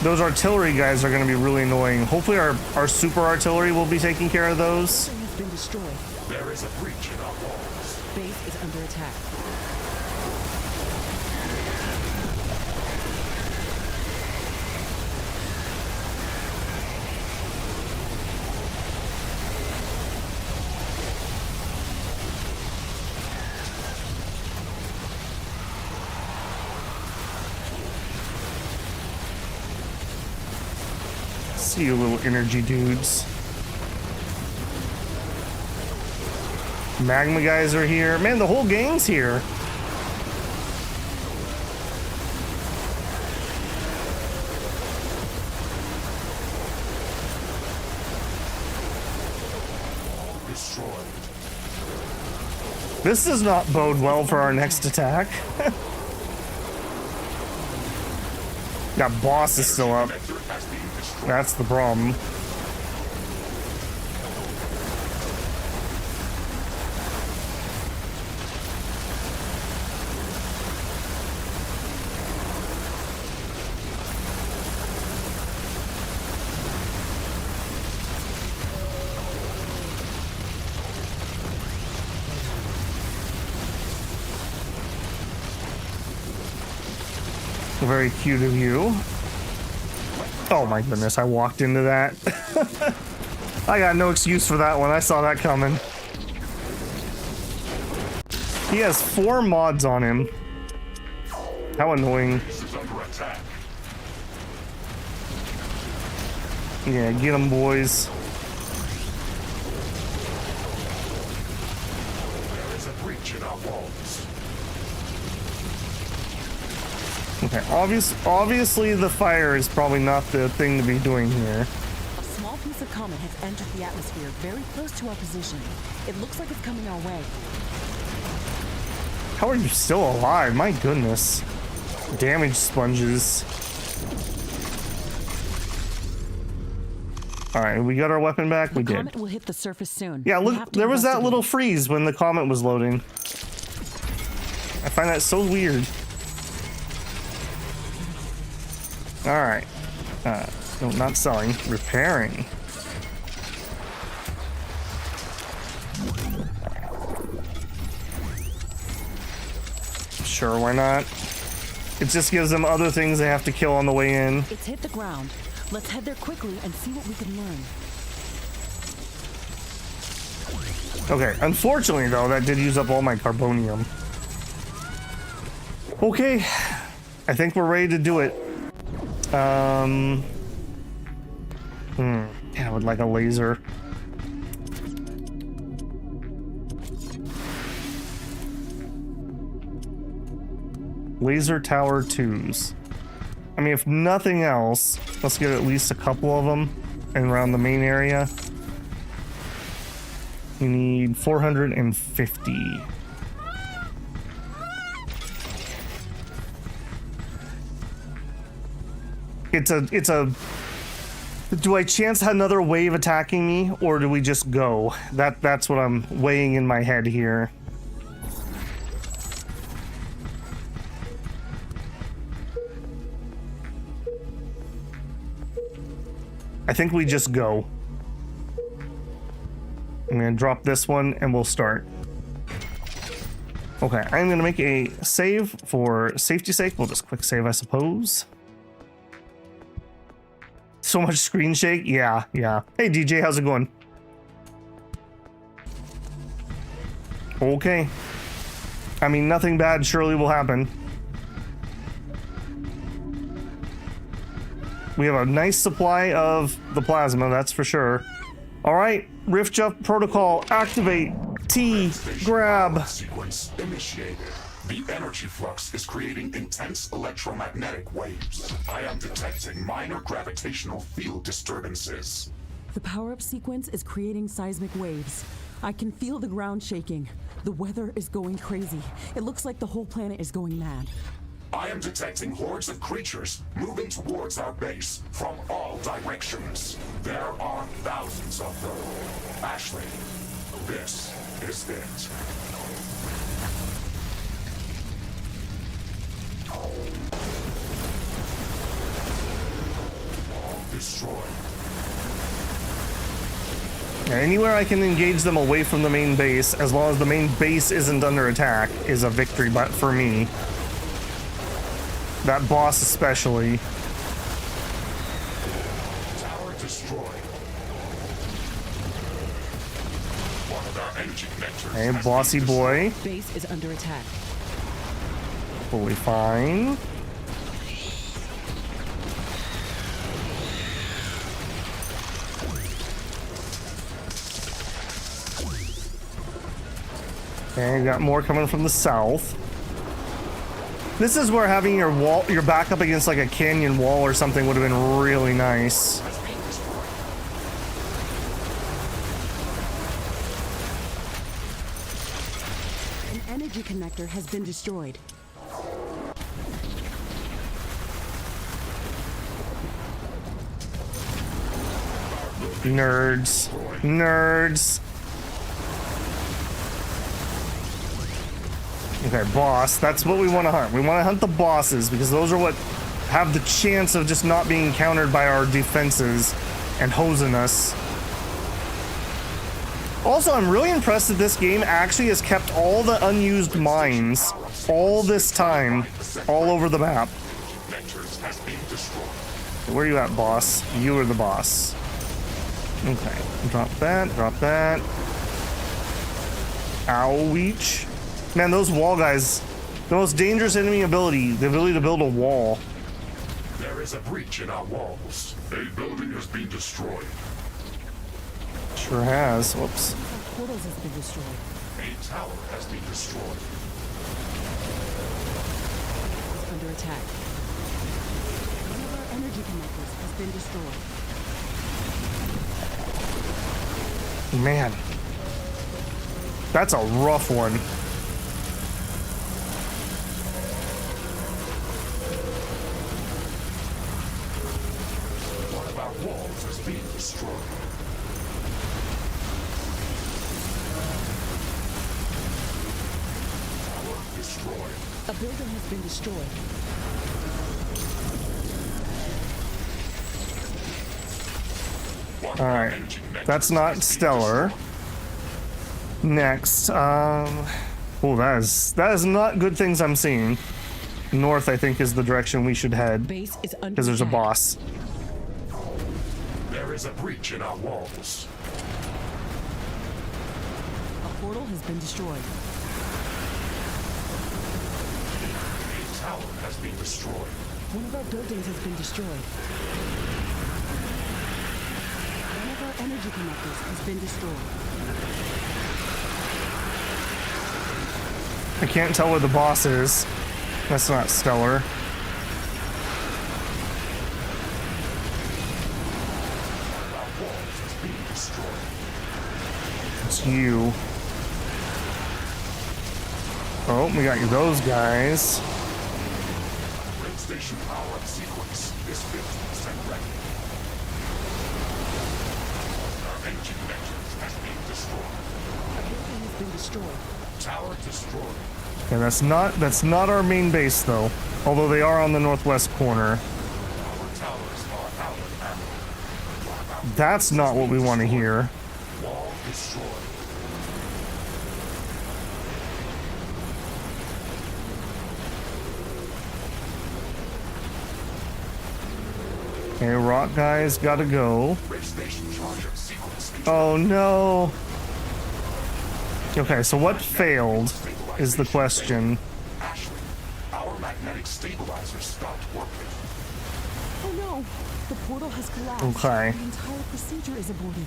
Those artillery guys are going to be really annoying. Hopefully our super artillery will be taking care of those. Building has been destroyed. There is a breach in our walls. Base is under attack. See you little energy dudes. Magma guys are here. Man, the whole gang's here. Destroyed. This does not bode well for our next attack. That boss is still up. Vector has been destroyed. That's the problem. Very cute of you. Oh my goodness, I walked into that. I got no excuse for that one. I saw that coming. He has 4 mods on him. How annoying. Base is under attack. Yeah, get him, boys. There is a breach in our walls. Okay, obviously the fire is probably not the thing to be doing here. A small piece of comet has entered the atmosphere very close to our position. It looks like it's coming our way. How are you still alive? My goodness. Damage sponges. Alright, we got our weapon back? We The did. comet will hit the surface soon. Yeah, We look, have to there was that investigate. little freeze when the comet was loading. I find that so weird. Alright. No, not selling. Repairing. Sure, why not? It just gives them other things they have to kill on the way in. It's hit the ground. Let's head there quickly and see what we can learn. Okay, unfortunately though, that did use up all my carbonium. Okay, I think we're ready to do it. Yeah, I would like a laser. Laser tower 2s. I mean, if nothing else, let's get at least a couple of them and around the main area. We need 450. It's a do I chance another wave attacking me or do we just go? That's what I'm weighing in my head here. I think we just go. I'm gonna drop this one and we'll start. Okay, I'm gonna make a save for safety's sake. We'll just quick save, I suppose. So much screen shake. Yeah, yeah. Hey, DJ, how's it going? Okay. I mean, nothing bad surely will happen. We have a nice supply of the plasma, that's for sure. All right, Rift Jump protocol, activate. T, grab. Sequence initiated. The energy flux is creating intense electromagnetic waves. I am detecting minor gravitational field disturbances. The power-up sequence is creating seismic waves. I can feel the ground shaking. The weather is going crazy. It looks like the whole planet is going mad. I am detecting hordes of creatures moving towards our base from all directions. There are thousands of them. Ashley, this is it. All destroyed. Anywhere I can engage them away from the main base, as long as the main base isn't under attack, is a victory but for me. That boss especially. Tower destroyed. One of our energy connectors. Hey, has bossy been boy. Base is under attack. Fully fine. Okay, got more coming from the south. This is where having your back up against like a canyon wall or something would have been really nice. An energy connector has been destroyed. Nerds. Nerds. Okay, boss. That's what we want to hunt. We want to hunt the bosses because those are what have the chance of just not being countered by our defenses and hosing us. Also, I'm really impressed that this game actually has kept all the unused mines all this time, all over the map. Where are you at, boss? You are the boss. Okay, drop that, drop that. Owleech. Man, those wall guys, the most dangerous enemy ability, the ability to build a wall. There is a breach in our walls. A building has been destroyed. Sure has. Whoops. Portals has been destroyed. A tower has been destroyed. It's under attack. One of our energy connectors has been destroyed. Man. That's a rough one. One of our walls has been destroyed. Tower destroyed. A building has been destroyed. One All right. energy connector That's not has been stellar. destroyed. Next, oh, that is not good things I'm seeing. North, I think, is the direction we should head Base is under because there's a attack. boss. There is a breach in our walls. A portal has been destroyed. A tower has been destroyed. One of our buildings has been destroyed. One of our energy connectors has been destroyed. I can't tell where the boss is. That's not stellar. Our walls has been destroyed. It's you. Oh, we got those guys. Grid station power-up sequence is 50% ready. Our energy connectors has been destroyed. A building has been destroyed. Tower destroyed. And that's not our main base though. Although they are on the northwest corner. Our towers are out of ammo. That's not what we want to hear. Wall destroyed. Okay, rock guys gotta go. Rift station charge of sequence. Oh no. Okay, so what failed is the question. Ashley, our magnetic stabilizer stopped working. Oh no! The portal has collapsed. Okay. The entire procedure is aborted.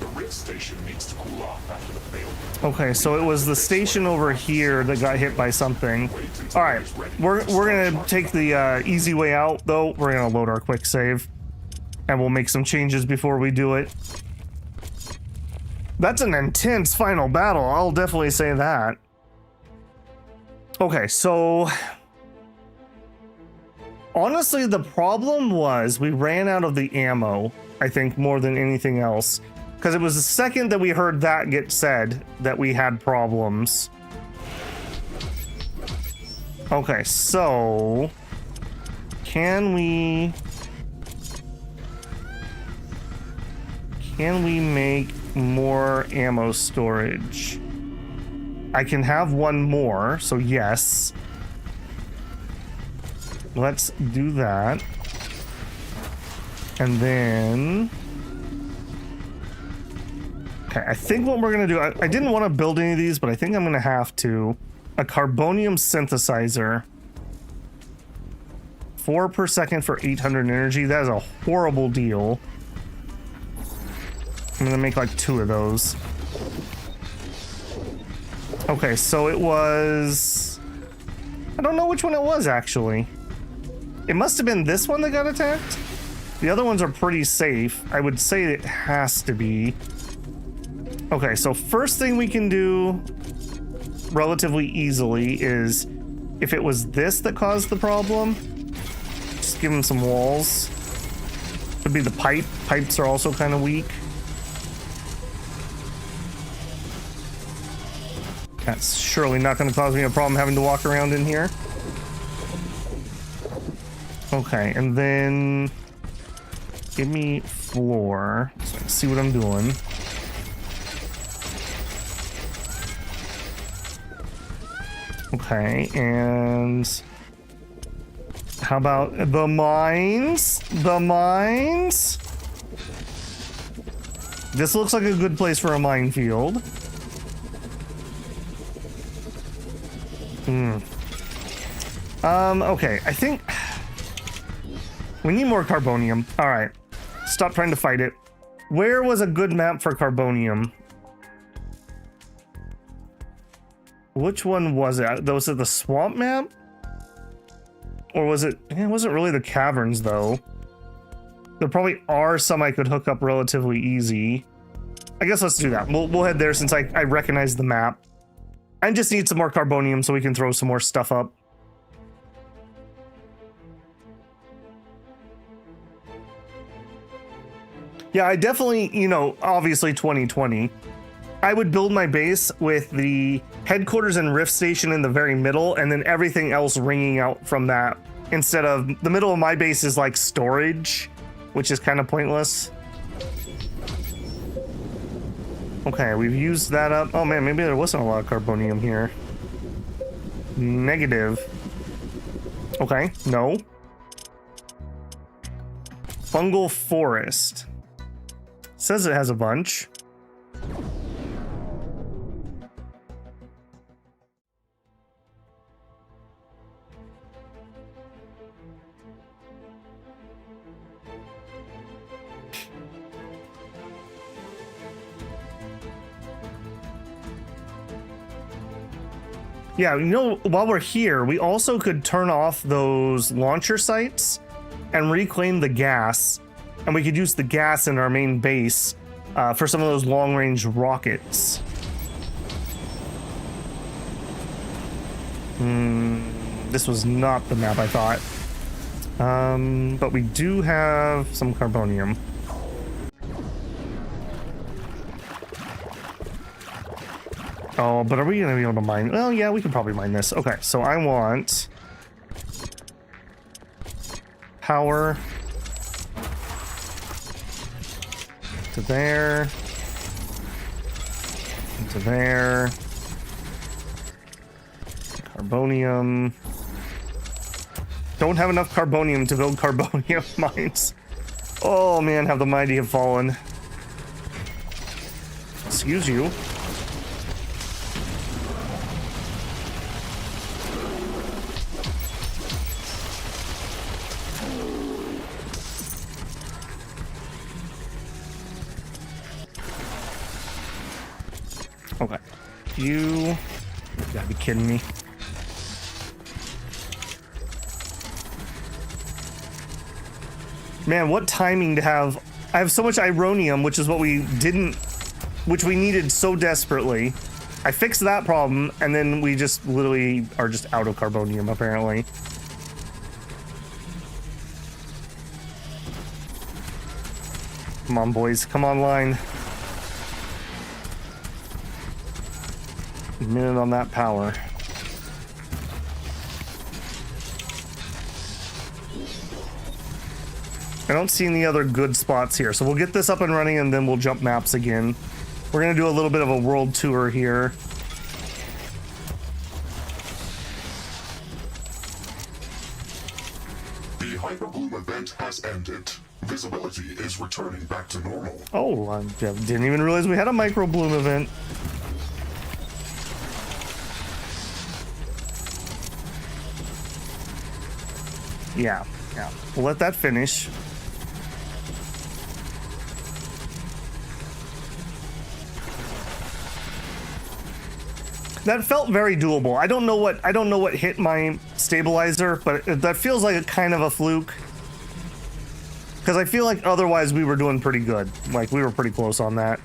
The Rift station needs to cool off after the failure. Okay, so it was the station over here that got hit by something. All right, we're gonna take the easy way out though. We're gonna load our quick save, and we'll make some changes before we do it. That's an intense final battle. I'll definitely say that. Okay, so honestly, the problem was we ran out of the ammo. I think more than anything else. Because it was the second that we heard that get said that we had problems. Okay, so can we make more ammo storage? I can have one more, so yes. Let's do that. And then I think what we're gonna do, I didn't want to build any of these, but I think I'm gonna have to. A carbonium synthesizer. 4 per second for 800 energy. That is a horrible deal. I'm gonna make like 2 of those. Okay, so it was... I don't know which one it was, actually. It must have been this one that got attacked. The other ones are pretty safe. I would say it has to be. Okay, so first thing we can do relatively easily is if it was this that caused the problem, just give him some walls. Could be the pipe. Pipes are also kind of weak. That's surely not going to cause me a problem having to walk around in here. Okay, and then give me floor so I can see what I'm doing. Okay, and how about the mines? The mines? This looks like a good place for a minefield. Okay, I think we need more carbonium. All right, stop trying to fight it. Where was a good map for carbonium? Which one was it? Was it the swamp map? Or was it... it wasn't really the caverns, though. There probably are some I could hook up relatively easy. I guess let's do that. We'll head there since I recognize the map. I just need some more carbonium so we can throw some more stuff up. Yeah, I definitely, you know, obviously 2020. I would build my base with the headquarters and rift station in the very middle, and then everything else ringing out from that. Instead of the middle of my base is like storage, which is kind of pointless. Okay, we've used that up. Oh man, maybe there wasn't a lot of carbonium here. Negative. Okay, no. Fungal forest. Says it has a bunch. Yeah, you know, while we're here, we also could turn off those launcher sites and reclaim the gas. And we could use the gas in our main base for some of those long-range rockets. This was not the map I thought. But we do have some carbonium. Oh, but are we going to be able to mine? Well, yeah, we can probably mine this. Okay, so I want power to there, to there, carbonium. Don't have enough carbonium to build carbonium mines. Oh man, have the mighty have fallen. Excuse you. Okay. You gotta be kidding me. Man, what timing to have. I have so much ironium, which is what we needed so desperately. I fixed that problem, and then we just literally are just out of carbonium, apparently. Come on, boys, come online. A minute on that power. I don't see any other good spots here, so we'll get this up and running and then we'll jump maps again. We're gonna do a little bit of a world tour here. The Hyperbloom event has ended. Visibility is returning back to normal. Oh, I didn't even realize we had a micro bloom event. Yeah. We'll let that finish. That felt very doable. I don't know what hit my stabilizer, but that feels like a kind of a fluke. Because I feel like otherwise we were doing pretty good. Like we were pretty close on that.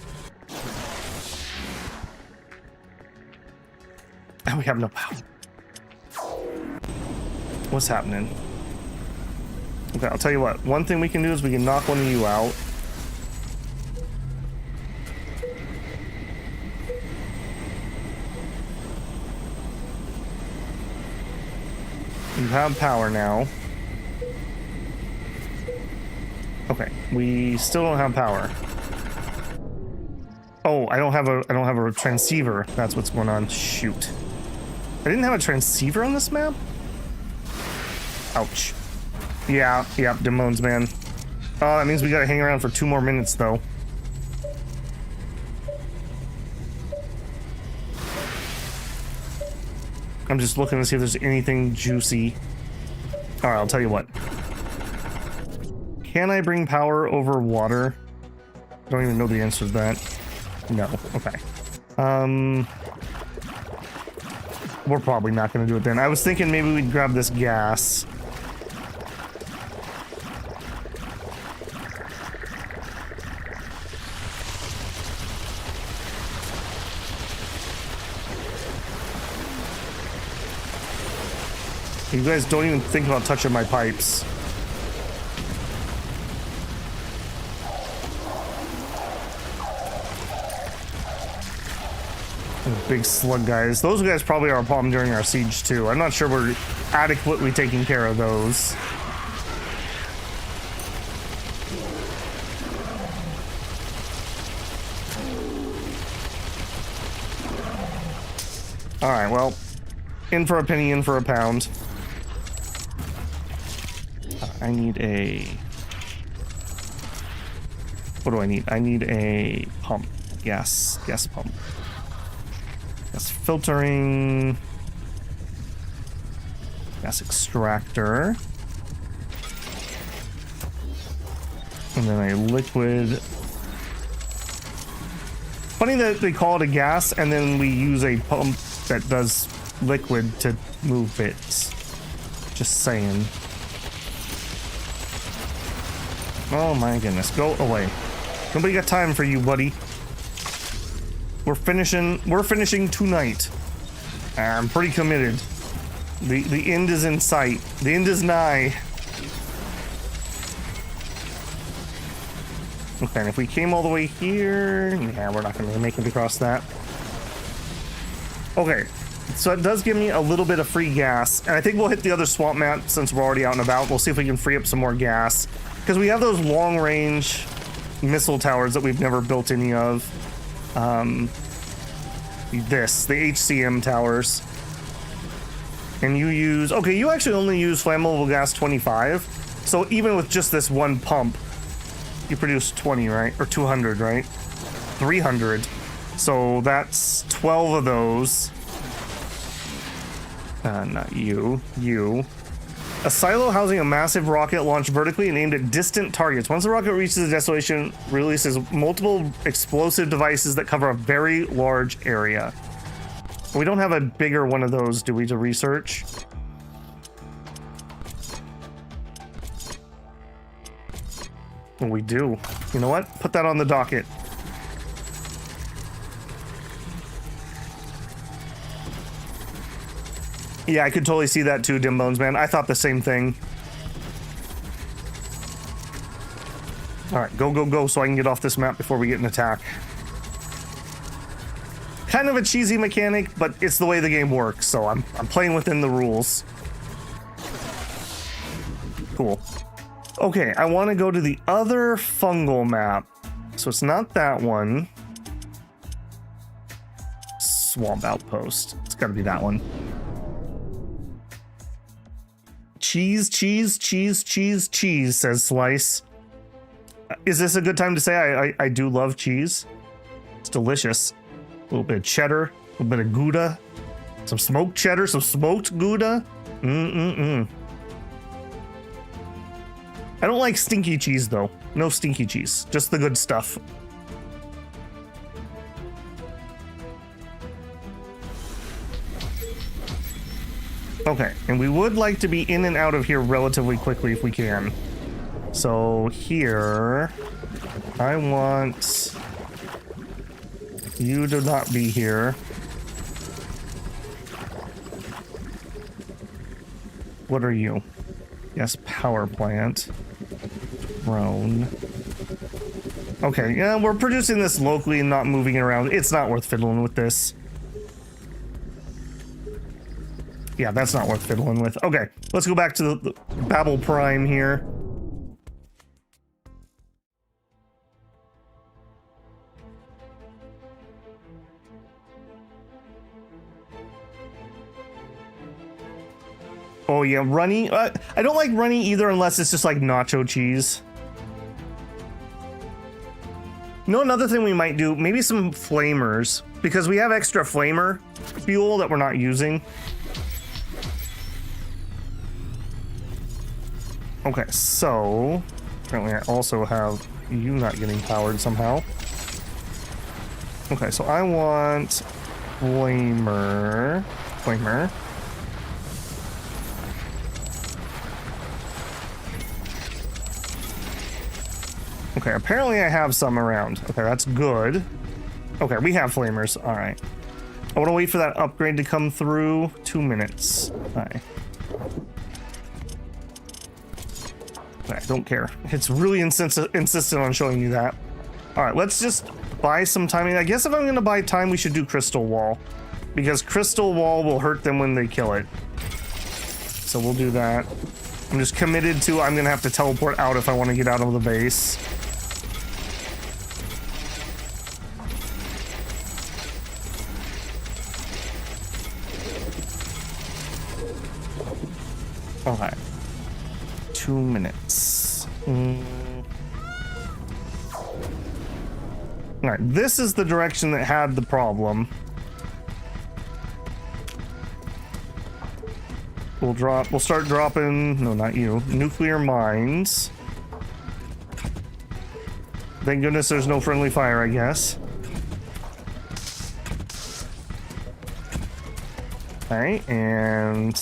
And we have no power. What's happening? Okay, I'll tell you what. One thing we can do is we can knock one of you out. You have power now. Okay, we still don't have power. Oh, I don't have a transceiver. That's what's going on. Shoot. I didn't have a transceiver on this map? Ouch. Yeah, Demones, man. Oh, that means we gotta hang around for 2 more minutes, though. I'm just looking to see if there's anything juicy. Alright, I'll tell you what. Can I bring power over water? I don't even know the answer to that. No. Okay. We're probably not gonna do it then. I was thinking maybe we'd grab this gas. You guys don't even think about touching my pipes. Big slug guys. Those guys probably are a problem during our siege too. I'm not sure we're adequately taking care of those. Alright, well, in for a penny, in for a pound. I need a... What do I need? I need a pump. Gas pump. Gas filtering. Gas extractor. And then a liquid. Funny that they call it a gas and then we use a pump that does liquid to move bits. Just saying. Oh my goodness, go away. Nobody got time for you, buddy. We're finishing tonight. I'm pretty committed. The end is in sight. The end is nigh. Okay, and if we came all the way here, yeah, we're not gonna make it across that. Okay, so it does give me a little bit of free gas, and I think we'll hit the other swamp map since we're already out and about. We'll see if we can free up some more gas. Because we have those long-range missile towers that we've never built any of. The HCM towers. And you use... Okay, you actually only use flammable gas 25. So even with just this one pump, You produce 20, right? Or 200, right? 300. So that's 12 of those. Not you. You. A silo housing a massive rocket launched vertically and aimed at distant targets. Once the rocket reaches the destination, releases multiple explosive devices that cover a very large area. We don't have a bigger one of those, do we, to research? Well, we do. You know what? Put that on the docket. Yeah, I could totally see that too, Dimbones, man. I thought the same thing. All right, go, go, go, so I can get off this map before we get an attack. Kind of a cheesy mechanic, but it's the way the game works, so I'm playing within the rules. Cool. Okay, I want to go to the other fungal map. So it's not that one. Swamp Outpost. It's got to be that one. Cheese, cheese, cheese, cheese, cheese, says Slice. Is this a good time to say I do love cheese? It's delicious. A little bit of cheddar, a little bit of Gouda, some smoked cheddar, some smoked Gouda. I don't like stinky cheese, though. No stinky cheese. Just the good stuff. Okay, and we would like to be in and out of here relatively quickly if we can. So here, I want you to not be here. What are you? Yes, power plant. Drone. Okay, yeah, we're producing this locally and not moving it around. It's not worth fiddling with this. Yeah, that's not worth fiddling with. Okay, let's go back to the Babel Prime here. Oh yeah, runny. I don't like runny either unless it's just like nacho cheese. You know, another thing we might do, maybe some flamers, because we have extra flamer fuel that we're not using. Okay, so apparently I also have you not getting powered somehow. Okay, so I want flamer. Okay, apparently I have some around. Okay, that's good. Okay, we have flamers. All right. I want to wait for that upgrade to come through. 2 minutes. All right. I don't care. It's really insistent on showing you that. All right, let's just buy some time. I guess if I'm going to buy time, we should do Crystal Wall, because Crystal Wall will hurt them when they kill it. So we'll do that. I'm just committed to I'm going to have to teleport out if I want to get out of the base. Okay. 2 minutes. Alright, this is the direction that had the problem. We'll start dropping, no, not you, nuclear mines. Thank goodness there's no friendly fire, I guess. Alright, and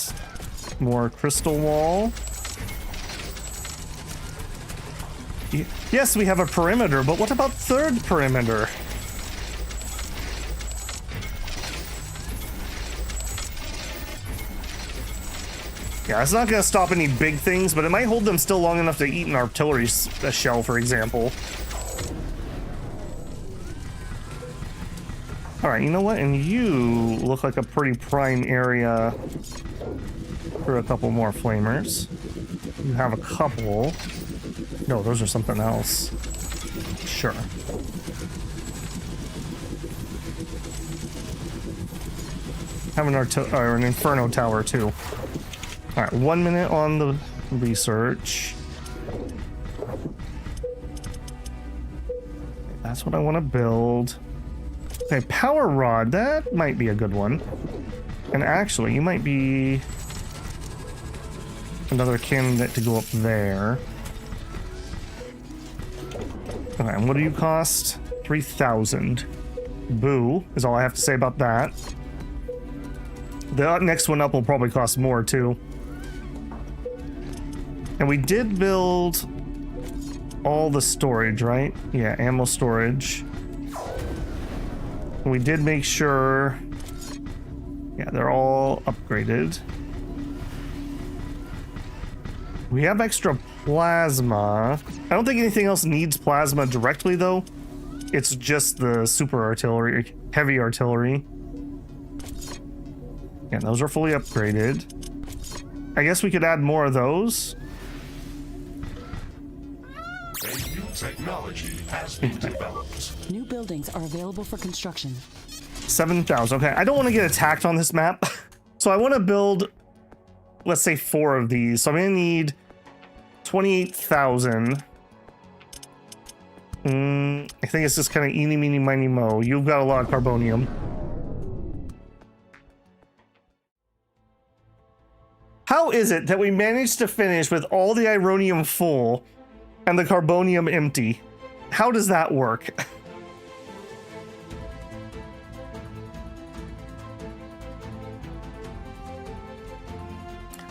more crystal wall. Yes, we have a perimeter, but what about third perimeter? Yeah, it's not going to stop any big things, but it might hold them still long enough to eat an artillery shell, for example. Alright, you know what? And you look like a pretty prime area for a couple more flamers. You have a couple. No, those are something else. Sure. Have an Inferno Tower, too. Alright, 1 minute on the research. That's what I want to build. Okay, power rod. That might be a good one. And actually, you might be another candidate to go up there. Okay, and what do you cost? 3,000. Boo, is all I have to say about that. The next one up will probably cost more, too. And we did build all the storage, right? Yeah, ammo storage. We did make sure... Yeah, they're all upgraded. We have extra plasma. I don't think anything else needs plasma directly, though. It's just the super artillery, heavy artillery. Yeah, those are fully upgraded. I guess we could add more of those. A new technology has been developed. New buildings are available for construction. 7,000. Okay, I don't want to get attacked on this map. So I want to build, let's say, 4 of these. So I'm going to need 28,000. I think it's just kind of eeny, meeny, miny, mo. You've got a lot of carbonium. How is it that we managed to finish with all the ironium full and the carbonium empty? How does that work?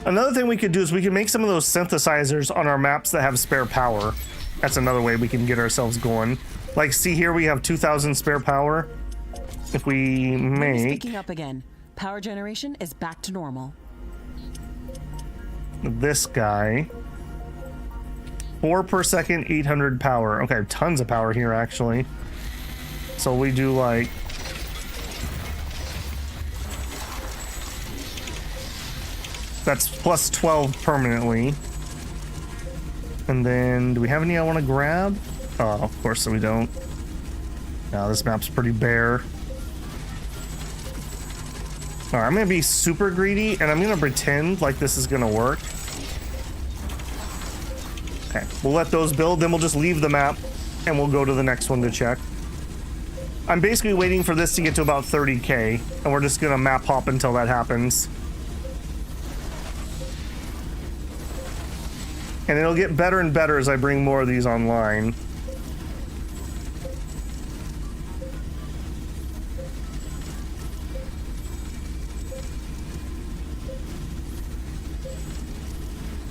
Another thing we could do is we can make some of those synthesizers on our maps that have spare power. That's another way we can get ourselves going. Like, see here, we have 2,000 spare power. If we make... Picking up again. Power generation is back to normal. This guy. 4 per second, 800 power. Okay, tons of power here, actually. So we do, like... That's plus 12 permanently. And then, do we have any I want to grab? Oh, of course we don't. No, this map's pretty bare. Alright, I'm gonna be super greedy, and I'm gonna pretend like this is gonna work. Okay, we'll let those build, then we'll just leave the map, and we'll go to the next one to check. I'm basically waiting for this to get to about 30k, and we're just gonna map hop until that happens. And it'll get better and better as I bring more of these online.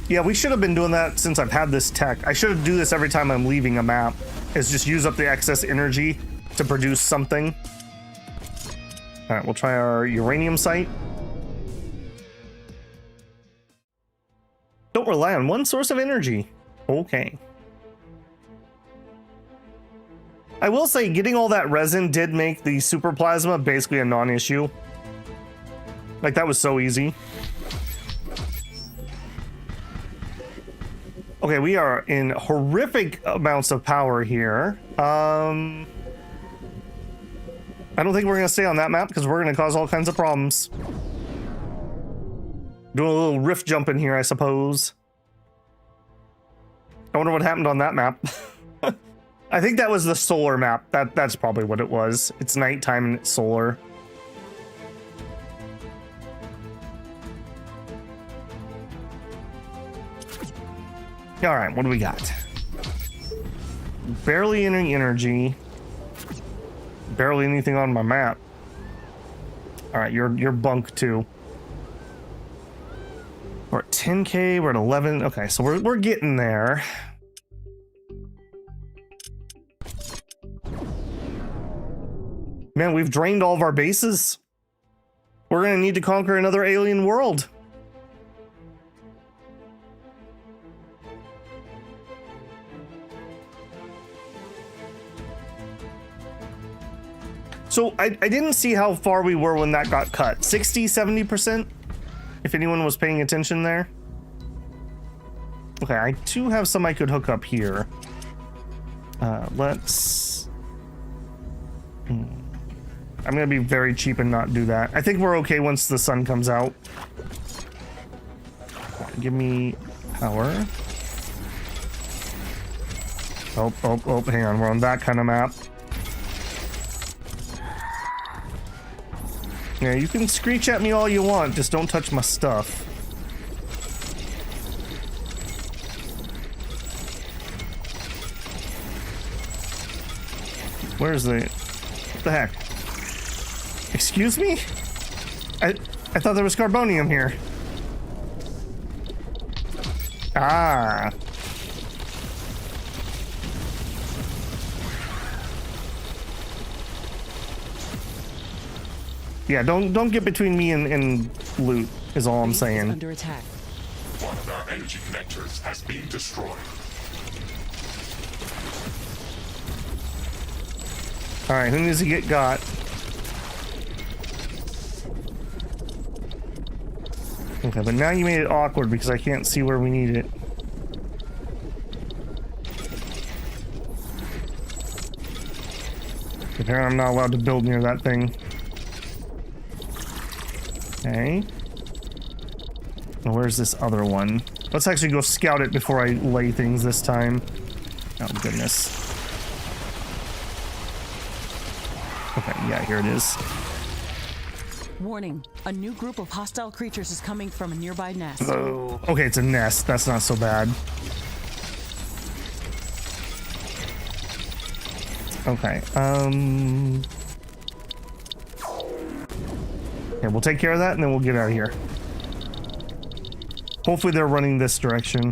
Yeah, we should have been doing that since I've had this tech. I should do this every time I'm leaving a map, is just use up the excess energy to produce something. All right, we'll try our uranium site. Don't rely on one source of energy. Okay. I will say getting all that resin did make the super plasma basically a non-issue. Like, that was so easy. Okay, we are in horrific amounts of power here. I don't think we're gonna stay on that map because we're gonna cause all kinds of problems. Doing a little rift jump in here, I suppose. I wonder what happened on that map. I think that was the solar map. That's probably what it was. It's nighttime and it's solar. All right, what do we got? Barely any energy. Barely anything on my map. All right, you're bunk too. We're at 10k, we're at 11. Okay, so we're getting there. Man, we've drained all of our bases. We're gonna need to conquer another alien world. So I didn't see how far we were when that got cut. 60, 70%? If anyone was paying attention there. Okay, I do have some I could hook up here. Let's... I'm gonna be very cheap and not do that. I think we're okay once the sun comes out. Give me power. Oh, hang on, we're on that kind of map. Yeah, you can screech at me all you want, just don't touch my stuff. Where's the... What the heck? Excuse me? I thought there was carbonium here. Ah. Yeah, don't get between me and loot, is all I'm saying. Under attack. One of our energy connectors has been destroyed. Alright, who needs to get got? Okay, but now you made it awkward because I can't see where we need it. Apparently I'm not allowed to build near that thing. Okay. Well, where's this other one? Let's actually go scout it before I lay things this time. Oh, goodness. Okay, yeah, here it is. Warning, a new group of hostile creatures is coming from a nearby nest. Oh. Okay, it's a nest. That's not so bad. Okay, yeah, we'll take care of that and then we'll get out of here. Hopefully they're running this direction.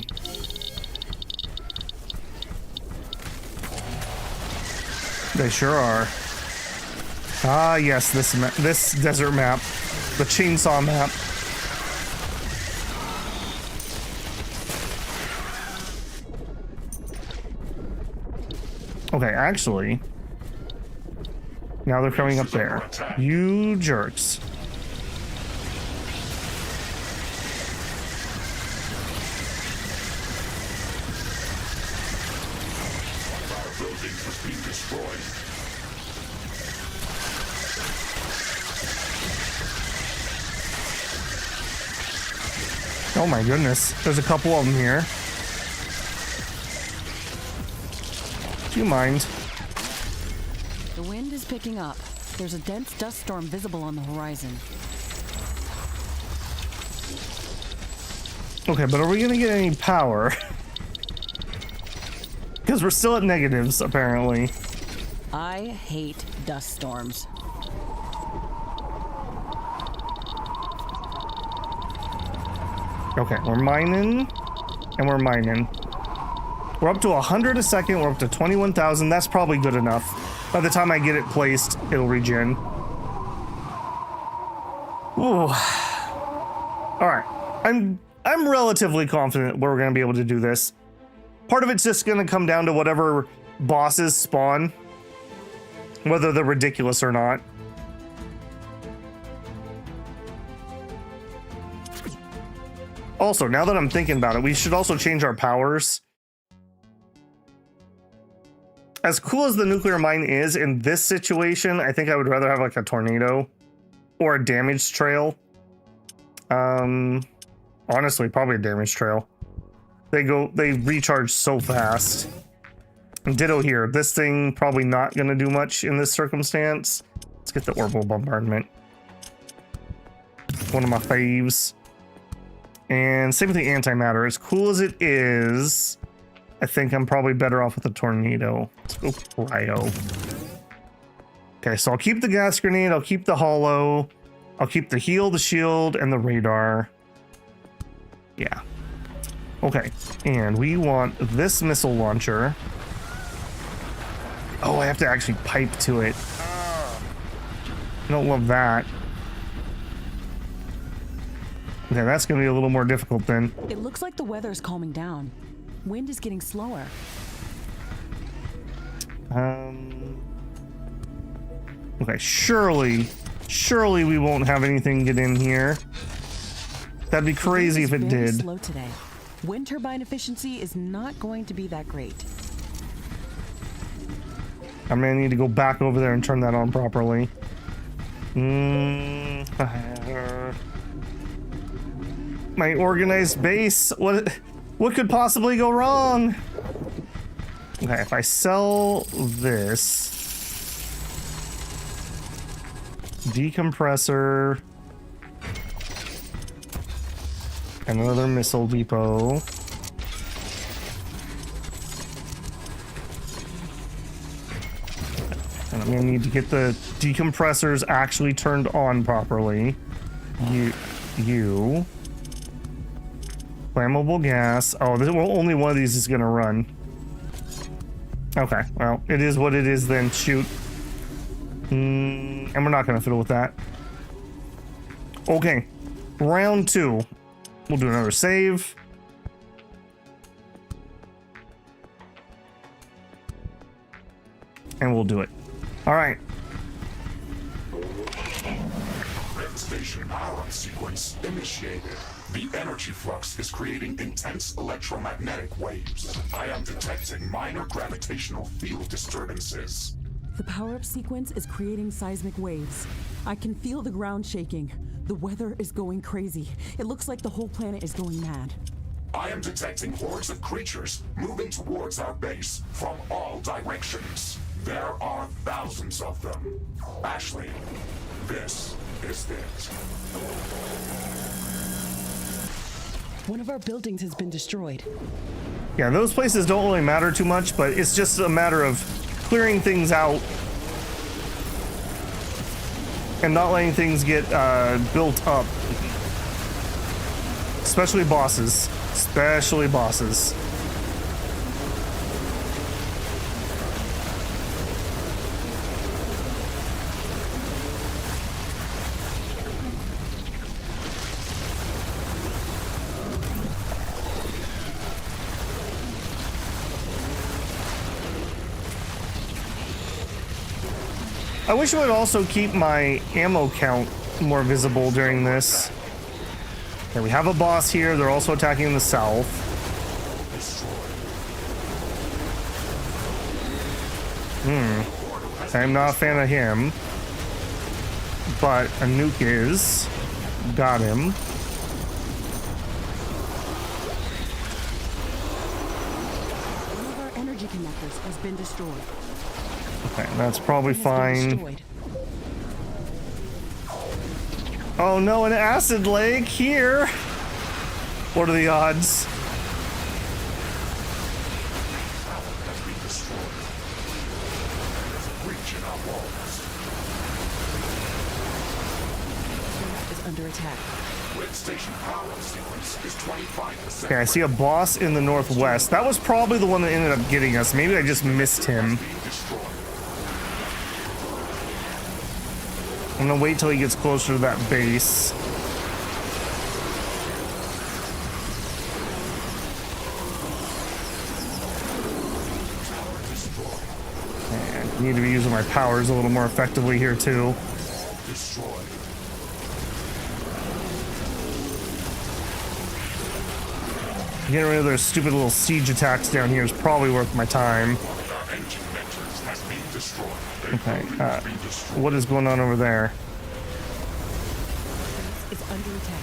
They sure are. Ah, yes, this desert map. The chainsaw map. Okay, actually... Now they're coming up there. You jerks. Oh my goodness, there's a couple of them here. Do you mind? The wind is picking up. There's a dense dust storm visible on the horizon. Okay, but are we gonna get any power? Because we're still at negatives, apparently. I hate dust storms. Okay, we're mining, and we're mining. We're up to 100 a second, we're up to 21,000, that's probably good enough. By the time I get it placed, it'll regen. Ooh. Alright, I'm relatively confident we're gonna be able to do this. Part of it's just gonna come down to whatever bosses spawn, whether they're ridiculous or not. Also, now that I'm thinking about it, we should also change our powers. As cool as the nuclear mine is in this situation, I think I would rather have like a tornado or a damage trail. Honestly, probably a damage trail. They recharge so fast. And ditto here. This thing probably not going to do much in this circumstance. Let's get the orbital bombardment. One of my faves. And same with the antimatter. As cool as it is, I think I'm probably better off with a tornado. Let's go cryo. Okay, so I'll keep the gas grenade, I'll keep the hollow, I'll keep the heal, the shield, and the radar. Yeah. Okay, and we want this missile launcher. Oh, I have to actually pipe to it. I don't love that. Okay, that's going to be a little more difficult then. It looks like the weather is calming down. Wind is getting slower. Okay, surely we won't have anything get in here. That'd be crazy if it did. Slow today. Wind turbine efficiency is not going to be that great. I'm gonna need to go back over there and turn that on properly. My organized base. What could possibly go wrong? Okay, if I sell this, decompressor. Another missile depot. And I'm gonna need to get the decompressors actually turned on properly. You. Flammable gas. Oh, only one of these is gonna run. Okay, well, it is what it is then. Shoot. And we're not gonna fiddle with that. Okay, round 2. We'll do another save. And we'll do it. All right. Station power-up sequence initiated. The energy flux is creating intense electromagnetic waves. I am detecting minor gravitational field disturbances. The power-up sequence is creating seismic waves. I can feel the ground shaking. The weather is going crazy. It looks like the whole planet is going mad. I am detecting hordes of creatures moving towards our base from all directions. There are thousands of them. Ashley, this is it. One of our buildings has been destroyed. Yeah, those places don't really matter too much, but it's just a matter of clearing things out and not letting things get built up. Especially bosses. Especially bosses. I wish it would also keep my ammo count more visible during this. Okay, we have a boss here. They're also attacking the south. I'm not a fan of him. But a nuke is. Got him. One of our energy connectors has been destroyed. Okay, that's probably fine. Oh no, an acid lake here! What are the odds? Is under attack. Okay, I see a boss in the northwest. That was probably the one that ended up getting us. Maybe I just missed him. I'm gonna wait till he gets closer to that base. And I need to be using my powers a little more effectively here too. Getting rid of those stupid little siege attacks down here is probably worth my time. Okay, what is going on over there? It's under attack.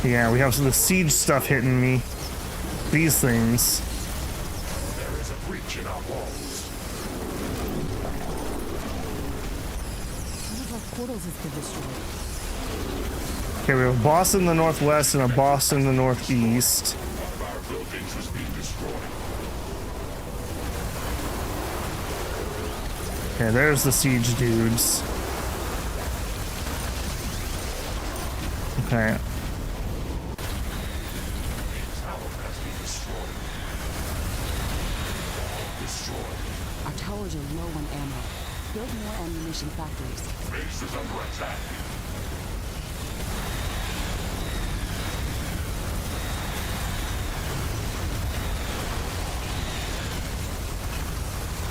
Yeah, we have some of the siege stuff hitting me. These things. There is a breach in our walls. One of our portals has been destroyed. Okay, we have a boss in the northwest and a boss in the northeast. Our buildings is being destroyed. Okay, there's the siege dudes. Okay. Our towers are low on ammo. Build more ammunition factories. Base is under attack.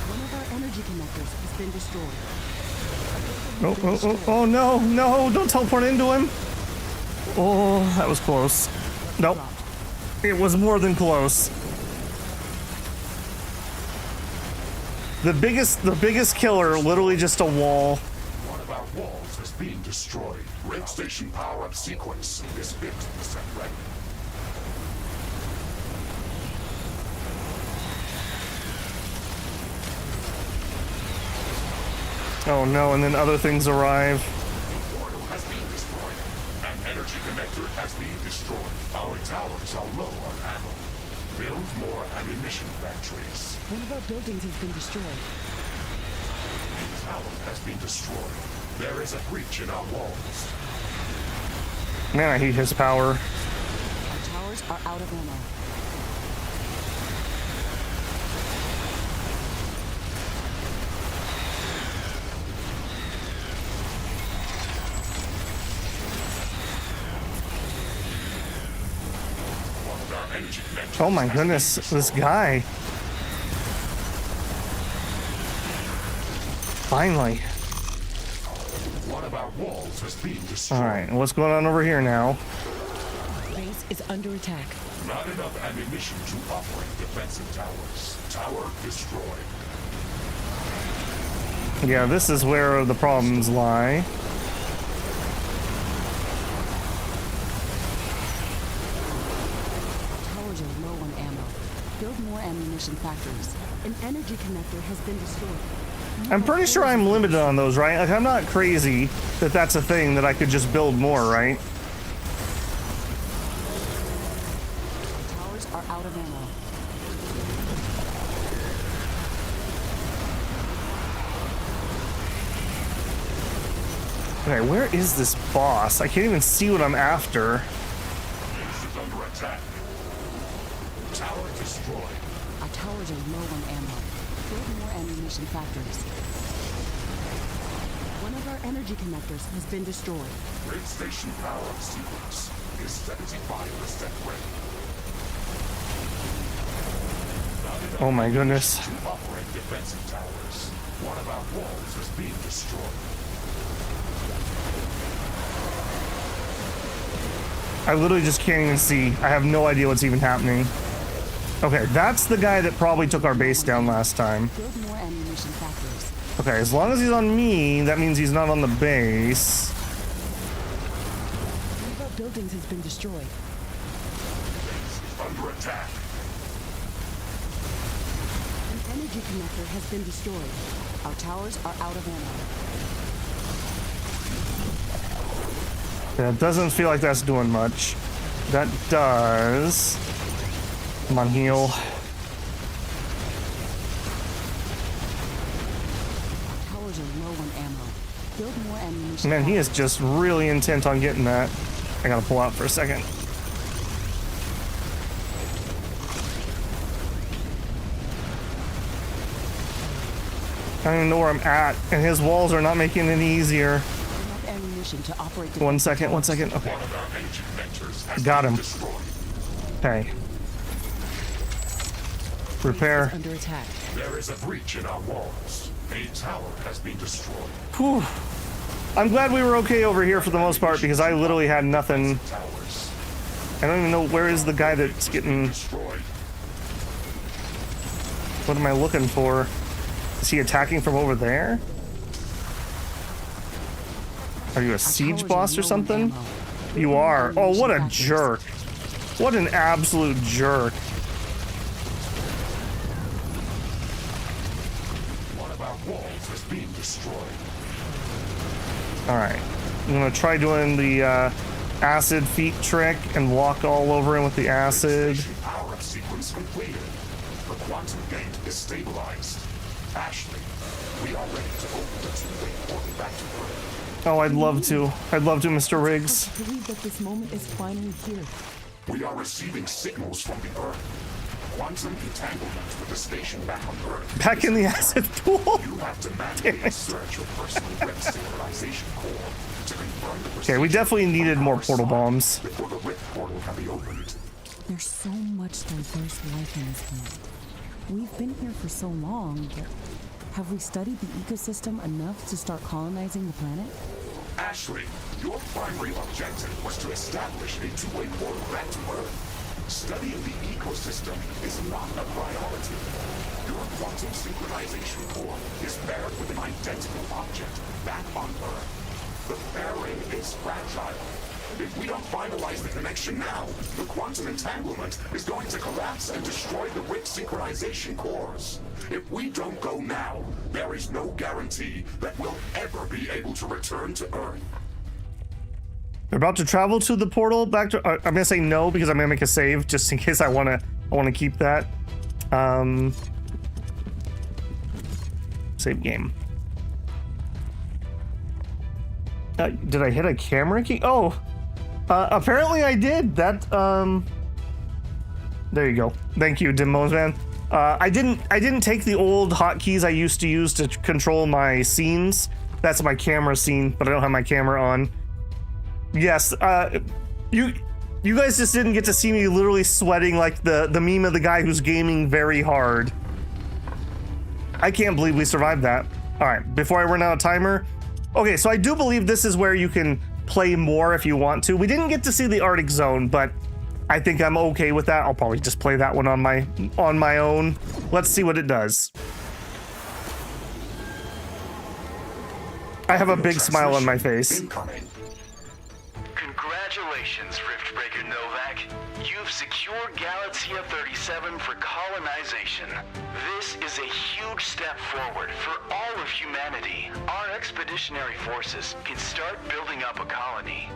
One of our energy connectors has been destroyed. Oh no, no, don't teleport into him. Oh, that was close. Nope. It was more than close. The biggest killer, literally just a wall. One of our walls is being destroyed. Red station power-up sequence is 50% ready. Oh no, and then other things arrive. Portal has been destroyed. An energy connector has been destroyed. Our towers are low on ammo. Build more ammunition factories. One of our buildings has been destroyed. The tower has been destroyed. There is a breach in our walls. Man, I hate his power. Our towers are out of ammo. Oh my goodness, this guy. Finally. One of our walls has been destroyed. Alright, what's going on over here now? Base is under attack. Not enough ammunition to operate defensive towers. Tower destroyed. Yeah, this is where the problems lie. Towers are low on ammo. Build more ammunition factories. An energy connector has been destroyed. I'm pretty sure I'm limited on those, right? Like, I'm not crazy that that's a thing that I could just build more, right? Towers are out of ammo. Okay, where is this boss? I can't even see what I'm after. Base is under attack. Tower destroyed. Our towers are low on ammo. Build more ammunition factories. One of our energy connectors has been destroyed. Grid station power sequence is 75% ready. Not enough Oh my goodness. to operate defensive towers. One of our walls is being destroyed. I literally just can't even see. I have no idea what's even happening. Okay, that's the guy that probably took our base down last time. Build more ammunition factories. Okay, as long as he's on me, that means he's not on the base. One of our buildings has been destroyed. Base is under attack. An energy connector has been destroyed. Our towers are out of ammo. Yeah, it doesn't feel like that's doing much. That does. Come on, heal. Towers are low on ammo. Build more ammunition. Man, he is just really intent on getting that. I gotta pull out for a second. I don't even know where I'm at, and his walls are not making it any easier. Enough ammunition to operate. One second, one second. Okay, One of our energy connectors has got been him. destroyed. Okay. Repair. Under attack. There is a breach in our walls. A tower has been destroyed. Whew. I'm glad we were okay over here for the most part because I literally had nothing. Towers I don't even know where is the guy that's getting. destroyed. What am I looking for? Is he attacking from over there? Are you a siege boss or something? You are. Oh, what a jerk. What an absolute jerk. One of our walls has been destroyed. Alright. I'm gonna try doing the acid feet trick and walk all over him with the acid. Station power sequence completed. The quantum gate is stabilized. Ashley, we are ready to open the two-way portal back to Earth. Oh, I'd love to. I'd love to, Mr. Riggs. I believe that this moment is finally here. We are receiving signals from the Earth. Quantum entanglement with the station back on Earth. Back in the acid pool. You have to manually insert your personal red synchronization core to confirm the Okay, we definitely needed more portal bombs. before the Rift portal can be opened. There's so much diverse life in this planet. We've been here for so long, but have we studied the ecosystem enough to start colonizing the planet? Ashley, your primary objective was to establish a two-way portal back to Earth. Studying the ecosystem is not a priority. Your quantum synchronization core is paired with an identical object back on Earth. The pairing is fragile. If we don't finalize the connection now, the quantum entanglement is going to collapse and destroy the Rift synchronization cores. If we don't go now, there is no guarantee that we'll ever be able to return to Earth. They're about to travel to the portal back to. I'm gonna say no because I'm gonna make a save just in case I wanna keep that. Save game. Did I hit a camera key? Oh, apparently I did. That there you go. Thank you, Dimbones Man. I didn't take the old hotkeys I used to use to control my scenes. That's my camera scene, but I don't have my camera on. Yes, you guys just didn't get to see me literally sweating like the meme of the guy who's gaming very hard. I can't believe we survived that. All right, before I run out of timer. Okay, so I do believe this is where you can play more if you want to. We didn't get to see the Arctic Zone, but I think I'm okay with that. I'll probably just play that one on my own. Let's see what it does. I have a big smile on my face. Congratulations, Riftbreaker Novak. You've secured Galatea 37 for colonization. This is a huge step forward for all of humanity. Our expeditionary forces can start building up a colony.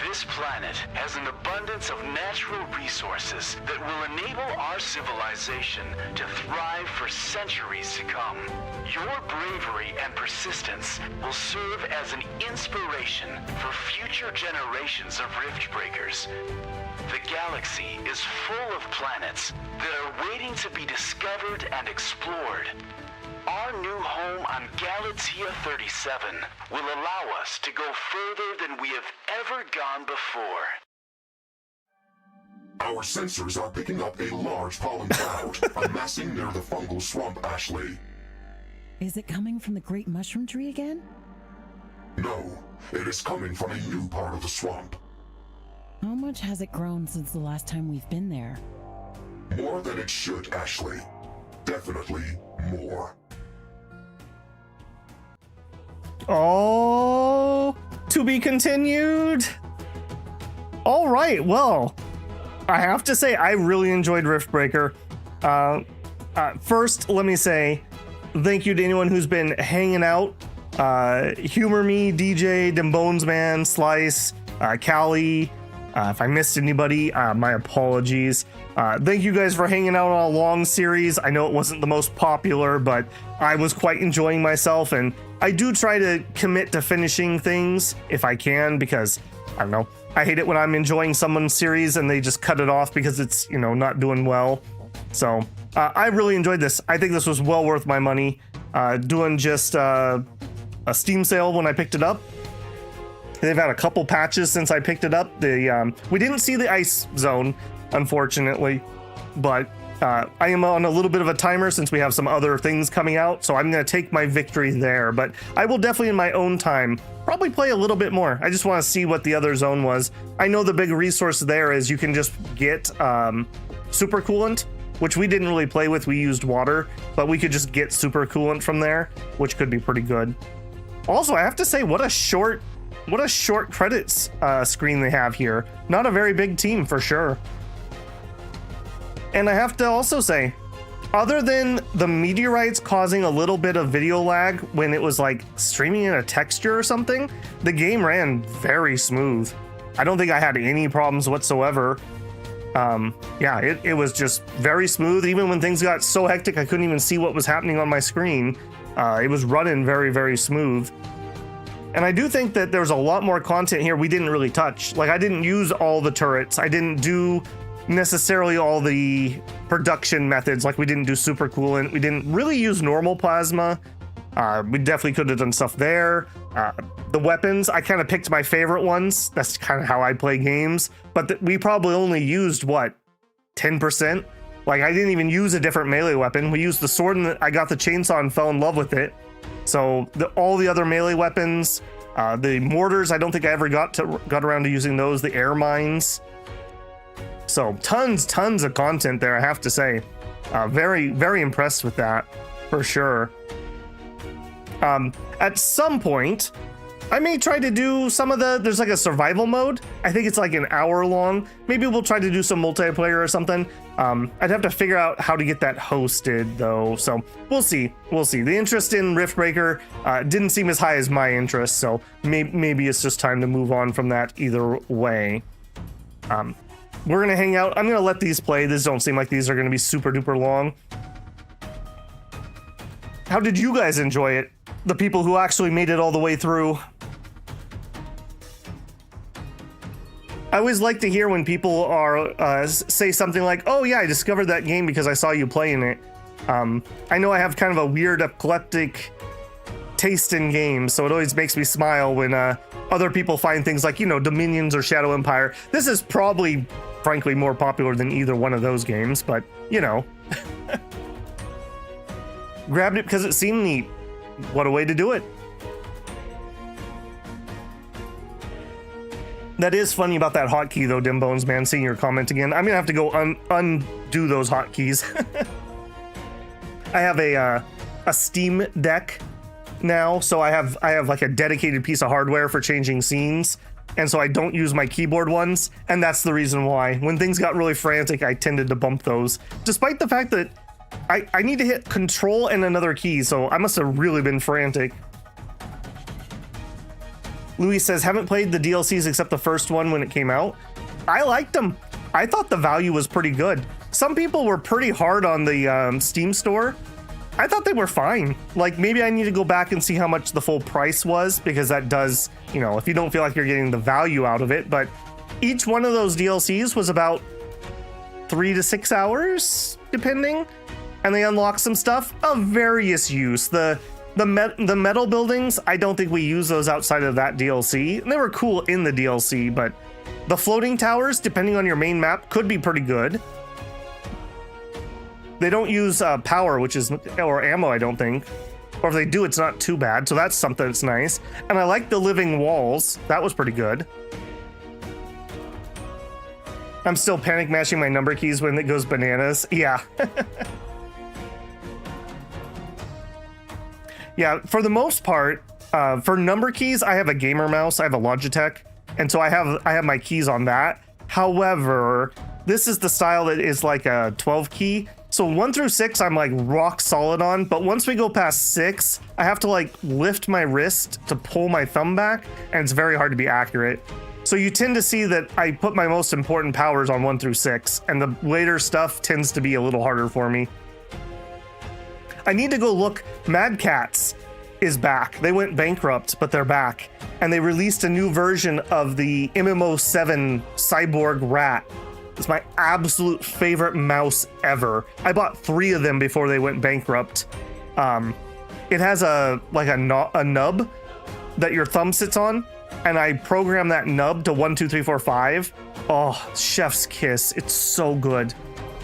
This planet has an abundance of natural resources that will enable our civilization to thrive for centuries to come. Your bravery and persistence will serve as an inspiration for future generations of Riftbreakers. The galaxy is full of planets that are waiting to be discovered and explored. Our new home on Galatea 37 will allow us to go further than we have ever gone before. Our sensors are picking up a large pollen cloud amassing near the fungal swamp, Ashley. Is it coming from the great mushroom tree again? No, it is coming from a new part of the swamp. How much has it grown since the last time we've been there? More than it should, Ashley. Definitely more. Oh, to be continued. All right, well, I have to say I really enjoyed Riftbreaker. First, let me say thank you to anyone who's been hanging out. Humor Me, DJ, Dimbones Man, Slice, Callie. If I missed anybody, my apologies. Thank you guys for hanging out on a long series. I know it wasn't the most popular, but I was quite enjoying myself, and I do try to commit to finishing things if I can, because I don't know, I hate it when I'm enjoying someone's series and they just cut it off because it's, you know, not doing well. So I really enjoyed this. I think this was well worth my money. Doing just a Steam sale when I picked it up. They've had a couple patches since I picked it up. We didn't see the ice zone, unfortunately, but I am on a little bit of a timer since we have some other things coming out, so I'm going to take my victory there. But I will definitely, in my own time, probably play a little bit more. I just want to see what the other zone was. I know the big resource there is you can just get super coolant, which we didn't really play with. We used water, but we could just get super coolant from there, which could be pretty good. Also, I have to say, what a short credits screen they have here. Not a very big team for sure. And I have to also say, other than the meteorites causing a little bit of video lag when it was like streaming in a texture or something, the game ran very smooth. I don't think I had any problems whatsoever. Yeah, it was just very smooth. Even when things got so hectic I couldn't even see what was happening on my screen, it was running very, very smooth. And I do think that there's a lot more content here we didn't really touch. Like, I didn't use all the turrets. I didn't do necessarily all the production methods. Like, we didn't do super coolant. We didn't really use normal plasma. We definitely could have done stuff there. The weapons, I kind of picked my favorite ones. That's kind of how I play games. But we probably only used, what, 10%? Like, I didn't even use a different melee weapon. We used the sword and I got the chainsaw and fell in love with it. So all the other melee weapons, the mortars, I don't think I ever got around to using those. The air mines. So tons of content there, I have to say. Very, very impressed with that, for sure. At some point, I may try to do some of there's like a survival mode. I think it's like an hour long. Maybe we'll try to do some multiplayer or something. I'd have to figure out how to get that hosted though. So we'll see. The interest in Riftbreaker didn't seem as high as my interest. So maybe it's just time to move on from that either way. We're going to hang out. I'm going to let these play. These don't seem like these are going to be super duper long. How did you guys enjoy it? The people who actually made it all the way through. I always like to hear when people are say something like, oh yeah, I discovered that game because I saw you playing it. I know I have kind of a weird eclectic taste in games, so it always makes me smile when other people find things like, you know, Dominions or Shadow Empire. This is probably, frankly, more popular than either one of those games, but, you know. Grabbed it because it seemed neat. What a way to do it. That is funny about that hotkey though, Dimbones, man, seeing your comment again. I'm gonna have to go undo those hotkeys. I have a Steam Deck now, so I have like a dedicated piece of hardware for changing scenes, and so I don't use my keyboard ones, and that's the reason why. When things got really frantic, I tended to bump those, despite the fact that I need to hit Control and another key, so I must have really been frantic. Louis says, haven't played the DLCs except the first one when it came out. I liked them. I thought the value was pretty good. Some people were pretty hard on the Steam store. I thought they were fine. Like, maybe I need to go back and see how much the full price was, because that does, you know, if you don't feel like you're getting the value out of it. But each one of those DLCs was about 3 to 6 hours, depending. And they unlock some stuff of various use. The metal buildings, I don't think we use those outside of that DLC. And they were cool in the DLC, but the floating towers, depending on your main map, could be pretty good. They don't use power, or ammo, I don't think. Or if they do, it's not too bad. So that's something that's nice. And I like the living walls. That was pretty good. I'm still panic mashing my number keys when it goes bananas. Yeah. Yeah, for the most part, for number keys, I have a gamer mouse. I have a Logitech, and so I have my keys on that. However, this is the style that is like a 12 key. So 1 through 6, I'm like rock solid on. But once we go past 6, I have to like lift my wrist to pull my thumb back, and it's very hard to be accurate. So you tend to see that I put my most important powers on 1 through 6, and the later stuff tends to be a little harder for me. I need to go look. Mad Catz is back. They went bankrupt, but they're back. And they released a new version of the MMO7 Cyborg Rat. It's my absolute favorite mouse ever. I bought 3 of them before they went bankrupt. It has a nub that your thumb sits on, and I program that nub to 1, 2, 3, 4, 5. Oh, chef's kiss. It's so good.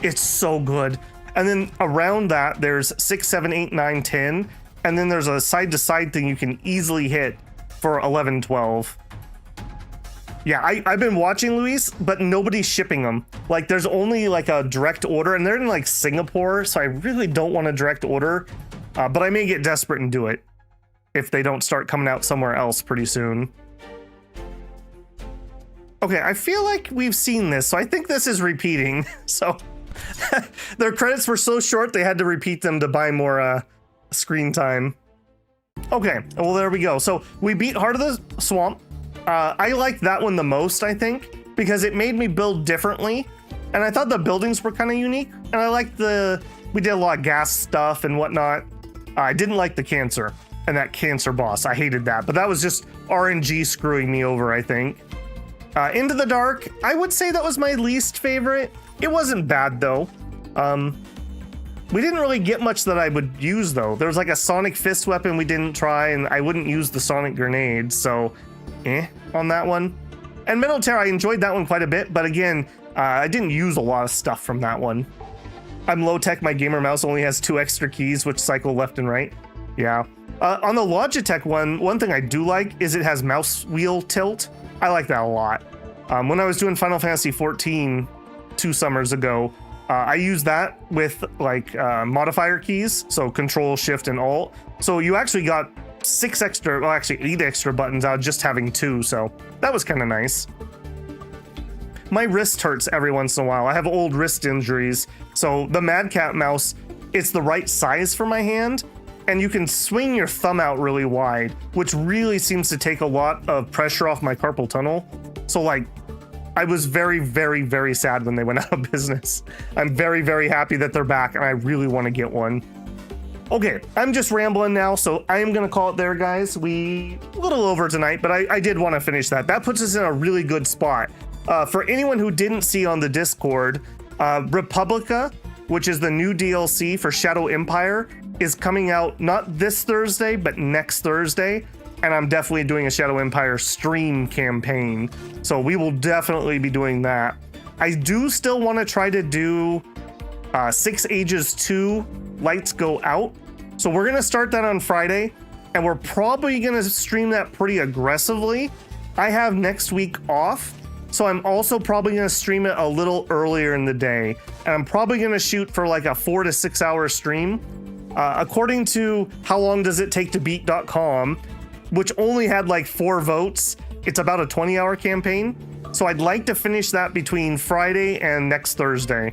It's so good. And then around that, there's 6, 7, 8, 9, 10. And then there's a side-to-side thing you can easily hit for 11, 12. Yeah, I've been watching, Luis, but nobody's shipping them. Like, there's only like a direct order, and they're in like Singapore, so I really don't want to direct order. But I may get desperate and do it if they don't start coming out somewhere else pretty soon. Okay, I feel like we've seen this, so I think this is repeating. So... Their credits were so short they had to repeat them to buy more screen time. Okay, well there we go. So we beat Heart of the Swamp. I liked that one the most, I think, because it made me build differently, and I thought the buildings were kind of unique, and I liked we did a lot of gas stuff and whatnot. I didn't like the cancer and that cancer boss. I hated that, but that was just RNG screwing me over, I think. Into the Dark, I would say that was my least favorite. It wasn't bad though. We didn't really get much that I would use though. There was like a sonic fist weapon we didn't try, and I wouldn't use the sonic grenade, so on that one. And Metal Terror, I enjoyed that one quite a bit, but again, I didn't use a lot of stuff from that one. I'm low tech, my gamer mouse only has 2 extra keys which cycle left and right. Yeah. On the Logitech one thing I do like is it has mouse wheel tilt. I like that a lot. When I was doing Final Fantasy 14 2 summers ago, I used that with like modifier keys, so Control, Shift, and Alt. So you actually got 6 extra, well, actually 8 extra buttons out of just having 2, so that was kind of nice. My wrist hurts every once in a while. I have old wrist injuries, so the Mad Cat mouse, it's the right size for my hand, and you can swing your thumb out really wide, which really seems to take a lot of pressure off my carpal tunnel. So like, I was very, very, very sad when they went out of business. I'm very, very happy that they're back, and I really want to get one. Okay, I'm just rambling now, so I am gonna call it there, guys. We a little over tonight, but I did want to finish that. That puts us in a really good spot. For anyone who didn't see on the Discord, Republica, which is the new DLC for Shadow Empire, is coming out not this Thursday, but next Thursday. And I'm definitely doing a Shadow Empire stream campaign. So we will definitely be doing that. I do still want to try to do 6 Ages 2 Lights Go Out. So we're going to start that on Friday, and we're probably going to stream that pretty aggressively. I have next week off, so I'm also probably going to stream it a little earlier in the day. And I'm probably going to shoot for like a 4 to 6 hour stream. According to howlongdoesittaketobeat.com, which only had like 4 votes, it's about a 20-hour campaign. So I'd like to finish that between Friday and next Thursday.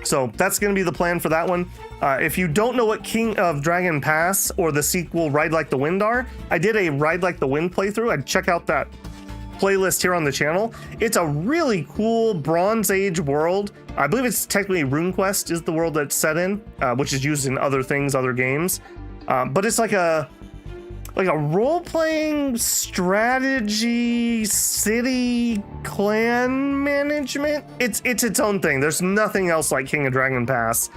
So that's going to be the plan for that one. If you don't know what King of Dragon Pass or the sequel Ride Like the Wind are, I did a Ride Like the Wind playthrough. I'd check out that playlist here on the channel. It's a really cool Bronze Age world. I believe it's technically RuneQuest is the world that's set in, which is used in other things, other games. But it's like a role-playing strategy city clan management. It's its own thing. There's nothing else like King of Dragon Pass.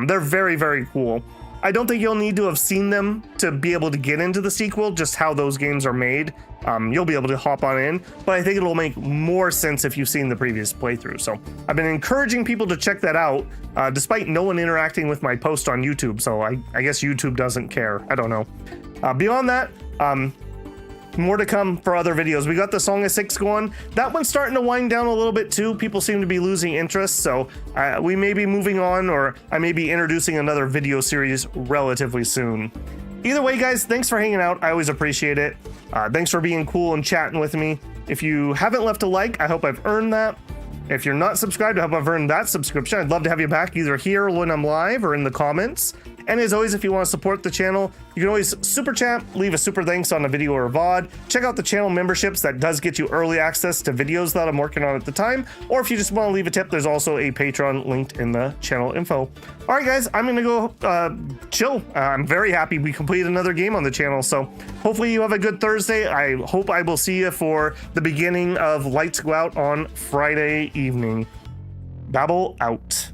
They're very, very cool. I don't think you'll need to have seen them to be able to get into the sequel, just how those games are made. You'll be able to hop on in, but I think it'll make more sense if you've seen the previous playthrough. So I've been encouraging people to check that out, despite no one interacting with my post on YouTube. So I guess YouTube doesn't care. I don't know. Beyond that, more to come for other videos. We got the Song of Six going. That one's starting to wind down a little bit too. People seem to be losing interest, so we may be moving on, or I may be introducing another video series relatively soon. Either way, guys, thanks for hanging out. I always appreciate it. Thanks for being cool and chatting with me. If you haven't left a like, I hope I've earned that. If you're not subscribed, I hope I've earned that subscription. I'd love to have you back either here when I'm live or in the comments. And as always, if you want to support the channel, you can always super chat, leave a super thanks on a video or a VOD. Check out the channel memberships. That does get you early access to videos that I'm working on at the time. Or if you just want to leave a tip, there's also a Patreon linked in the channel info. All right, guys, I'm going to go chill. I'm very happy we completed another game on the channel. So hopefully you have a good Thursday. I hope I will see you for the beginning of Lights Go Out on Friday evening. Babble out.